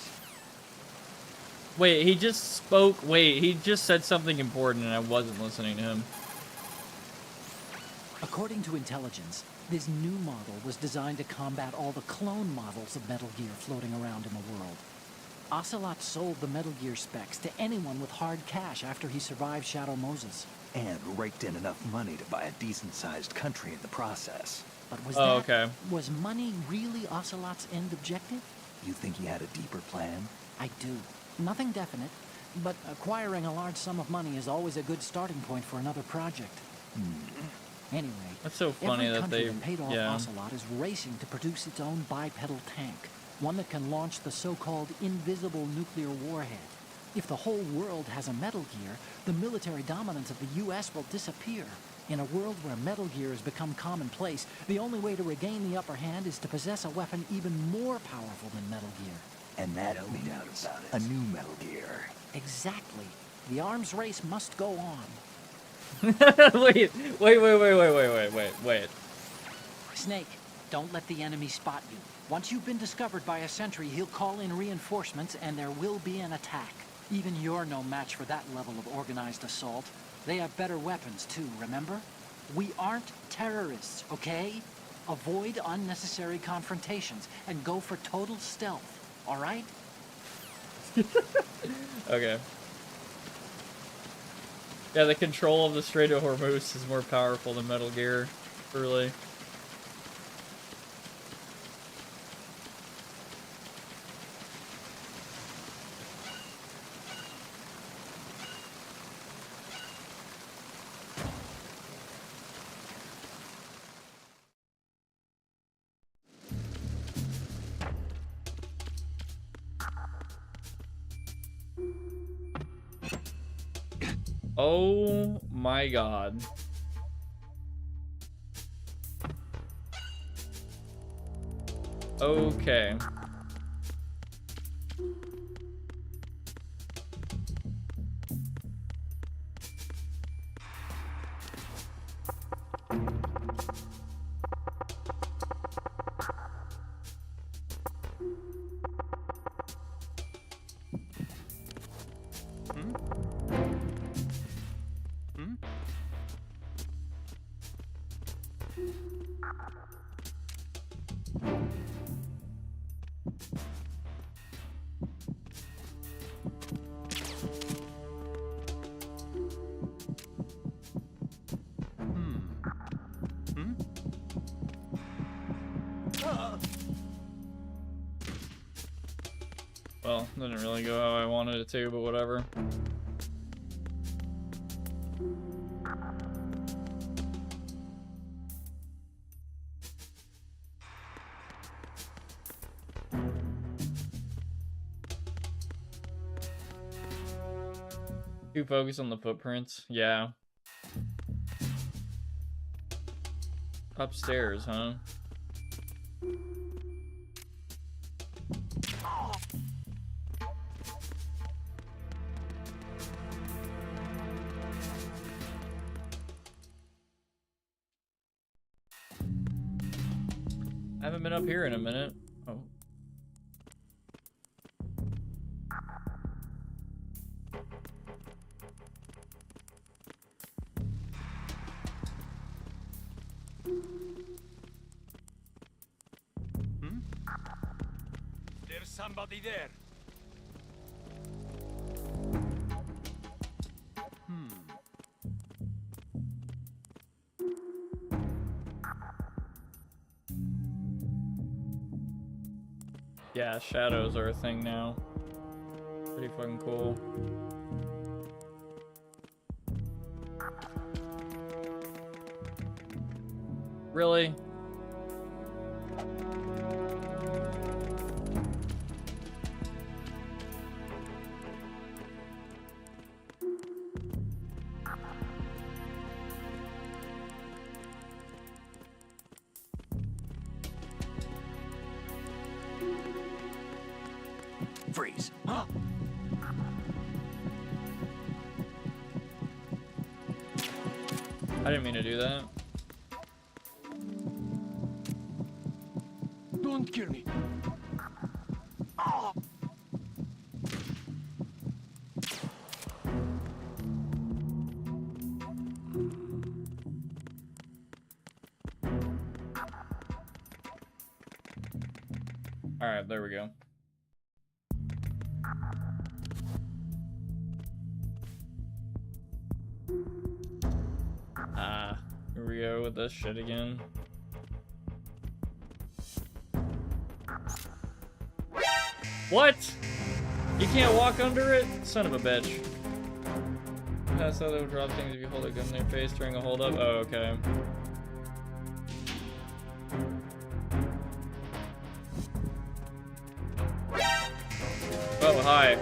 Wait, he just spoke. Wait, he just said something important and I wasn't listening to him. According to intelligence, this new model was designed to combat all the clone models of Metal Gear floating around in the world. Ocelot sold the Metal Gear specs to anyone with hard cash after he survived Shadow Moses. And raked in enough money to buy a decent-sized country in the process. But was was money really Ocelot's end objective? You think he had a deeper plan? I do. Nothing definite, but acquiring a large sum of money is always a good starting point for another project. Anyway, That's so funny every that country they, that paid off yeah. Ocelot is racing to produce its own bipedal tank, one that can launch the so-called invisible nuclear warhead. If the whole world has a Metal Gear, the military dominance of the U.S. will disappear. In a world where Metal Gear has become commonplace, the only way to regain the upper hand is to possess a weapon even more powerful than Metal Gear. And that means a new Metal Gear. Exactly. The arms race must go on. wait. Snake, don't let the enemy spot you. Once you've been discovered by a sentry, he'll call in reinforcements and there will be an attack. Even you're no match for that level of organized assault. They have better weapons too, remember? We aren't terrorists, okay? Avoid unnecessary confrontations and go for total stealth, all right? Okay. Yeah, the control of the Strait of Hormuz is more powerful than Metal Gear, truly. Oh my god. Okay. Well, didn't really go how I wanted it to, but whatever. Too focused on the footprints? Yeah. Upstairs, huh? I haven't been up here in a minute. Oh. There's somebody there. Yeah, shadows are a thing now. Pretty fucking cool. Really? Freeze. Huh? I didn't mean to do that. kill me. Alright, there we go. Here we go with this shit again. What? You can't walk under it? Son of a bitch. That's how they would drop things if you hold a gun in their face during a hold up. Oh, okay. Oh, hi.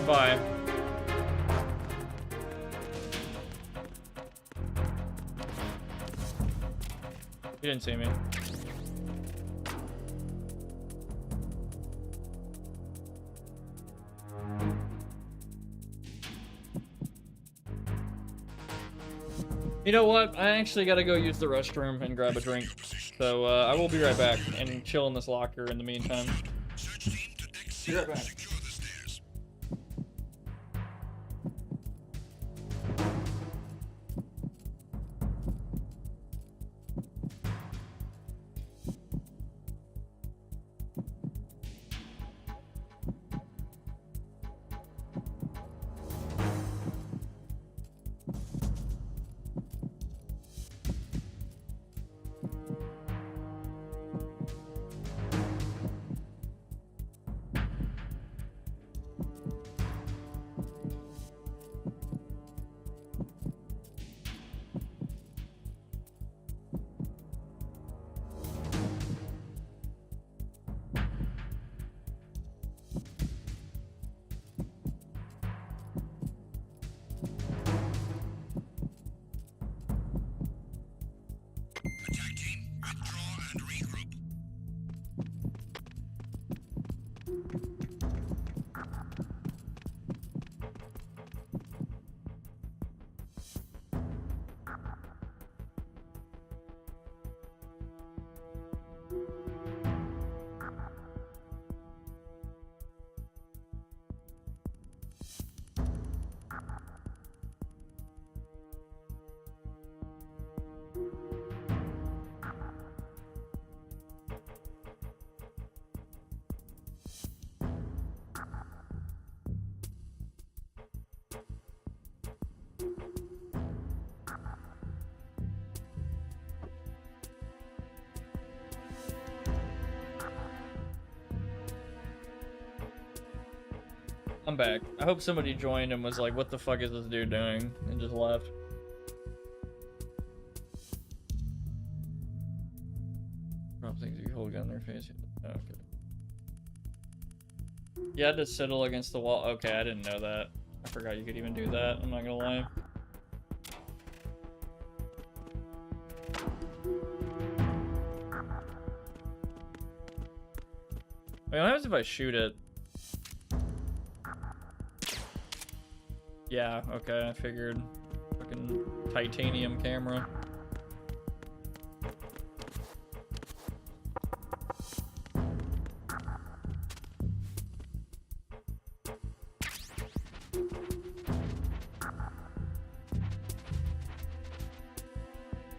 Bye. You didn't see me. You know what? I actually gotta go use the restroom and grab a drink. So, I will be right back and chill in this locker in the meantime. Search team to exit Yeah. and secure the stairs. Attack team, withdraw and regroup. I'm back. I hope somebody joined and was like, what the fuck is this dude doing? And just left. Drop things if you hold a gun in their face. Oh, okay. You had to settle against the wall. Okay, I didn't know that. I forgot you could even do that. I'm not gonna lie. I mean, what happens if I shoot it? Yeah, okay, I figured. Fucking titanium camera.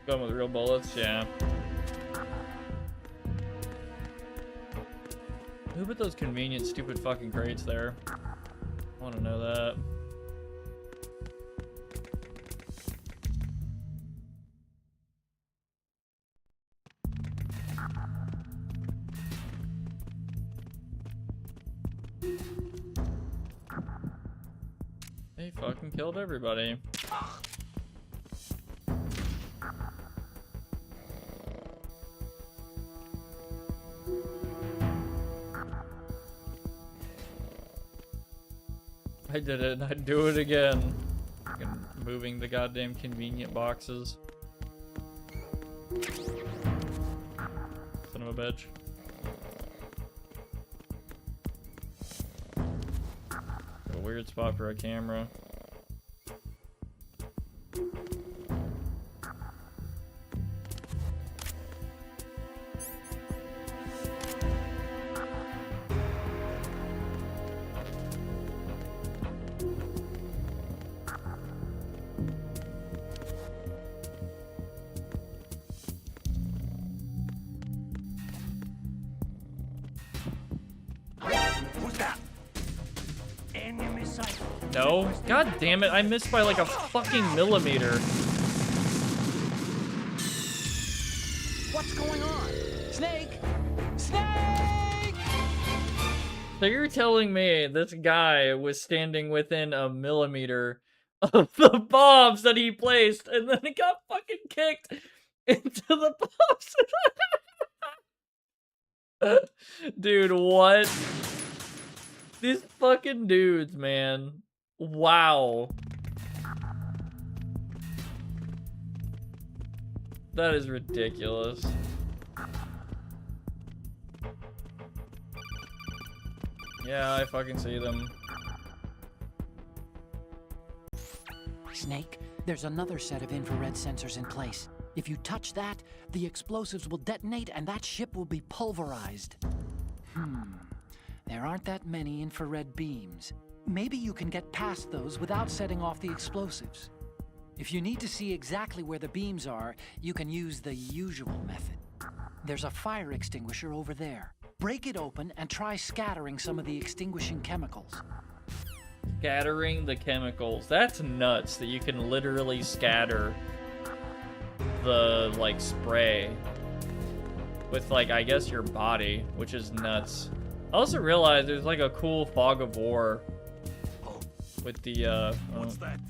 Going with real bullets, yeah. Who put those convenient, stupid fucking crates there? I want to know that. They fucking killed everybody. I did it, and I'd do it again. Fucking moving the goddamn convenient boxes. Son of a bitch. A weird spot for a camera. Enemy sight. No. God damn it. I missed by like a fucking millimeter. What's going on? Snake! Snake! So you're telling me this guy was standing within a millimeter of the bombs that he placed, and then he got fucking kicked into the bombs? Dude, what? These fucking dudes, man. Wow. That is ridiculous. Yeah, I fucking see them. Snake, there's another set of infrared sensors in place. If you touch that, the explosives will detonate and that ship will be pulverized. There aren't that many infrared beams. Maybe you can get past those without setting off the explosives. If you need to see exactly where the beams are, you can use the usual method. There's a fire extinguisher over there. Break it open and try scattering some of the extinguishing chemicals. Scattering the chemicals. That's nuts that you can literally scatter the, like, spray with, like, I guess your body, which is nuts. I also realized there's, like, a cool fog of war with the, What's that?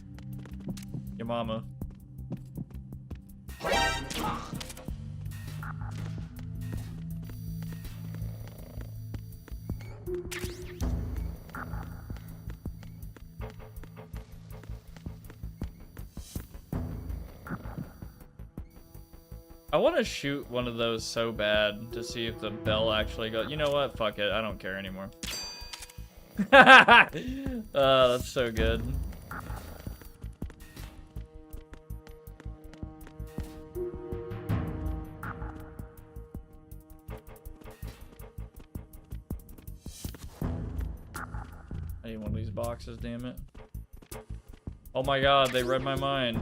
your mama. I want to shoot one of those so bad to see if the bell actually goes. You know what? Fuck it. I don't care anymore. That's so good. I need one of these boxes, damn it. Oh my god, they read my mind.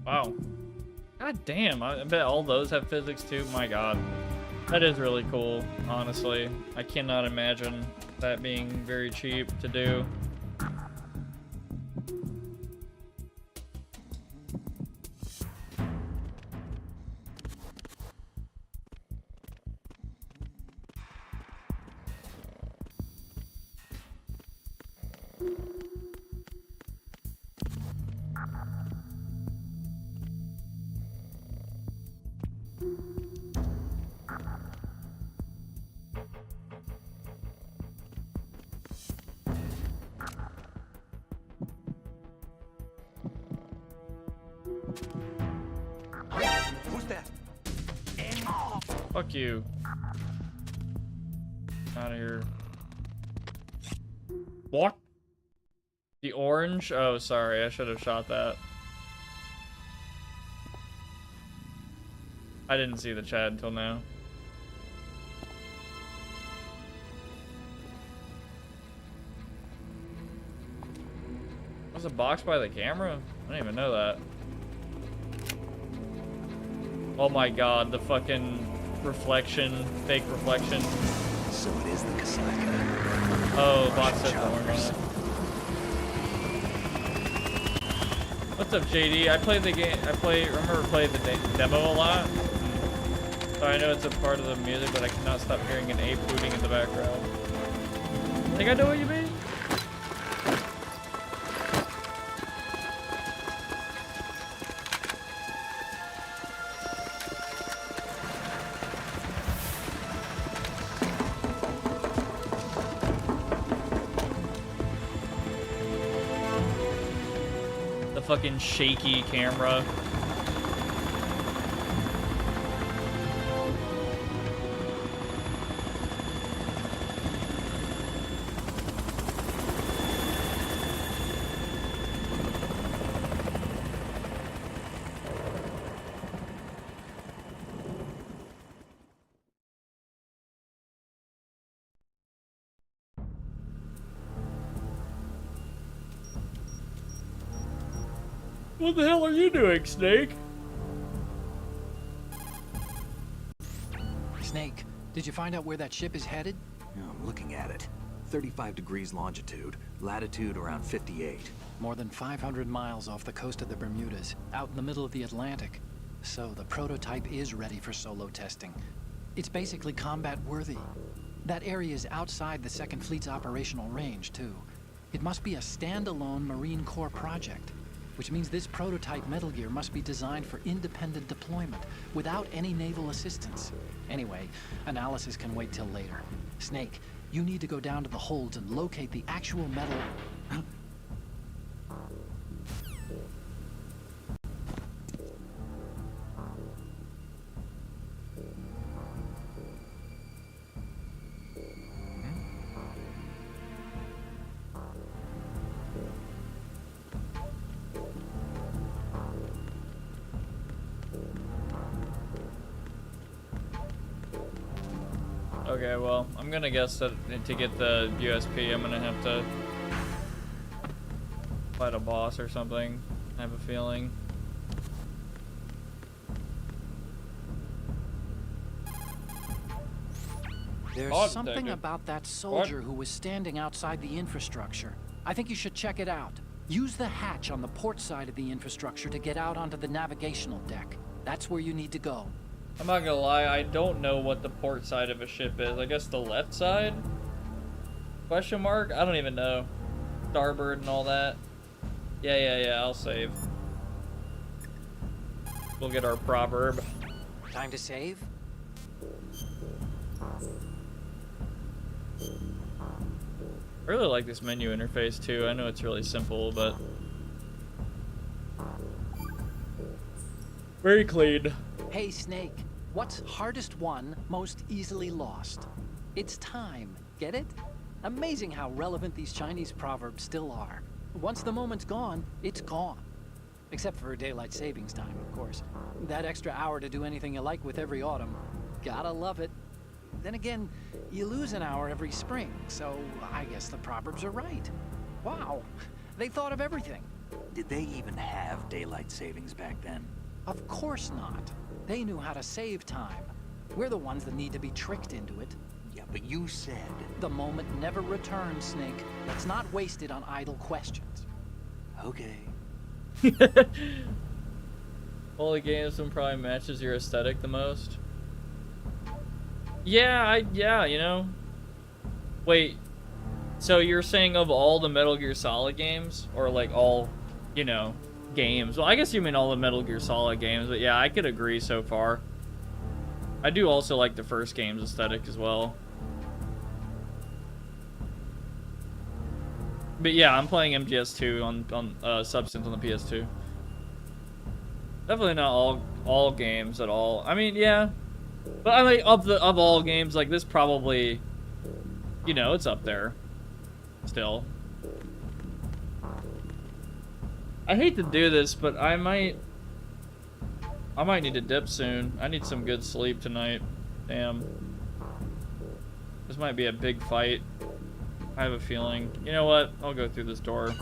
Wow. God damn, I bet all those have physics too. My god. That is really cool, honestly. I cannot imagine that being very cheap to do. Who's that? Fuck you. Out of here. What? The orange? Oh, sorry. I should have shot that. I didn't see the chat until now. Was a box by the camera? I didn't even know that. Oh my god, the fucking reflection, fake reflection. So it is the Kasaka. Oh, bot said Choppers. What's up, JD? I play the game. Remember playing the demo a lot. So I know it's a part of the music, but I cannot stop hearing an ape hooting in the background. I think I know what you mean. The fucking shaky camera. What the hell are you doing, Snake? Snake, did you find out where that ship is headed? Yeah, I'm looking at it. 35 degrees longitude, latitude around 58. More than 500 miles off the coast of the Bermudas, out in the middle of the Atlantic. So the prototype is ready for solo testing. It's basically combat worthy. That area is outside the Second Fleet's operational range, too. It must be a standalone Marine Corps project, which means this prototype Metal Gear must be designed for independent deployment, without any naval assistance. Anyway, analysis can wait till later. Snake, you need to go down to the holds and locate the actual metal... Okay, well, I'm gonna guess that to get the USP, I'm gonna have to fight a boss or something. I have a feeling. There's Oh, something detective. about that soldier who was standing outside the infrastructure. I think you should check it out. Use the hatch on the port side of the infrastructure to get out onto the navigational deck. That's where you need to go. I'm not gonna lie, I don't know what the port side of a ship is. I guess the left side? Question mark? I don't even know. Starboard and all that. Yeah, I'll save. We'll get our proverb. Time to save? I really like this menu interface too. I know it's really simple, but very clean. Hey, Snake. What's hardest won, most easily lost? It's time. Get it? Amazing how relevant these Chinese proverbs still are. Once the moment's gone, it's gone. Except for daylight savings time, of course. That extra hour to do anything you like with every autumn. Gotta love it. Then again, you lose an hour every spring, so I guess the proverbs are right. Wow, they thought of everything. Did they even have daylight savings back then? Of course not. They knew how to save time. We're the ones that need to be tricked into it. Yeah, but you said... The moment never returns, Snake. Let's not waste it on idle questions. Okay. All the games one probably matches your aesthetic the most. Yeah, you know. Wait, so you're saying of all the Metal Gear Solid games? Or like all, you know, games? Well, I guess you mean all the Metal Gear Solid games, but yeah, I could agree so far. I do also like the first game's aesthetic as well. But yeah, I'm playing MGS2 on Substance on the PS2. Definitely not all games at all. I mean, yeah. But I mean, of all games, like this probably, you know, it's up there. Still. I hate to do this, but I might need to dip soon. I need some good sleep tonight. Damn. This might be a big fight. I have a feeling. You know what? I'll go through this door.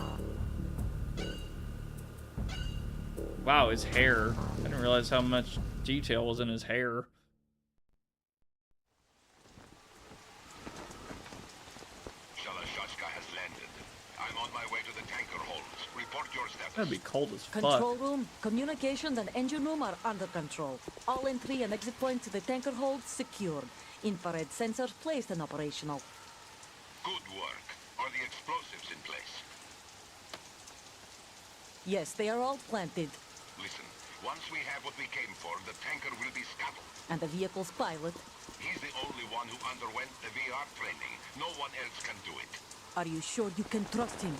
Wow, his hair. I didn't realize how much detail was in his hair. Shalashashka has landed. I'm on my way to the tanker holds. Report your status. That'd be cold as fuck. Control room, communications and engine room are under control. All entry and exit points to the tanker hold secured. Infrared sensors placed and operational. Good work. Are the explosives in place? Yes, they are all planted. Listen, once we have what we came for, the tanker will be scuttled. And the vehicle's pilot. He's the only one who underwent the VR training. No one else can do it. Are you sure you can trust him?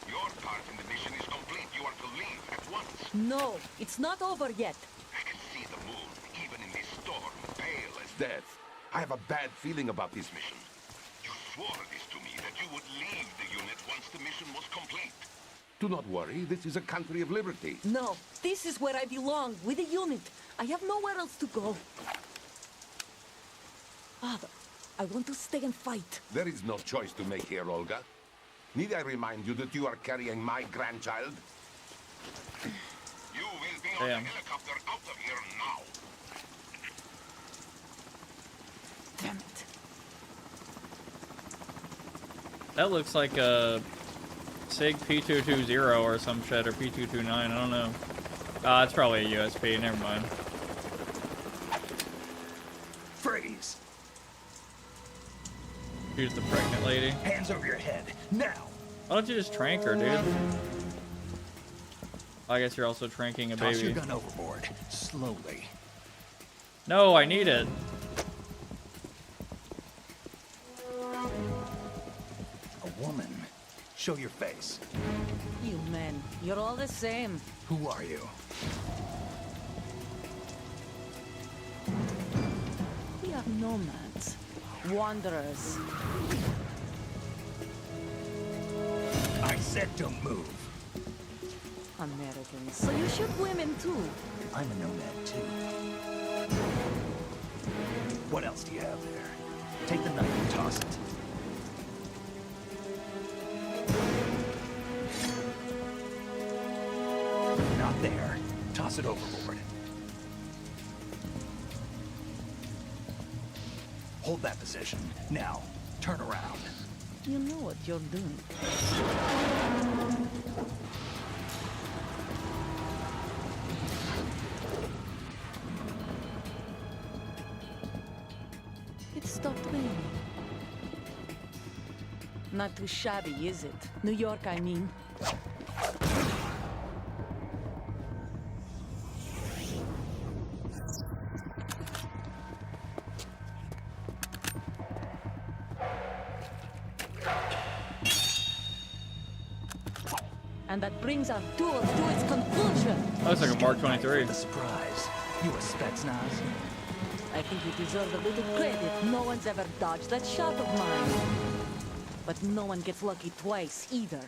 Your part in the mission is complete. You are to leave at once. No, it's not over yet. I can see the moon, even in this storm, pale as Death. I have a bad feeling about this mission. you swore this to me, that you would leave the unit once the mission was complete. Do not worry, this is a country of liberty. No, this is where I belong, with the unit. I have nowhere else to go. Father, I want to stay and fight. There is no choice to make here, Olga. Need I remind you that you are carrying my grandchild? You will be on Damn. the helicopter out of here now. Damn it. That looks like a SIG P220 or some shit, or P229, I don't know. Ah, it's probably a USP, never mind. Freeze! Here's the pregnant lady. Hands over your head, now! Why don't you just trank her, dude? I guess you're also tranking a Toss your baby. gun overboard, slowly. No, I need it. A woman. Show your face. You men, you're all the same. Who are you? We are nomads. Wanderers. I said don't move. Americans. So you shoot women too. I'm a nomad too. What else do you have there? Take the knife and toss it. Not there. Toss it overboard. Hold that position. Now, turn around. You know what you're doing. It stopped raining. Not too shabby, is it? New York, I mean. And that brings our tour to its conclusion. That looks like a Mark 23. The surprise. You a Spetsnaz? I think you deserve a little credit. No one's ever dodged that shot of mine. But no one gets lucky twice, either.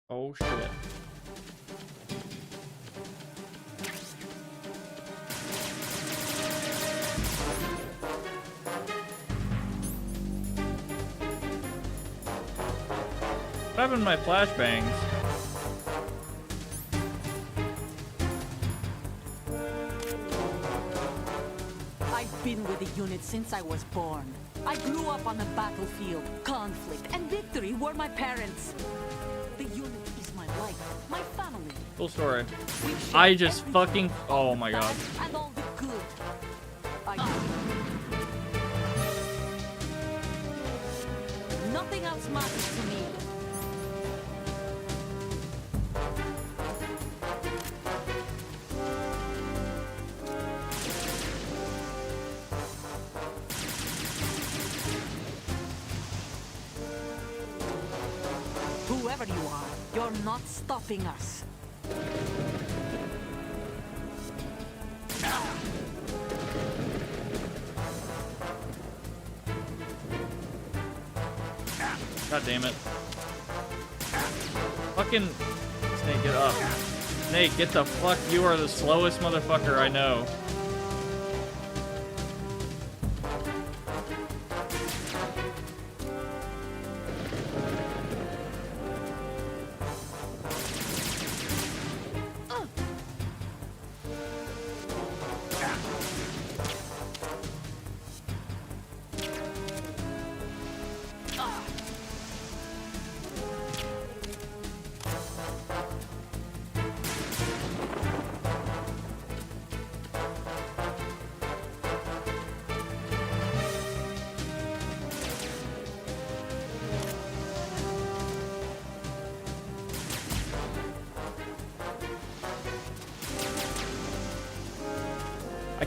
Oh shit. What happened to my flashbangs? I've been with the unit since I was born. I grew up on the battlefield. Conflict and victory were my parents. The unit is my life, my family. Cool story. We've shared I just everything, fucking. Oh my the god. bad and all the good. Nothing else matters to me. Whoever you are, you're not stopping us. God damn it. Fucking Snake, get up. Snake, get the fuck. You are the slowest motherfucker I know.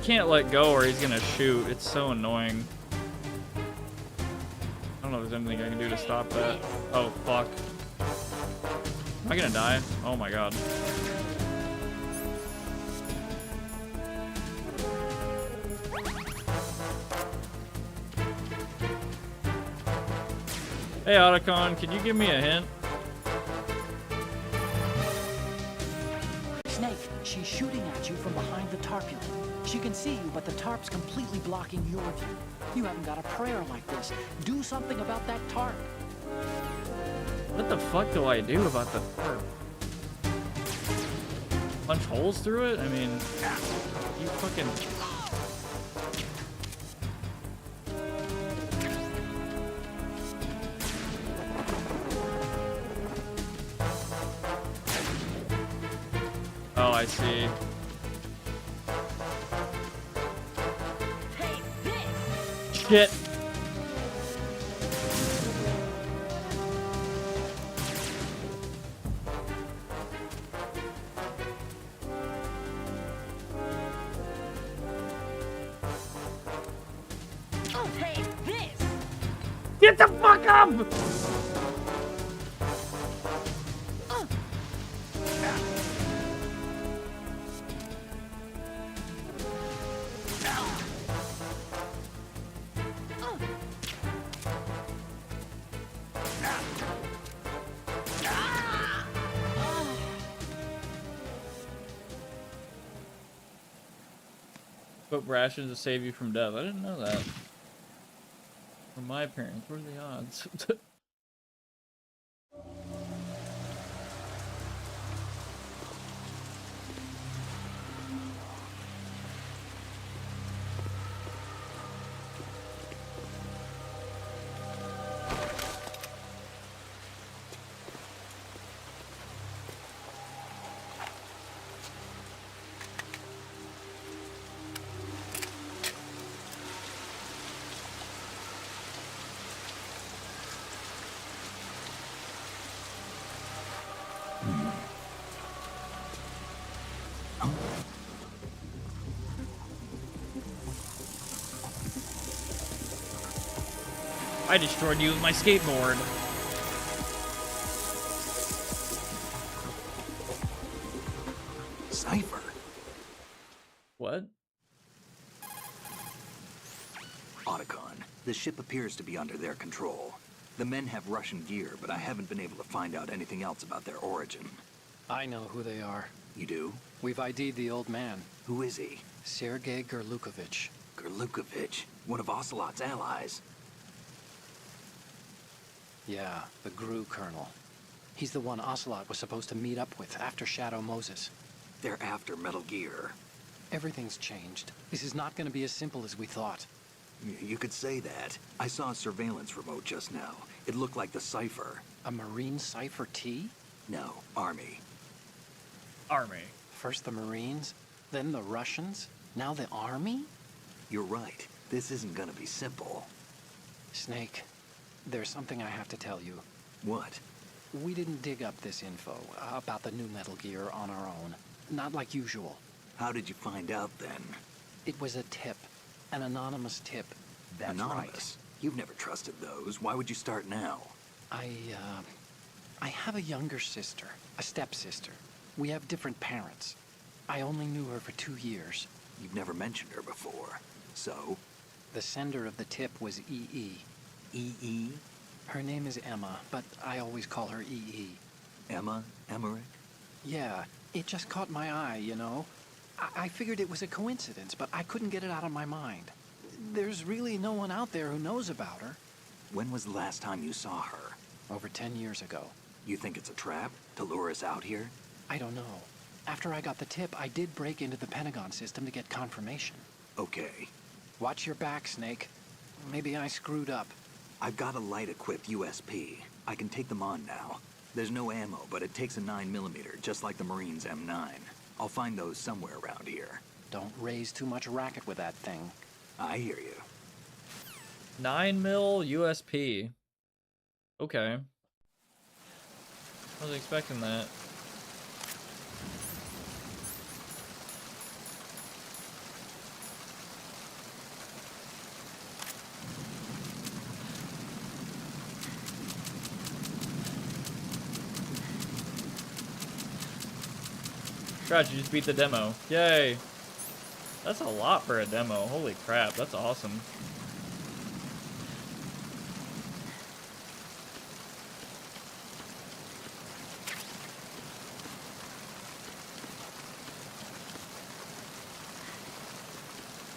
can't let go or he's gonna shoot. It's so annoying. I don't know if there's anything I can do to stop that. Oh, fuck. Am I gonna die? Oh my god. Hey, Otacon, can you give me a hint? Snake, she's shooting at you from behind the tarpaulin. She can see you, but the tarp's completely blocking your view. You haven't got a prayer like this. Do something about that tarp. What the fuck do I do about the tarp? Punch holes through it? I mean, you fucking... Oh, I see. Shit. Oh, hey, this! Get the fuck up! Put rations to save you from death. I didn't know that. From my parents, what are the odds? I destroyed you with my skateboard. Cypher. What? Otacon, the ship appears to be under their control. The men have Russian gear, but I haven't been able to find out anything else about their origin. I know who they are. You do? We've ID'd the old man, Who is he? Sergei Gerlukovich. Gerlukovich, one of Ocelot's allies. Yeah, the GRU colonel. He's the one Ocelot was supposed to meet up with after Shadow Moses. They're after Metal Gear. Everything's changed. This is not going to be as simple as we thought. You could say that. I saw a surveillance remote just now. It looked like the Cypher. A Marine Cypher T? No, Army. Army. First the Marines, then the Russians, now the Army? You're right. This isn't gonna be simple. Snake, there's something I have to tell you. What? We didn't dig up this info about the new Metal Gear on our own. Not like usual. How did you find out then? It was a tip. An anonymous tip. That's Anonymous? You've never trusted those. Why would you start now? right. I have a younger sister, a stepsister. We have different parents. I only knew her for 2 years. You've never mentioned her before. So? The sender of the tip was EE. E.E.? Her name is Emma, but I always call her EE. Emma? Emmerich? Yeah, it just caught my eye, you know? I figured it was a coincidence, but I couldn't get it out of my mind. There's really no one out there who knows about her. When was the last time you saw her? Over 10 years ago. You think it's a trap? To lure us out here? I don't know. After I got the tip, I did break into the Pentagon system to get confirmation. Okay. Watch your back, Snake. Maybe I screwed up. I've got a light-equipped USP. I can take them on now. There's no ammo, but it takes a 9mm, just like the Marines' M9. I'll find those somewhere around here. Don't raise too much racket with that thing. I hear you. 9mm USP. Okay. I was expecting that. Congrats, you just beat the demo. Yay. That's a lot for a demo. Holy crap, that's awesome.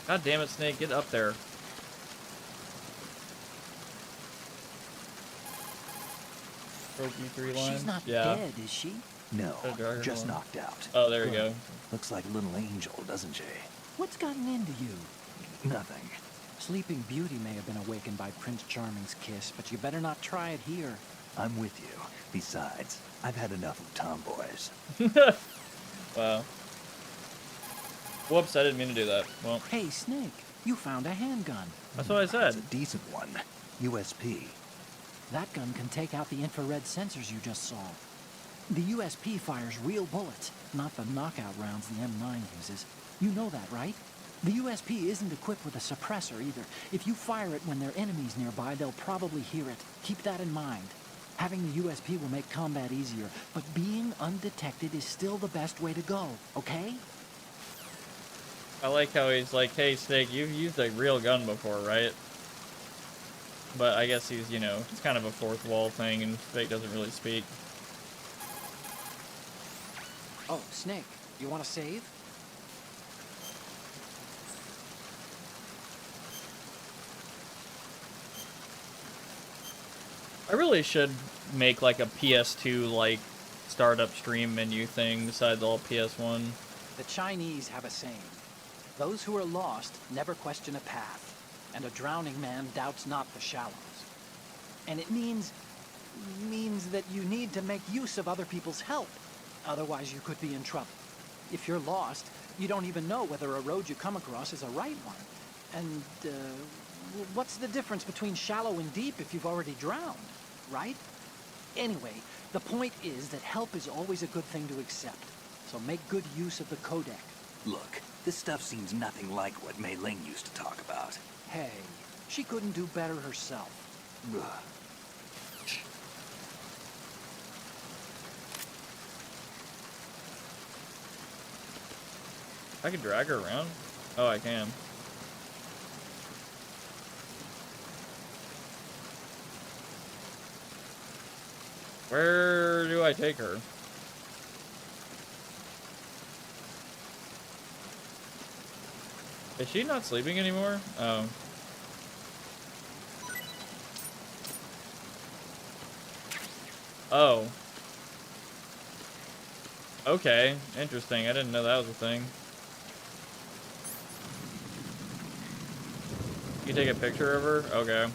God damn it, Snake, get up there. Broke E3 line? She's not yeah. dead, is she? No, Gotta drag her just along. knocked out. Oh, there you Good. go. Looks like a little angel, doesn't she? What's gotten into you? Nothing. Sleeping Beauty may have been awakened by Prince Charming's kiss, but you better not try it here. I'm with you. Besides, I've had enough of tomboys. Wow. Whoops, I didn't mean to do that. Well, Hey, Snake, you found a handgun. that's what I said. It's a decent one. USP. That gun can take out the infrared sensors you just saw. The USP fires real bullets, not the knockout rounds the M9 uses. You know that, right? The USP isn't equipped with a suppressor either. If you fire it when there are enemies nearby, they'll probably hear it. Keep that in mind. Having the USP will make combat easier, but being undetected is still the best way to go, okay? I like how he's like, hey, Snake, you've used a real gun before, right? But I guess he's, you know, it's kind of a fourth wall thing, and Snake doesn't really speak. Oh, Snake, you want to save? I really should make like a PS2 like startup stream menu thing besides all PS1. The Chinese have a saying. Those who are lost never question a path, and a drowning man doubts not the shallows. And it means that you need to make use of other people's help. Otherwise, you could be in trouble. If you're lost, you don't even know whether a road you come across is a right one. And, what's the difference between shallow and deep if you've already drowned, right? Anyway, the point is that help is always a good thing to accept. So make good use of the codec. Look, this stuff seems nothing like what Mei Ling used to talk about. Hey, she couldn't do better herself. Ugh. I can drag her around? Oh, I can. Where do I take her? Is she not sleeping anymore? Oh. Oh. Okay, interesting. I didn't know that was a thing. You take a picture of her? Okay.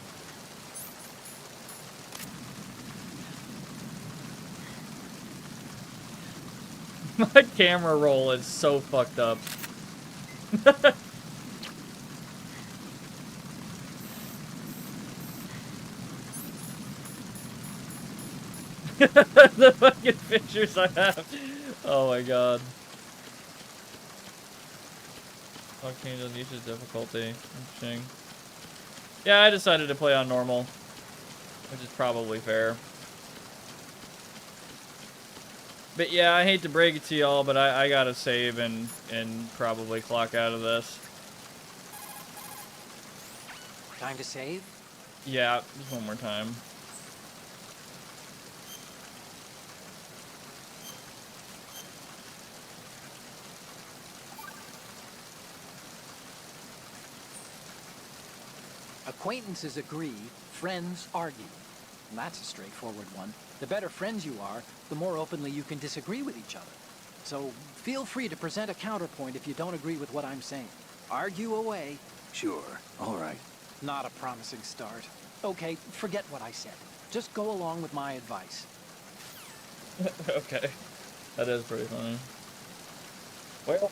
My camera roll is so fucked up. The fucking pictures I have. Oh my god. Fuck, change Unleash's difficulty. Interesting. Yeah, I decided to play on normal, which is probably fair. But yeah, I hate to break it to y'all, but I gotta save and probably clock out of this. Time to save? Yeah, just one more time. Acquaintances agree, friends argue. And that's a straightforward one. The better friends you are, the more openly you can disagree with each other. So feel free to present a counterpoint if you don't agree with what I'm saying. Argue away. Sure, all right. Not a promising start. Okay, forget what I said. Just go along with my advice. Okay. That is pretty funny. Well,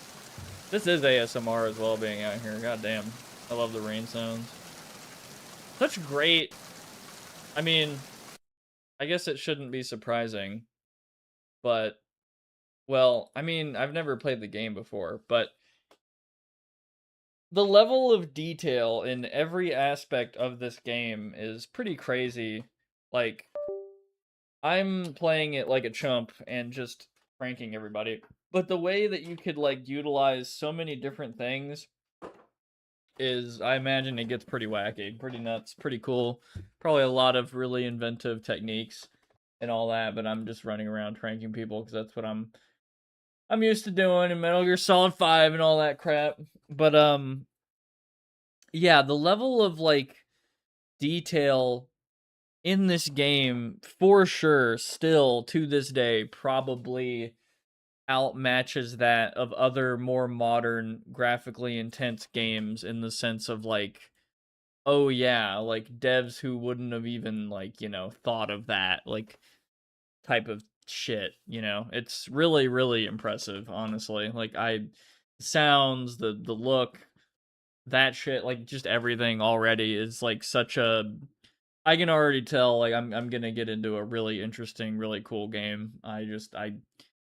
this is ASMR as well, being out here. God damn. I love the rain sounds. Such great... I mean, I guess it shouldn't be surprising, but... Well, I mean, I've never played the game before, but... The level of detail in every aspect of this game is pretty crazy. Like, I'm playing it like a chump and just pranking everybody. But the way that you could like utilize so many different things is, I imagine it gets pretty wacky, pretty nuts, pretty cool. Probably a lot of really inventive techniques and all that, but I'm just running around tranking people because that's what I'm used to doing in Metal Gear Solid 5 and all that crap. But yeah, the level of like detail in this game for sure still to this day probably outmatches that of other more modern graphically intense games, in the sense of like, oh yeah, like devs who wouldn't have even like, you know, thought of that like type of shit, you know. It's really really impressive, honestly. Like sounds, the look, that shit, like just everything already is like such a, I can already tell like I'm gonna get into a really interesting, really cool game.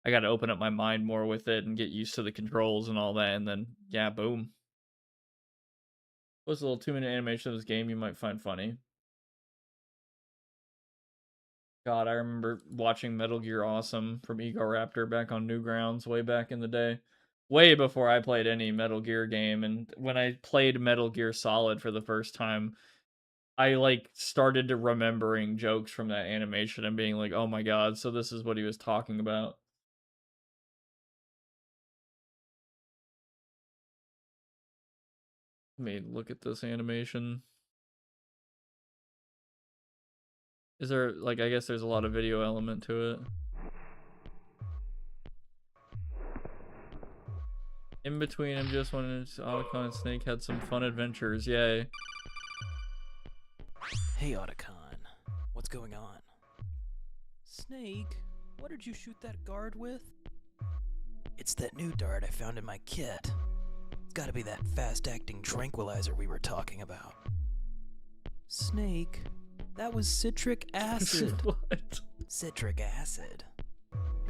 I got to open up my mind more with it and get used to the controls and all that, and then yeah, boom. What's a little 2-minute animation of this game you might find funny? God, I remember watching Metal Gear Awesome from Ego Raptor back on Newgrounds way back in the day. Way before I played any Metal Gear game, and when I played Metal Gear Solid for the first time, I like started to remembering jokes from that animation and being like, "Oh my god, so this is what he was talking about." Let me look at this animation. Is there, like, I guess there's a lot of video element to it. In between, I'm just wondering if Iconian and Snake had some fun adventures. Yay. Hey, Otacon. What's going on? Snake, what did you shoot that guard with? It's that new dart I found in my kit. It's gotta be that fast-acting tranquilizer we were talking about. Snake, that was citric acid. What? Citric acid.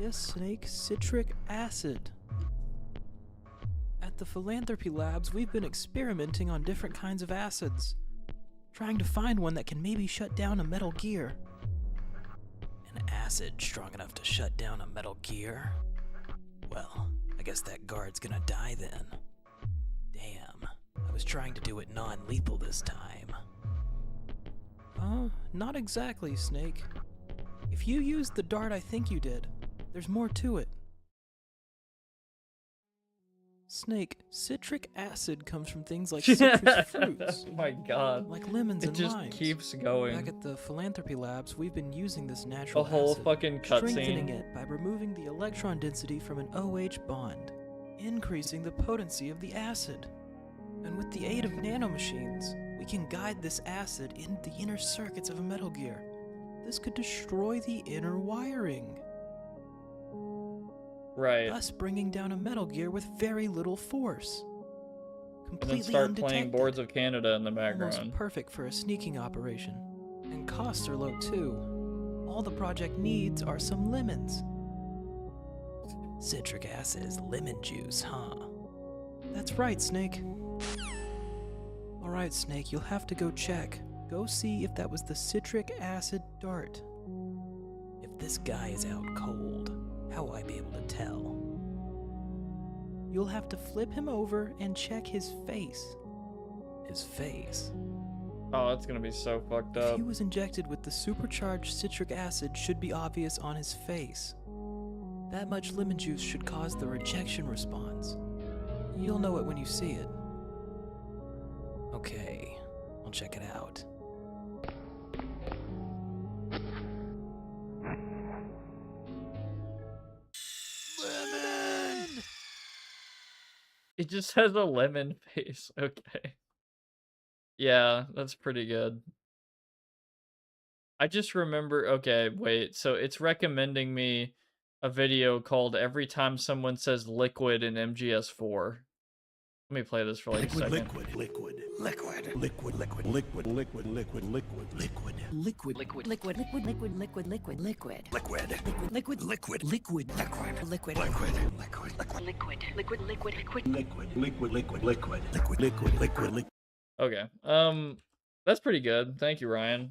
Yes, Snake, citric acid. At the Philanthropy Labs, we've been experimenting on different kinds of acids, trying to find one that can maybe shut down a Metal Gear. An acid strong enough to shut down a Metal Gear? Well, I guess that guard's gonna die then. Damn, I was trying to do it non-lethal this time. Not exactly, Snake. If you used the dart I think you did, there's more to it. Snake, citric acid comes from things like citrus fruits. Oh my god. Like lemons It and just limes. keeps going. Back at the Philanthropy Labs, we've been using this natural The whole acid, fucking strengthening cutscene. it by removing the electron density from an OH bond, increasing the potency of the acid. And with the aid of nanomachines, we can guide this acid into the inner circuits of a Metal Gear. This could destroy the inner wiring, Right. thus bringing down a Metal Gear with very little force. And Completely then start undetected. playing Boards of Canada in the Almost background. perfect for a sneaking operation. And costs are low too. All the project needs are some lemons. Citric acid is lemon juice, huh? That's right, Snake. Alright, Snake, you'll have to go check. Go see if that was the citric acid dart. If this guy is out cold, how will I be able to tell? You'll have to flip him over and check his face. His face? Oh, that's gonna be so fucked If up. he was injected with the supercharged citric acid should be obvious on his face. That much lemon juice should cause the rejection response. You'll know it when you see it. Okay, I'll check it out. Lemon! It just has a lemon face. Okay. Yeah, that's pretty good. I just remember, okay, wait, so it's recommending me a video called Every Time Someone Says Liquid in MGS4. Let me play this for like a second. Liquid, liquid, liquid, liquid, liquid, liquid, liquid, liquid, liquid, liquid, Liquid, liquid, liquid, liquid, liquid, liquid, liquid, liquid. liquid, Liquid, liquid, liquid, liquid, liquid, liquid, liquid, liquid, liquid, liquid, liquid, liquid. liquid, liquid, liquid, liquid, liquid, liquid, liquid, liquid. Okay. That's pretty good. Thank you, Ryan.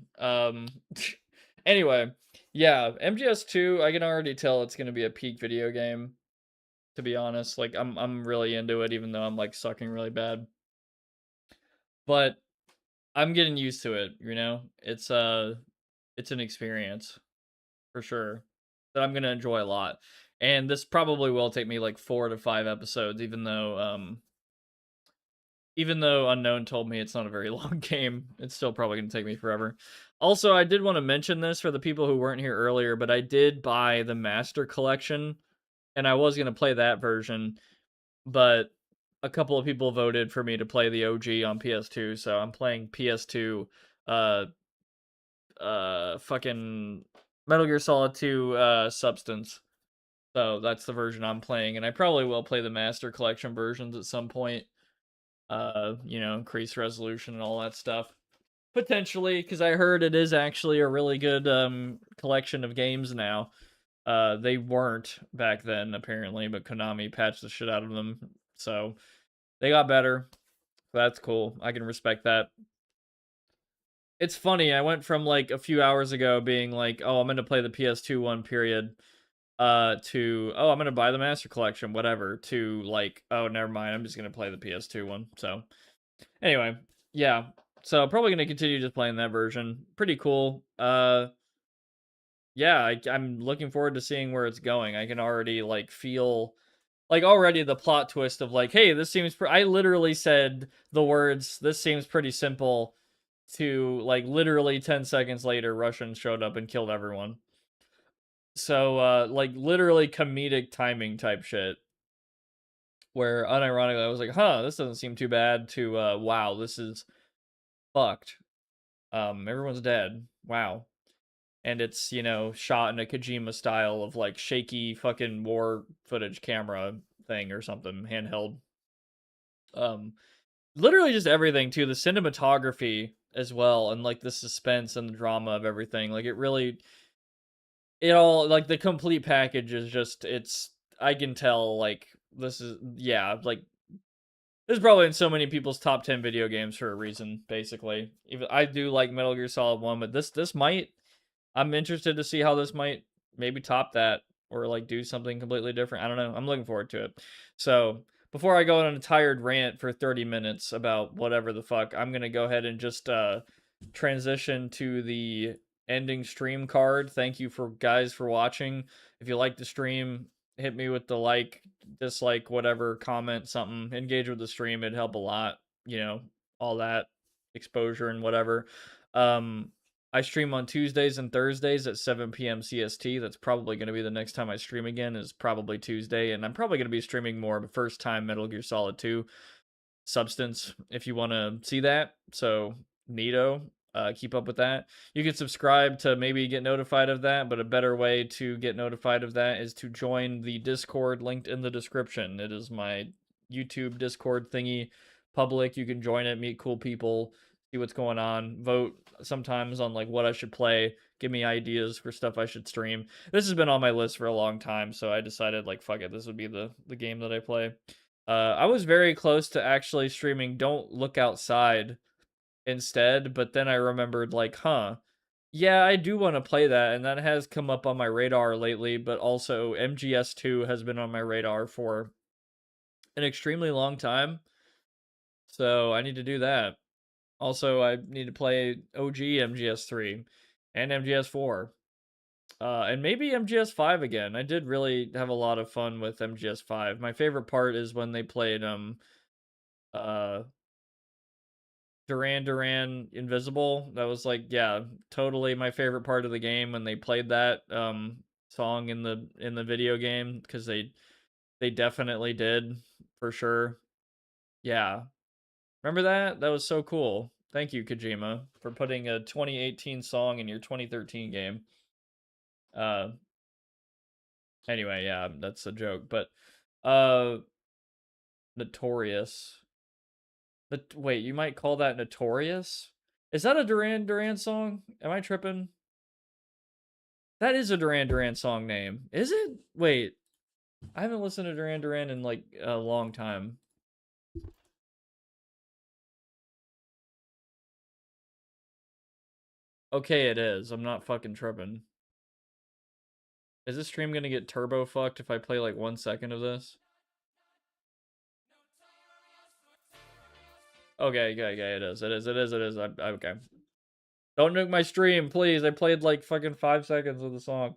Anyway, yeah, MGS2, I can already tell it's gonna be a peak video game. to be honest. Like I'm really into it, even though I'm like sucking really bad. But I'm getting used to it, you know? It's an experience for sure that I'm gonna enjoy a lot. And this probably will take me like 4 to 5 episodes, even though Unknown told me it's not a very long game. It's still probably gonna take me forever. Also, I did want to mention this for the people who weren't here earlier, but I did buy the Master Collection, and I was gonna play that version, but a couple of people voted for me to play the OG on PS2, so I'm playing PS2 uh fucking Metal Gear Solid 2 Substance. So that's the version I'm playing, and I probably will play the Master Collection versions at some point. You know, increase resolution and all that stuff. Potentially, because I heard it is actually a really good collection of games now. They weren't back then, apparently, but Konami patched the shit out of them. So they got better. That's cool. I can respect that. It's funny, I went from like a few hours ago being like, oh, I'm gonna play the PS2 one period, to oh, I'm gonna buy the Master Collection, whatever, to like, oh, never mind, I'm just gonna play the PS2 one. So anyway, yeah. So probably gonna continue just playing that version. Pretty cool. Yeah, I'm looking forward to seeing where it's going. I can already like feel like already the plot twist of like, hey, this seems I literally said the words, this seems pretty simple, to like literally 10 seconds later Russians showed up and killed everyone. So like literally comedic timing type shit, where unironically I was like, huh, this doesn't seem too bad, to wow, this is fucked. Everyone's dead. Wow. And it's, you know, shot in a Kojima style of like shaky fucking war footage camera thing or something, handheld. Um Literally just everything too, the cinematography as well, and like the suspense and the drama of everything. Like it all, like the complete package is just, it's, I can tell like this is, yeah, like this is probably in so many people's top 10 video games for a reason, basically. Even I do like Metal Gear Solid 1, but this might, I'm interested to see how this might maybe top that, or like do something completely different. I don't know. I'm looking forward to it. So before I go on a tired rant for 30 minutes about whatever the fuck, I'm gonna go ahead and just transition to the ending stream card. Thank you for guys for watching. If you like the stream, hit me with the like, dislike, whatever, comment something, engage with the stream. It'd help a lot. You know, all that exposure and whatever. I stream on Tuesdays and Thursdays at 7 PM CST. That's probably going to be the next time I stream again, is probably Tuesday. And I'm probably going to be streaming more first time Metal Gear Solid 2 Substance if you want to see that. So, neato. Keep up with that. You can subscribe to maybe get notified of that, but a better way to get notified of that is to join the Discord linked in the description. It is my YouTube Discord thingy, public. You can join it, meet cool people, see what's going on, vote sometimes on like what I should play, give me ideas for stuff I should stream. This has been on my list for a long time, so I decided like fuck it, this would be the game that I play. I was very close to actually streaming Don't Look Outside instead, but then I remembered like, huh, yeah, I do want to play that, and that has come up on my radar lately, but also MGS2 has been on my radar for an extremely long time. So I need to do that. Also, I need to play OG MGS3 and MGS4. And maybe MGS5 again. I did really have a lot of fun with MGS5. My favorite part is when they played uh Duran Duran Invisible. That was like, yeah, totally my favorite part of the game when they played that song in the video game, because they definitely did, for sure. Yeah. Remember that? That was so cool. Thank you, Kojima, for putting a 2018 song in your 2013 game. Uh anyway, yeah, that's a joke, but Notorious. Wait, you might call that Notorious? Is that a Duran Duran song? Am I tripping? That is a Duran Duran song name. Is it? Wait. I haven't listened to Duran Duran in like a long time. Okay, it is. I'm not fucking tripping. Is this stream gonna get turbo fucked if I play like 1 second of this? Okay, it is. Okay. Don't nuke my stream, please. I played like fucking 5 seconds of the song.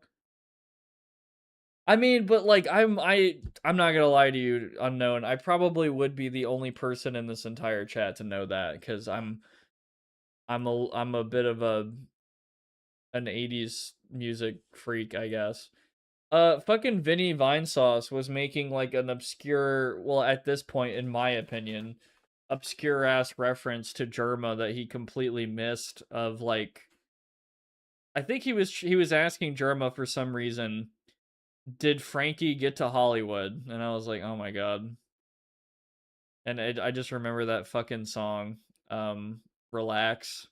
I mean, but like I'm not gonna lie to you, unknown. I probably would be the only person in this entire chat to know that because I'm a bit of an 80s music freak, I guess. Fucking Vinny Vinesauce was making like an obscure, well, at this point, in my opinion, obscure ass reference to Germa that he completely missed. Of like, I think he was asking Germa for some reason, did Frankie get to Hollywood? And I was like, oh my god. And I just remember that fucking song, Relax.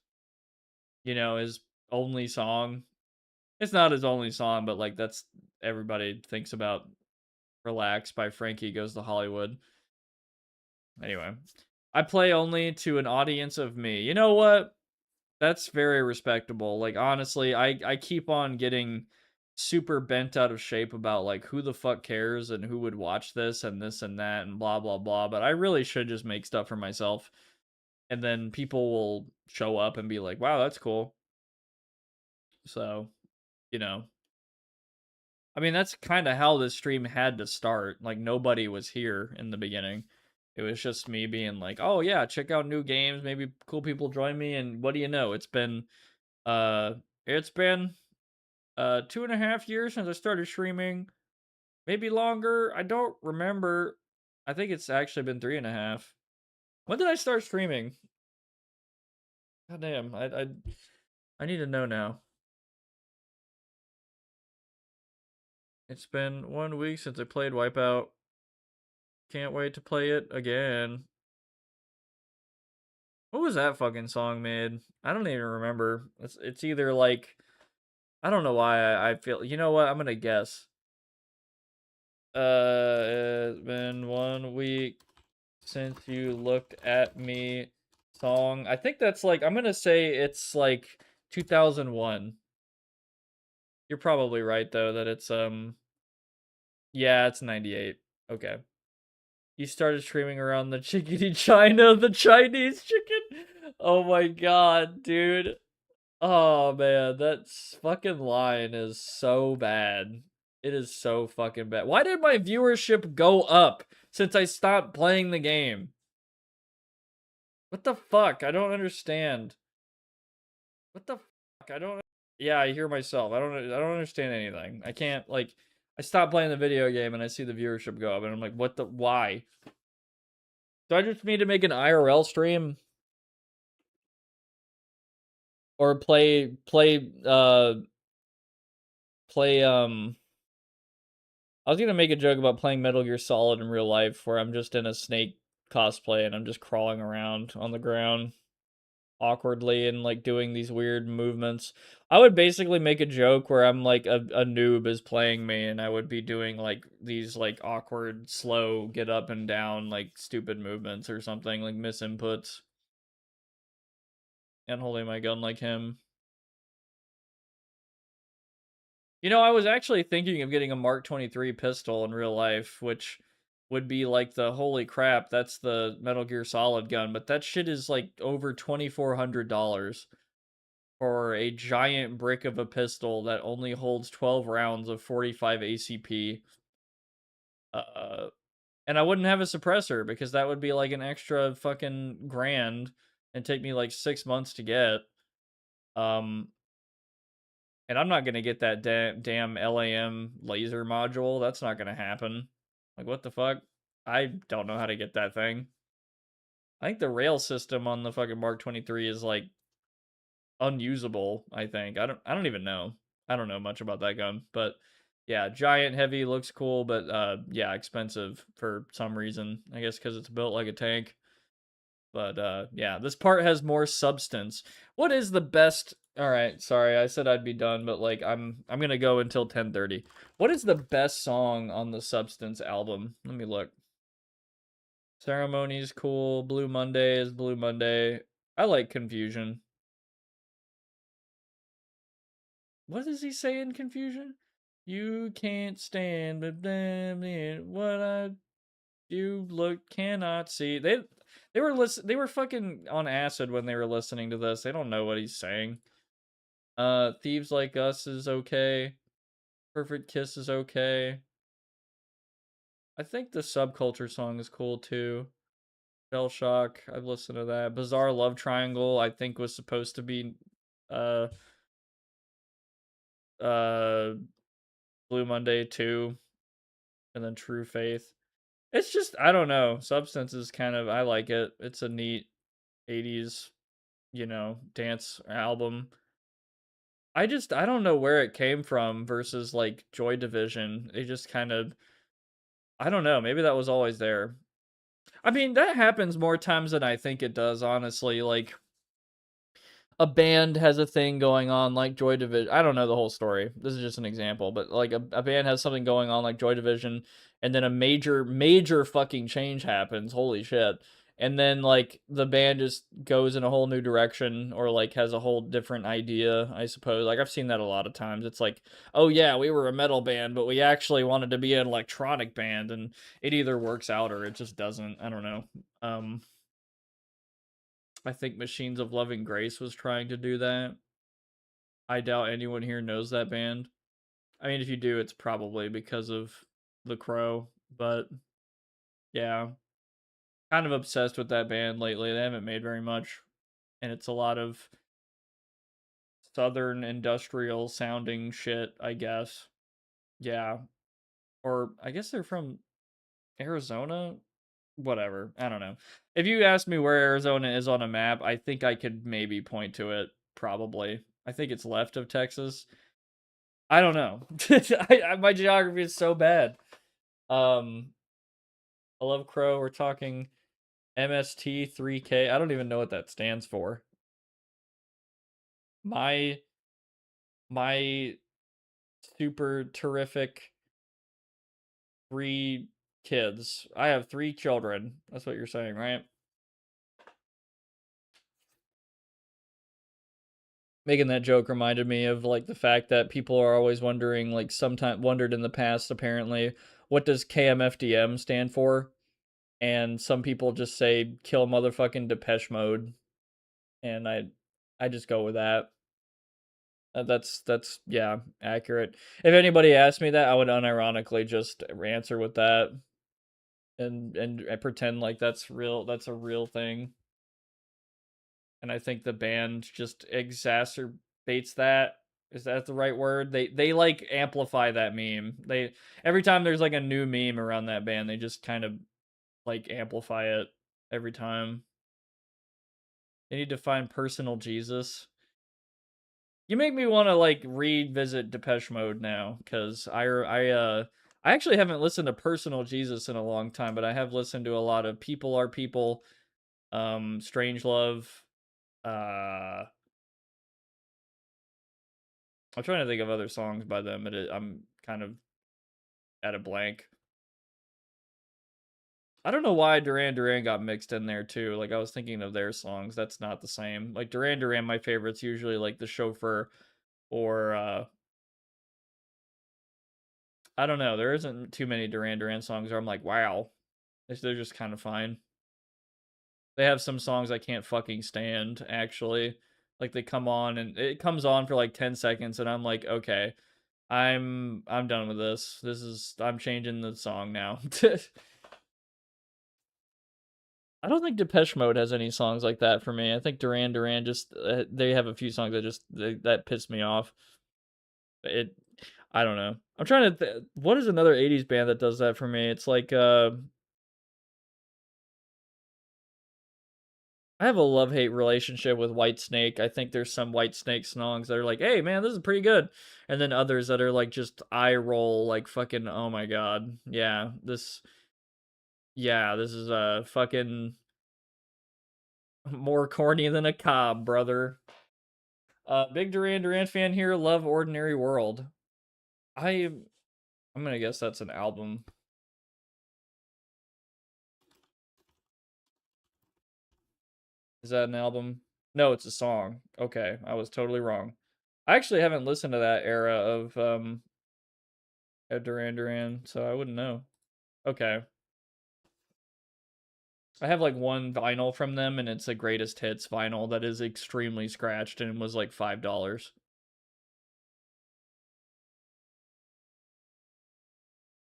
You know, his only song. It's not his only song, but like that's everybody thinks about Relax by Frankie Goes to Hollywood. Anyway, I play only to an audience of me. You know what? That's very respectable. Like honestly, I keep on getting super bent out of shape about like who the fuck cares and who would watch this and that and blah blah blah, but I really should just make stuff for myself. And then people will show up and be like, "Wow, that's cool." So, you know, I mean, that's kind of how this stream had to start. Like nobody was here in the beginning. It was just me being like, "Oh yeah, check out new games. Maybe cool people join me." And what do you know? Uh, it's been 2.5 years since I started streaming. Maybe longer. I don't remember. I think it's actually been 3.5. When did I start streaming? God damn, I need to know now. It's been 1 week since I played Wipeout. Can't wait to play it again. What was that fucking song made? I don't even remember. It's either like, I don't know why I feel. You know what? I'm gonna guess. It's been 1 week since you looked at me. Song. I think that's like, I'm gonna say it's like 2001. You're probably right though that it's yeah, it's 98. Okay. You started streaming around the chickadee China, the Chinese chicken. Oh my god, dude. Oh man, that fucking line is so bad. It is so fucking bad. Why did my viewership go up since I stopped playing the game? What the fuck? I don't understand. What the fuck? I don't. Yeah, I hear myself. I don't understand anything. I can't like. I stopped playing the video game and I see the viewership go up and I'm like, what the? Why? Do I just need to make an IRL stream? Or play I was gonna make a joke about playing Metal Gear Solid in real life where I'm just in a snake cosplay and I'm just crawling around on the ground awkwardly and like doing these weird movements. I would basically make a joke where I'm like a noob is playing me and I would be doing like these like awkward, slow, get up and down, like stupid movements or something, like miss inputs. And holding my gun like him. You know, I was actually thinking of getting a Mark 23 pistol in real life, which would be like the holy crap, that's the Metal Gear Solid gun, but that shit is like over $2,400 for a giant brick of a pistol that only holds 12 rounds of 45 ACP. And I wouldn't have a suppressor because that would be like an extra fucking grand and take me like 6 months to get. And I'm not gonna get that damn LAM laser module. That's not gonna happen. Like, what the fuck? I don't know how to get that thing. I think the rail system on the fucking Mark 23 is like unusable, I think. I don't even know. I don't know much about that gun, but yeah, giant heavy looks cool, but yeah, expensive for some reason. I guess cuz it's built like a tank. But yeah, this part has more substance. What is the best? All right, sorry, I said I'd be done, but like I'm gonna go until 10:30. What is the best song on the Substance album? Let me look. Ceremony's cool. Blue Monday is Blue Monday. I like Confusion. What does he say in Confusion? You can't stand, but damn it, what I you look cannot see. They They were fucking on acid when they were listening to this. They don't know what he's saying. Thieves Like Us is okay. Perfect Kiss is okay. I think the Subculture song is cool too. Shell Shock, I've listened to that. Bizarre Love Triangle, I think was supposed to be uh uh Blue Monday 2 and then True Faith. It's just I don't know. Substance is kind of I like it. It's a neat 80s, dance album. I don't know where it came from versus like Joy Division. They just kind of I don't know, maybe that was always there. I mean, that happens more times than I think it does, honestly. Like a band has a thing going on like Joy Division. I don't know the whole story. This is just an example, but like a band has something going on like Joy Division, and then a major fucking change happens. Holy shit. And then like the band just goes in a whole new direction or like has a whole different idea, I suppose. Like I've seen that a lot of times. It's like, oh yeah, we were a metal band, but we actually wanted to be an electronic band, and it either works out or it just doesn't. I don't know. I think Machines of Loving Grace was trying to do that. I doubt anyone here knows that band. I mean, if you do, it's probably because of The Crow, but yeah. Kind of obsessed with that band lately. They haven't made very much, and it's a lot of southern industrial sounding shit, I guess. Yeah. Or I guess they're from Arizona? Whatever. I don't know. If you ask me where Arizona is on a map, I think I could maybe point to it. Probably. I think it's left of Texas. I don't know. My geography is so bad. I love Crow. We're talking MST3K. I don't even know what that stands for. My super terrific 3 kids. I have 3 children. That's what you're saying, right? Making that joke reminded me of like the fact that people are always wondering, like sometime wondered in the past apparently, what does KMFDM stand for? And some people just say kill motherfucking Depeche Mode, and I just go with that. That's yeah, accurate. If anybody asked me that, I would unironically just answer with that, and I pretend like that's real. That's a real thing. And I think the band just exacerbates that. Is that the right word? They like amplify that meme. They every time there's like a new meme around that band, they just kind of like amplify it every time. They need to find personal Jesus. You make me want to like revisit Depeche Mode now, because I actually haven't listened to Personal Jesus in a long time, but I have listened to a lot of People Are People, Strange Love. I'm trying to think of other songs by them, but I'm kind of at a blank. I don't know why Duran Duran got mixed in there too. Like I was thinking of their songs. That's not the same. Like Duran Duran, my favorite's usually like The Chauffeur or I don't know. There isn't too many Duran Duran songs where I'm like, wow. They're just kind of fine. They have some songs I can't fucking stand, actually. Like they come on and it comes on for like 10 seconds and I'm like, okay, I'm done with this. I'm changing the song now. I don't think Depeche Mode has any songs like that for me. I think Duran Duran just they have a few songs that piss me off. It I don't know. I'm trying to what is another 80s band that does that for me? It's like I have a love-hate relationship with Whitesnake. I think there's some Whitesnake songs that are like, "Hey man, this is pretty good." And then others that are like just eye roll like fucking oh my god. This is a fucking more corny than a cob, brother. Big Duran Duran fan here. Love Ordinary World. I'm gonna guess that's an album. Is that an album? No, it's a song. Okay, I was totally wrong. I actually haven't listened to that era of Duran Duran, so I wouldn't know. Okay. I have like one vinyl from them, and it's a greatest hits vinyl that is extremely scratched and was like $5.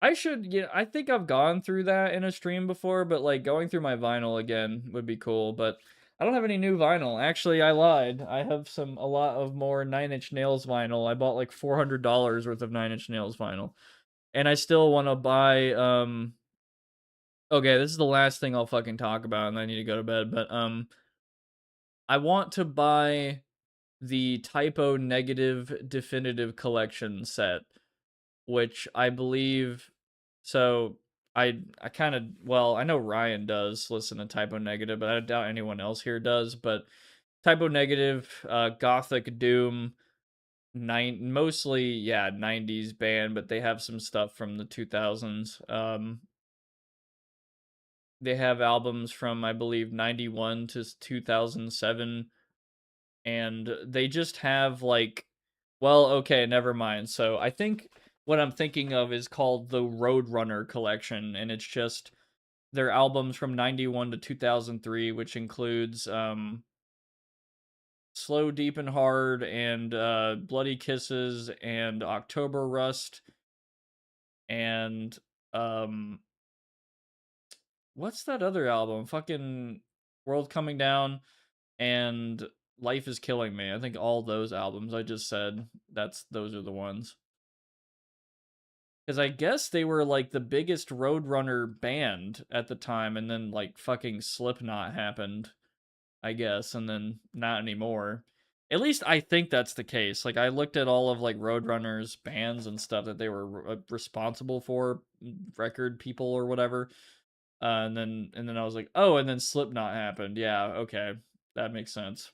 I should, I think I've gone through that in a stream before, but like going through my vinyl again would be cool. But I don't have any new vinyl. Actually, I lied. I have a lot of more Nine Inch Nails vinyl. I bought like $400 worth of Nine Inch Nails vinyl, and I still want to buy. Okay, this is the last thing I'll fucking talk about, and I need to go to bed. But I want to buy the Typo Negative Definitive Collection set, which I believe. So I kind of, well, I know Ryan does listen to Typo Negative, but I doubt anyone else here does. But Typo Negative, Gothic Doom, mostly, yeah, 90s band, but they have some stuff from the 2000s. They have albums from, I believe, 91 to 2007, and they just have like, well, okay, never mind. So I think what I'm thinking of is called the Roadrunner collection, and it's just their albums from 91 to 2003, which includes Slow, Deep, and Hard, and Bloody Kisses, and October Rust, and what's that other album? Fucking World Coming Down and Life is Killing Me. I think all those albums I just said, those are the ones. Because I guess they were like the biggest Roadrunner band at the time, and then like fucking Slipknot happened, I guess, and then not anymore. At least I think that's the case. Like I looked at all of like Roadrunner's bands and stuff that they were responsible for, record people or whatever. And then I was like, oh, and then Slipknot happened. Yeah, okay, that makes sense.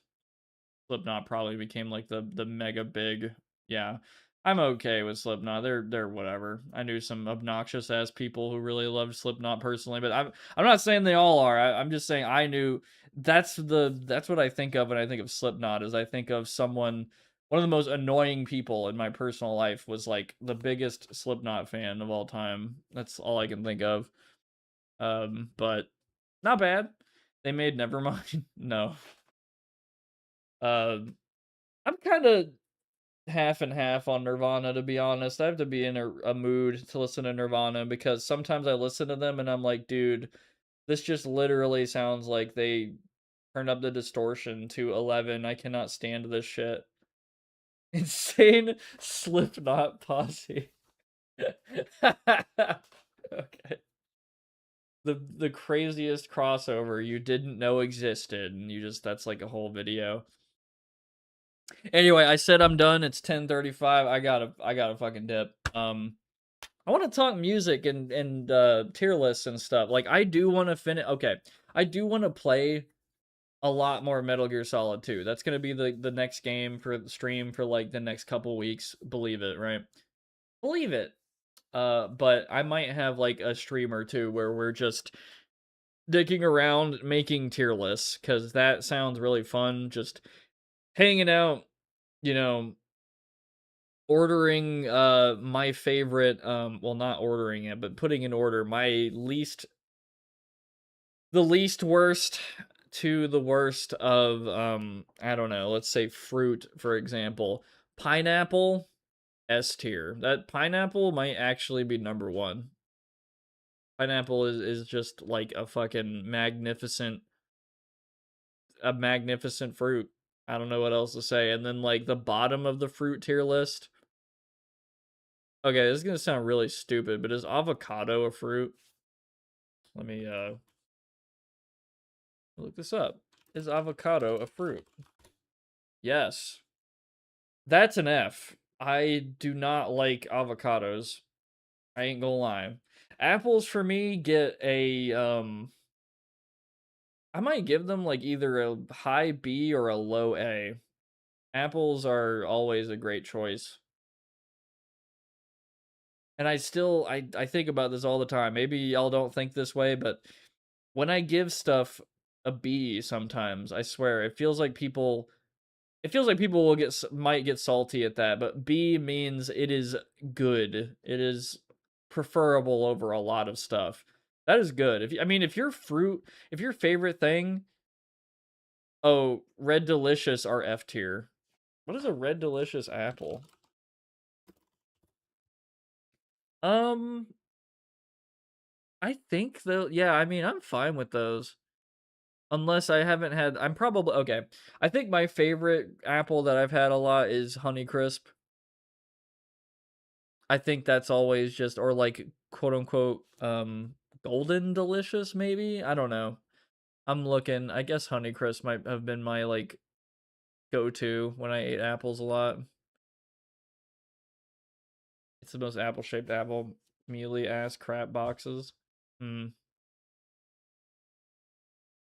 Slipknot probably became like the mega big. Yeah, I'm okay with Slipknot. They're whatever. I knew some obnoxious ass people who really loved Slipknot personally, but I'm not saying they all are. I'm just saying I knew. That's what I think of when I think of Slipknot. Is I think of someone. One of the most annoying people in my personal life was like the biggest Slipknot fan of all time. That's all I can think of. But not bad. They made Nevermind. No. I'm kind of half and half on Nirvana, to be honest. I have to be in a mood to listen to Nirvana because sometimes I listen to them and I'm like, dude, this just literally sounds like they turned up the distortion to 11. I cannot stand this shit. Insane Slipknot posse. Okay. The craziest crossover you didn't know existed, and that's like a whole video. Anyway, I said I'm done. It's 10:35. I gotta fucking dip. I want to talk music and tier lists and stuff. Like I do want to finish. Okay, I do want to play a lot more Metal Gear Solid 2. That's gonna be the next game for the stream for like the next couple weeks. Believe it, right? Believe it. But I might have like a stream or two where we're just dicking around making tier lists because that sounds really fun. Just hanging out, you know, ordering my favorite well, not ordering it, but putting in order the least worst to the worst of I don't know, let's say fruit, for example. Pineapple, S tier. That pineapple might actually be number 1. Pineapple is just like a fucking magnificent fruit. I don't know what else to say. And then like the bottom of the fruit tier list. Okay, this is gonna sound really stupid, but is avocado a fruit? Let me look this up. Is avocado a fruit? Yes. That's an F. I do not like avocados. I ain't gonna lie. Apples for me get a I might give them like either a high B or a low A. Apples are always a great choice. And I think about this all the time. Maybe y'all don't think this way, but when I give stuff a B sometimes, I swear, it feels like people might get salty at that, but B means it is good. It is preferable over a lot of stuff. That is good. If if your favorite thing, oh, Red Delicious are F tier. What is a Red Delicious apple? I think though, yeah, I'm fine with those. Unless I haven't had, I'm probably, okay. I think my favorite apple that I've had a lot is Honeycrisp. I think that's always just, or like, quote unquote, Golden Delicious, maybe? I don't know. I'm looking, I guess Honeycrisp might have been my, like, go-to when I ate apples a lot. It's the most apple-shaped apple. Mealy-ass crap boxes. Hmm.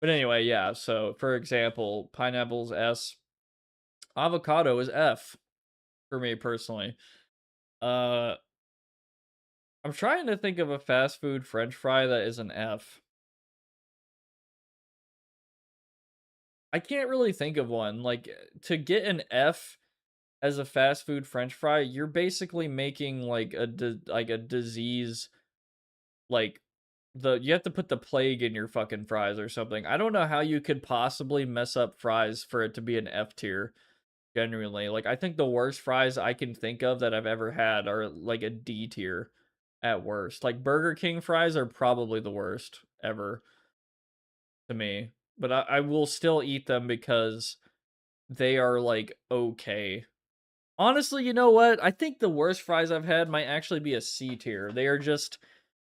But anyway, yeah, so, for example, pineapple's S. Avocado is F, for me, personally. I'm trying to think of a fast food french fry that is an F. I can't really think of one. Like, to get an F as a fast food french fry, you're basically making, like, a disease, like, you have to put the plague in your fucking fries or something. I don't know how you could possibly mess up fries for it to be an F tier, genuinely. Like, I think the worst fries I can think of that I've ever had are, like, a D tier at worst. Like, Burger King fries are probably the worst ever to me. But I will still eat them because they are, like, okay. Honestly, you know what? I think the worst fries I've had might actually be a C tier.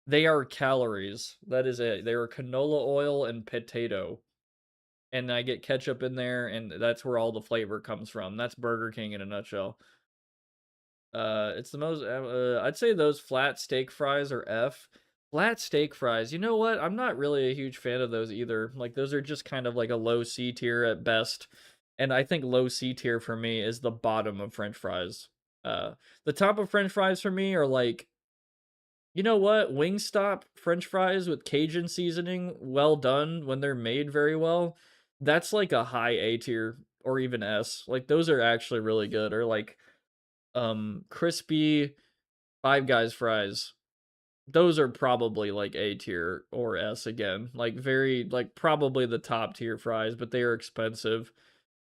They are calories. That is it. They are canola oil and potato. And I get ketchup in there, and that's where all the flavor comes from. That's Burger King in a nutshell. It's the most, I'd say those flat steak fries are F. Flat steak fries, you know what? I'm not really a huge fan of those either. Like, those are just kind of like a low C tier at best. And I think low C tier for me is the bottom of French fries. The top of French fries for me are like, you know what? Wingstop French fries with Cajun seasoning, well done when they're made very well. That's like a high A tier or even S. Like, those are actually really good. Or like, crispy Five Guys fries. Those are probably like A tier or S again. Like, very, like, probably the top tier fries, but they are expensive.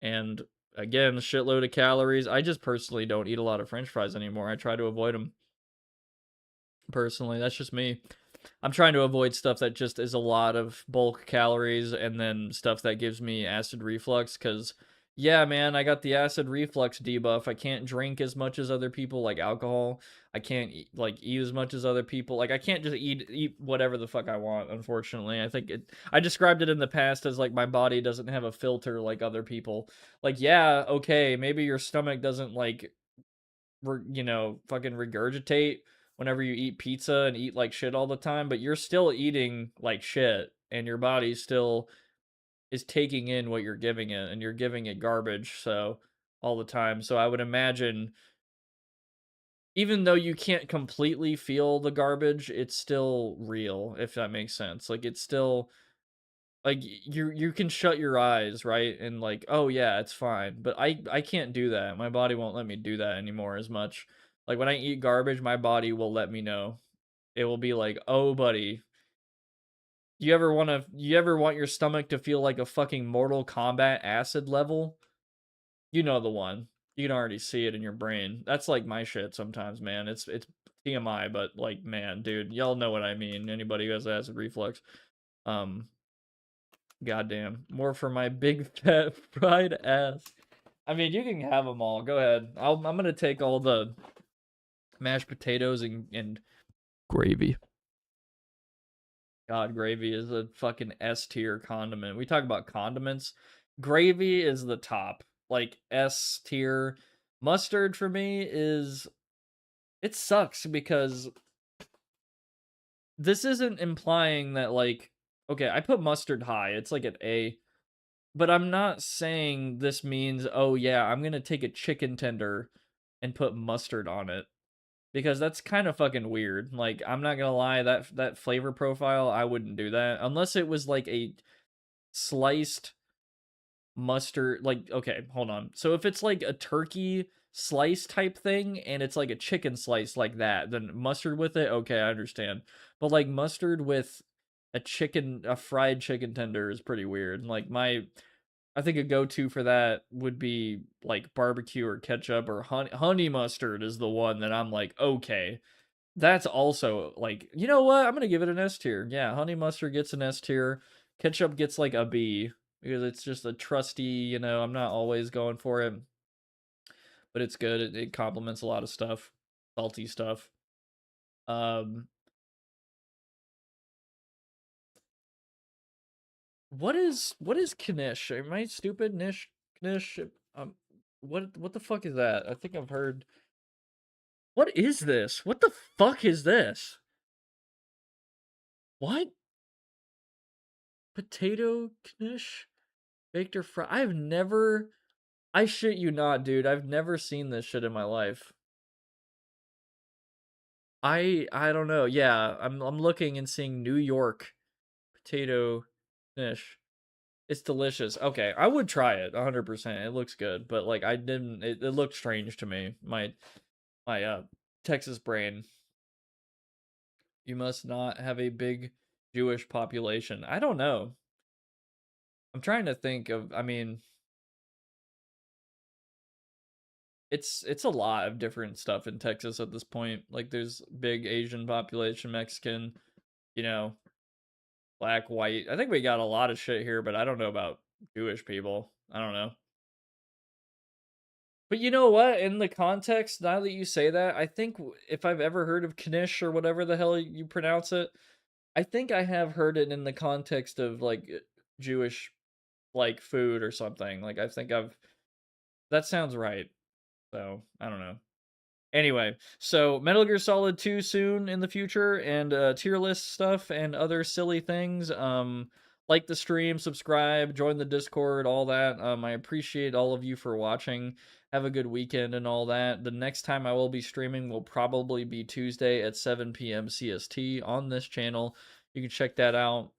And again, shitload of calories. I just personally don't eat a lot of French fries anymore. I try to avoid them. Personally, that's just me. I'm trying to avoid stuff that just is a lot of bulk calories and then stuff that gives me acid reflux, because yeah, man, I got the acid reflux debuff. I can't drink as much as other people, like alcohol. I can't eat as much as other people. Like, I can't just eat whatever the fuck I want, unfortunately. I described it in the past as like my body doesn't have a filter like other people. Like, yeah, okay, maybe your stomach doesn't like fucking regurgitate whenever you eat pizza and eat like shit all the time, but you're still eating like shit, and your body still is taking in what you're giving it, and you're giving it garbage, so all the time. So I would imagine, even though you can't completely feel the garbage, it's still real, if that makes sense. Like, it's still like you can shut your eyes, right? And like, oh yeah, it's fine. But I can't do that. My body won't let me do that anymore as much. Like, when I eat garbage, my body will let me know. It will be like, "Oh, buddy, you ever want your stomach to feel like a fucking Mortal Kombat acid level? You know the one. You can already see it in your brain." That's like my shit sometimes, man. It's TMI, but like, man, dude, y'all know what I mean. Anybody who has acid reflux. Um Goddamn. More for my big fat fried ass. I mean, you can have them all. Go ahead. I'm gonna take all the mashed potatoes and gravy. God, gravy is a fucking S tier condiment. We talk about condiments. Gravy is the top. Like, S tier. Mustard for me is, it sucks because this isn't implying that, like, okay, I put mustard high. It's like an A. But I'm not saying this means, oh yeah, I'm gonna take a chicken tender and put mustard on it. Because that's kind of fucking weird. Like, I'm not gonna lie, that flavor profile, I wouldn't do that. Unless it was like a sliced mustard, like, okay, hold on. So if it's like a turkey slice type thing, and it's like a chicken slice like that, then mustard with it, okay, I understand. But like mustard with a fried chicken tender is pretty weird. Like I think a go-to for that would be like barbecue or ketchup or honey mustard is the one that I'm like, okay, that's also like, you know what? I'm gonna give it an S tier. Yeah, honey mustard gets an S tier. Ketchup gets like a B because it's just a trusty, you know, I'm not always going for it, but it's good. It complements a lot of stuff, salty stuff. What is Knish? Am I stupid? Knish? What the fuck is that? I think I've heard. What is this? What the fuck is this? What? Potato Knish? Baked or fried? I've never. I shit you not, dude. I've never seen this shit in my life. I don't know. Yeah, I'm looking and seeing New York potato Knish. It's delicious. Okay, I would try it 100%. It looks good, but like I didn't. It looked strange to me. My Texas brain. You must not have a big Jewish population. I don't know. I'm trying to think of. I mean, it's a lot of different stuff in Texas at this point. Like there's big Asian population, Mexican, you know, black, white. I think we got a lot of shit here, but I don't know about Jewish people. I don't know. But you know what? In the context, now that you say that, I think if I've ever heard of Knish or whatever the hell you pronounce it, I think I have heard it in the context of like Jewish like food or something. Like I think that sounds right. So, I don't know. Anyway, so Metal Gear Solid 2 soon in the future, and tier list stuff and other silly things. Like the stream, subscribe, join the Discord, all that. I appreciate all of you for watching. Have a good weekend and all that. The next time I will be streaming will probably be Tuesday at 7 PM CST on this channel. You can check that out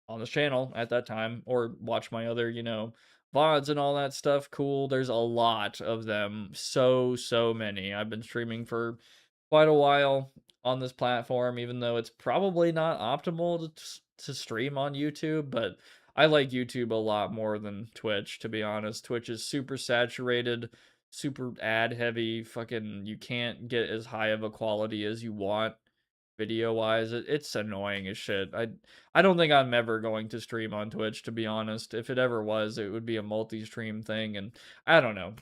on this channel at that time, or watch my other, you know, VODs and all that stuff. Cool. There's a lot of them. So many. I've been streaming for quite a while on this platform, even though it's probably not optimal to stream on YouTube, but I like YouTube a lot more than Twitch, to be honest. Twitch is super saturated, super ad heavy. Fucking, you can't get as high of a quality as you want video wise. It's annoying as shit. I don't think I'm ever going to stream on Twitch, to be honest. If it ever was, it would be a multi-stream thing, and I don't know.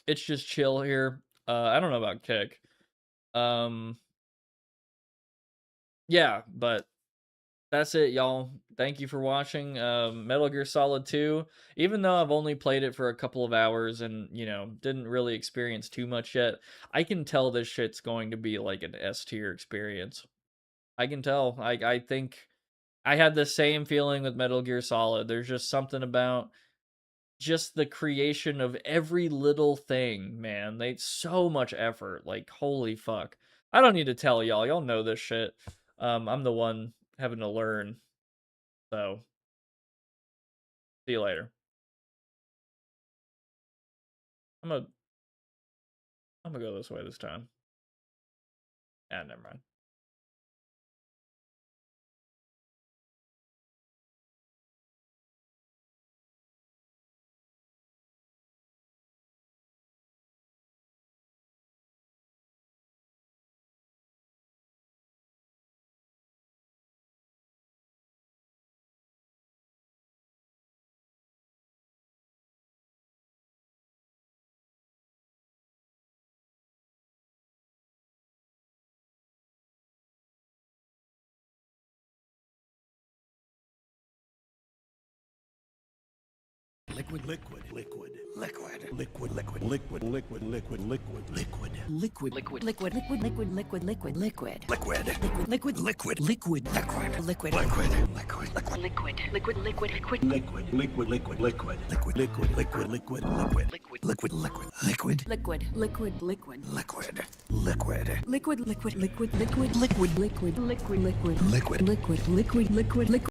It's just chill here. I don't know about Kick. Yeah, but that's it, y'all. Thank you for watching Metal Gear Solid 2. Even though I've only played it for a couple of hours and, you know, didn't really experience too much yet, I can tell this shit's going to be like an S tier experience. I can tell. I think I had the same feeling with Metal Gear Solid. There's just something about just the creation of every little thing, man. They so much effort. Like, holy fuck. I don't need to tell y'all. Y'all know this shit. I'm the one having to learn. So, see you later. I'm gonna go this way this time. Never mind. Liquid, liquid, liquid, liquid, liquid, liquid, liquid, liquid, liquid, liquid, liquid, liquid, liquid, Liquid, liquid, liquid, liquid, liquid, liquid. liquid, Liquid, liquid, liquid, liquid, liquid, liquid, liquid, liquid, liquid, liquid, liquid. liquid, liquid, liquid, liquid, liquid, liquid, liquid, liquid, liquid, liquid, liquid, liquid, Liquid, liquid, liquid. liquid, liquid, Liquid, liquid, liquid, liquid, liquid, liquid, liquid, liquid, liquid, liquid, liquid, liquid, liquid, liquid.